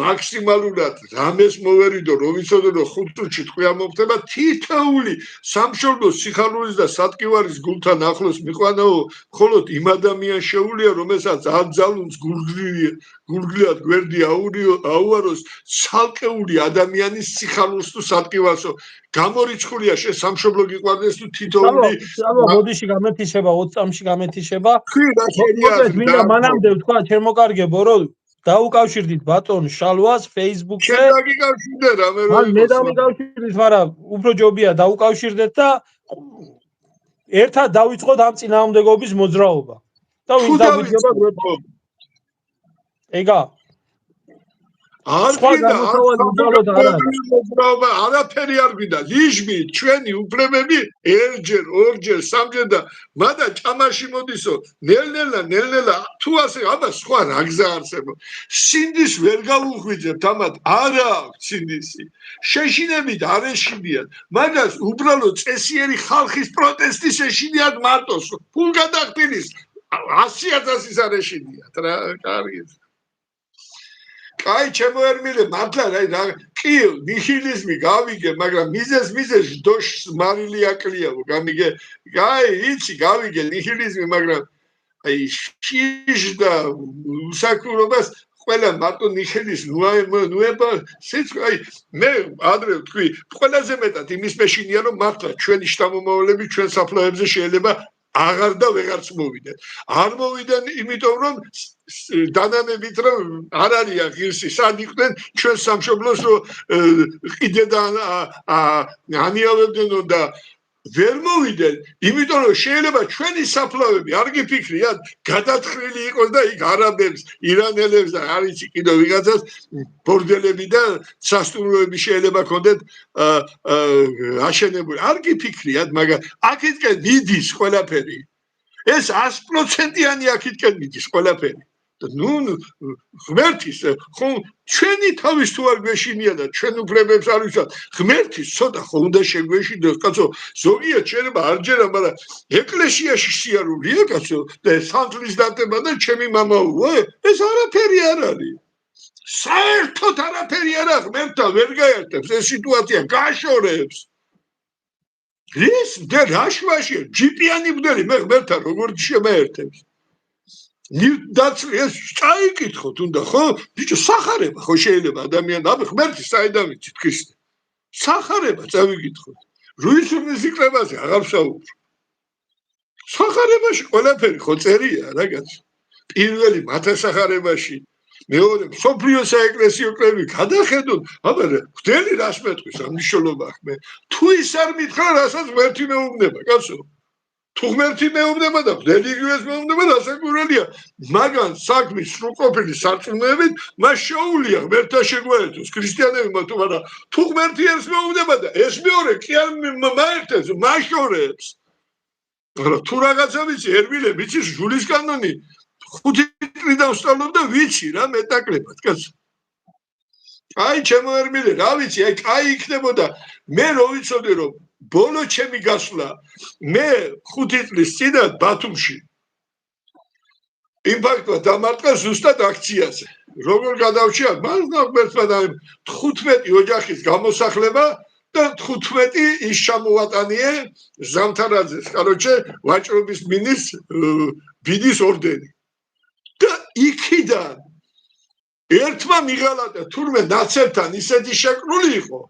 მაქსიმალურად რამეს მოვერიდო, რომ ვიცოდე რომ 5 წუთში თქვი ამოხდება, თითოეული სამშობლოს სიხარულის და სატკივარის გულთან ახლოს მიყვანაო, მხოლოდ იმ ადამიანს შეუძლია, რომელსაც აბძალუნს გულგლიად გვერდი აუაროს ცალკეული ადამიანის სიხარულს თუ სატკივარსო. გამორიცხულია შე სამშობლო გიყვარდეს თუ თითოეული ბოდიში გამეთიშება 20 წამში გამეთიშება. მინდა მანამდე ვთქვა ჩემო კარგებო რომ დაუკავშირდით ბატონ შალვას Facebook-ზე. შენ დაგიკავშირდე რამე რო მე დამიკავშირდით, მაგრამ უფრო ჯობია დაუკავშირდეთ და ერთად დავიწყოთ ამ წინააღმდეგობის მოძრაობა. და ვინ დაგვიძება გვერდით. ეგა არაფერი არ გვინდა იჟმი ჩვენი უფლებები ერჯერ ორჯერ სამჯერ და მადა ჭამაში მოდისო ნელ-ნელა თუ ასე აბა სხვა რა გზა არსებობს სინდის ვერ გავუხვიძებთ ამათ არა აქვს სინდისი შეშინებით არ ეშინიათ მაგას უბრალოდ წესიერი ხალხის პროტესტი შეშინიათ მარტოს ფულ გადახდილის 100,000-ის არ ეშინიათ რა კარგი კაი ჩემო ერმილე მართლა რა კი ნიჰილიზმი გავიგე მაგრამ მიზეს დოშს მარილი აკლიაო გამიგე კაი იცი გავიგე ნიჰილიზმი მაგრამ აი შიშდა უსაკურობას ყველა მარტო ნიჰილიზმი ნუება სიცოცხლე მე ადრე ვთქვი ყველაზე მეტად იმის მეშინია რომ მართლა ჩვენი შთამომავლები ჩვენ საფლავებზე შეიძლება აღარ და ვეღარც მოვიდნენ არ მოვიდნენ იმიტომ რომ დანამებით რომ არ არიან ღირსი სად იყვნენ ჩვენ სამშობლოს ყიდედან ანიავებდნენ და ვერ მოვიდნენ იმიტომ რომ შეიძლება ჩვენი საფლავები არ გიფიქრიათ გადათხრილი იყოს და იქ არაბებს ირანელებს და არ იცი კიდევ ვიღაცას ბორდელები და სასტუმროები შეიძლება ქონდეთ აშენებული არ გიფიქრიათ მაგრამ აქეთკენ მიდის ყველაფერი ეს 100%-იანი აქეთკენ მიდის ყველაფერი ნუ ღმერთის ხო ჩვენი თავის თუ არ გვეშინია და ჩვენ უფლებებს არ ვიცავთ ღმერთის ცოტა ხო უნდა შეგვეშინოს კაცო ზოგიერთ შეიძლება არ ჯერა მაგრამ ეკლესიაში სიარულია კაცო და სანთლის დატება და ჩემი მამაოა ეს არაფერი არ არის საერთოდ არაფერი არა ღმერთთან ვერ გაერთებს ეს სიტუაცია გაშორებს ის და რაშუაში ჯიპიანი ბდელი მე ღმერთთან როგორ შემაერთებს ნიდაცლიეს წაიკითხოთ უნდა ხო ბიჭო სახარება ხო შეიძლება ადამიანი აბა ღმერთი საიდან ვიცით ქრისტე სახარება წავიკითხოთ რუისურნის იყლებაზე აღარ ვსაუბრობ სახარებაში ყველაფერი ხო წერია რაღაც პირველი მათესახარებაში მეორე სოფლიო საეკლესიო კრები გადახედოთ აბა ბდელი რას მეტყვის ამ მნიშვნელობა ხმე თუ ის არ მითხრა რასაც ღმერთი მეუბნება კაცო თუ ღმერთი მეუბნება და ბდელი იგივეს მეუბნება დასაკურელია მაგან საქმის სრულყოფილი სარწმუნოებით მას შეუძლია ღმერთთან შეგვაერთოს ქრისტიანებმა თუ არა თუ ღმერთი ერთს მეუბნება და ეს მეორე კი არ მაერთებს მაშორებს მაგრამ თუ რაღაცა ვიცი ერმილე ვიცი ჟულის კანონი 5 წლიდან ვსწავლობ და ვიცი რა მეტაკლებად კაცო აი ჩემო ერმილე რა ვიცი აი კაი იქნებოდა მე რო ვიცოდი რომ ბოლო ჩემი გასვლა მე 5 წლის წინათ ბათუმში იმპაქტმა დამარტყა ზუსტად აქციაზე როგორ გადავშიათ მაგალითად 15 ოჯახის გამოსახლება და 15 ის ჩამოვატანიე ზამთარაძეს კაროჩე ვაჭრობის მინის ბიდის ორდენი და იქიდან ერთმა მიღალატა თურმე ნაცებთან ისეთი შეკრული იყო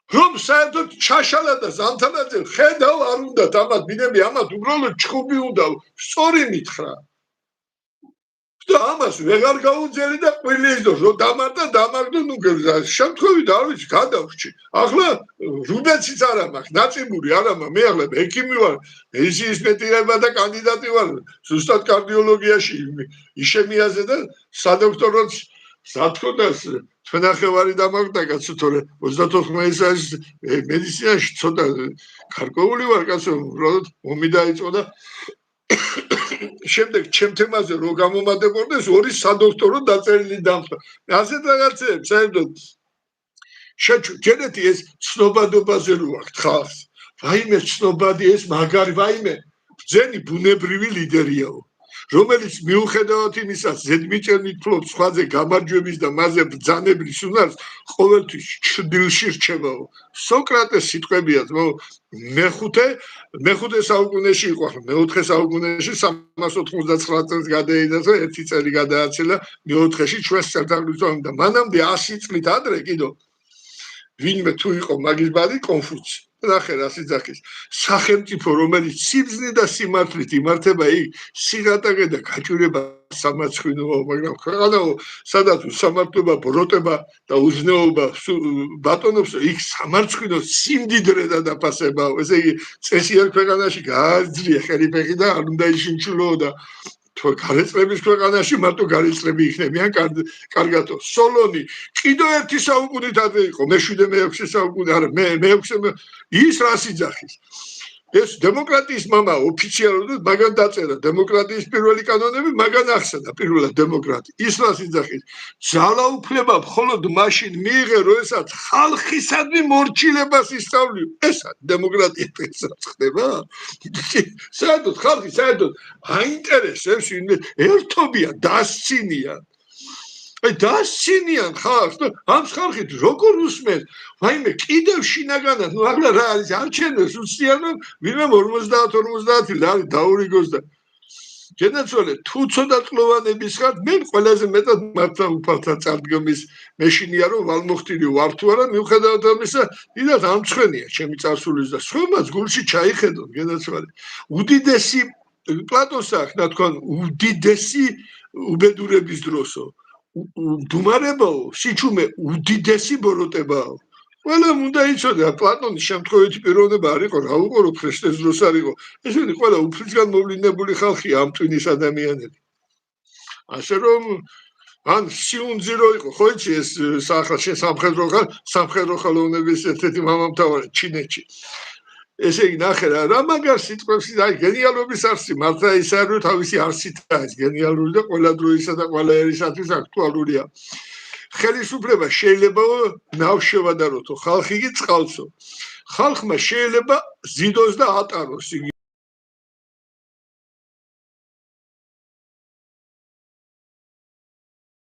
რომ საერთოდ ჩაშალა და ზამთარაძე ხედავ არ უნდა ამათ მინები ამათ უბრალოდ ჩხუბი უნდა სწორი მითხრა და ამას ვეღარ გაუძელი და ყვილის დოს რომ დამარდა ნუ შემთხვევით არ ვიცი გადავრჩი ახლა რუბეციც არ მაქვს ნაწიბური არ მაქვს მე ახლა ექიმი ვარ მედიცინის მეტირება და კანდიდატი ვარ ზუსტად კარდიოლოგიაში იშემიაზე და სადოქტოროც სათქოდას თქვენახევარი დამაგდა კაცო თორე 34 წელს მედიცინაში ცოტა გარკვეული ვარ კაცო უბრალოდ ომი დაიწყო და შემდეგ ჩემ თემაზე რო გამომადებოდეს ორი სადოქტორო დაწერილი დამხდა ასეთ რაღაცებს საერთოდ შეჩვენეთი ეს ცნობადობაზე რო აქვს ხალხს ვაიმე ცნობადი ეს მაგარი ვაიმე ძენი ბუნებრივი ლიდერიაო რომელიც მიუხედავად იმისა ზედმიწევნით ფლობს სხვაზე გამარჯვების და მასზე ბრძანებლის უნარს ყოველთვის ჩრდილში რჩებაო სოკრატეს სიტყვებია მეხუთე საუკუნეში იყო ახლა მეოთხე საუკუნეში 399 წელს გადაიდა და 1 წელი გადააცელა მეოთხეში ჩვენს წელთაღრიცხვამდე და მანამდე 100 წლით ადრე კიდო ვინმე თუ იყო მაგის ბადი კონფუცი ნახე რა სიძახის სახელმწიფო რომელიც სიბზნე და სიმართლით იმართება იქ სიღატაკე და გაჭირება სამარცხვინოა მაგრამ ქვეყანაო სადაც უსამართლობა ბროტება და უზნეობა ბატონობს იქ სამარცხვინო სიმდიდრე და დაფასებაო ესე იგი წესიერ ქვეყანაში გააძლია ხელიფეხი და არ უნდა იშინჩულო და თუ გარეწლების ქვეყანაში მარტო გარეწლები იქნებიან კარგათო სოლონი კიდევ ერთი საუკუნით ადრე იყო მე-7 მე-6 საუკუნე არა მე-6 ის რას იძახის ეს დემოკრატიის მამა ოფიციალურად მაგან დაწერა დემოკრატიის პირველი კანონები მაგან ახსნა პირველად დემოკრატი ის რას იძახის ძალაუფლება მხოლოდ მაშინ მიიღე როდესაც ხალხისადმი მორჩილებას ისწავლიო ესა დემოკრატია ესაც ხდება საერთოდ ხალხი საერთოდ აინტერესებს ერთობიან დასცინიან აი დასცინიან ხალხს და ამ ხალხით როგორ უსმენს ვაიმე კიდევ შინაგანად ნუ ახლა რა არის არჩევნებს უცდიანო ვინმე 50 ლარი დაურიგოს და გენაცვალე თუ ცოტა წლოვანების ხარ მე ყველაზე მეტად მართლა უფალთან წარდგომის მეშინია რომ ვალმოხტილი ვარ თუ არა მიუხედავად ამისა დიდად ამცხვენია ჩემი წარსულის და სხვამაც გულში ჩაიხედონ გენაცვალე უდიდესი პლატონს აქვს რა თქვა უდიდესი უბედურების დროსო დუმარებაო სიჩუმე უდიდესი ბოროტებაო ყველა უნდა იცოდე პლატონის შემთხვევითი პიროვნება არ იყო რა უყურო ქრისტეს დროს არ იყო ესენი ყველა უფლისგან მოვლინებული ხალხია ამ ტვინის ადამიანები ასე რომ ან სიუნძირო იყო ხო იცი ეს სამხედრო ხელოვნების ერთ-ერთი მამამთავარი ჩინეთში ესე იგი ნახე რა მაგარ სიტყვებს აი გენიალობის არსი მართლა ის არ რომ თავისი არსითაა ეს გენიალური და ყველა დროისა და ყველა ერისათვის აქტუალურია ხელისუფლება შეიძლება ნავშევადაროთო ხალხი კი წყალსო ხალხმა შეიძლება ზიდოს და ატაროს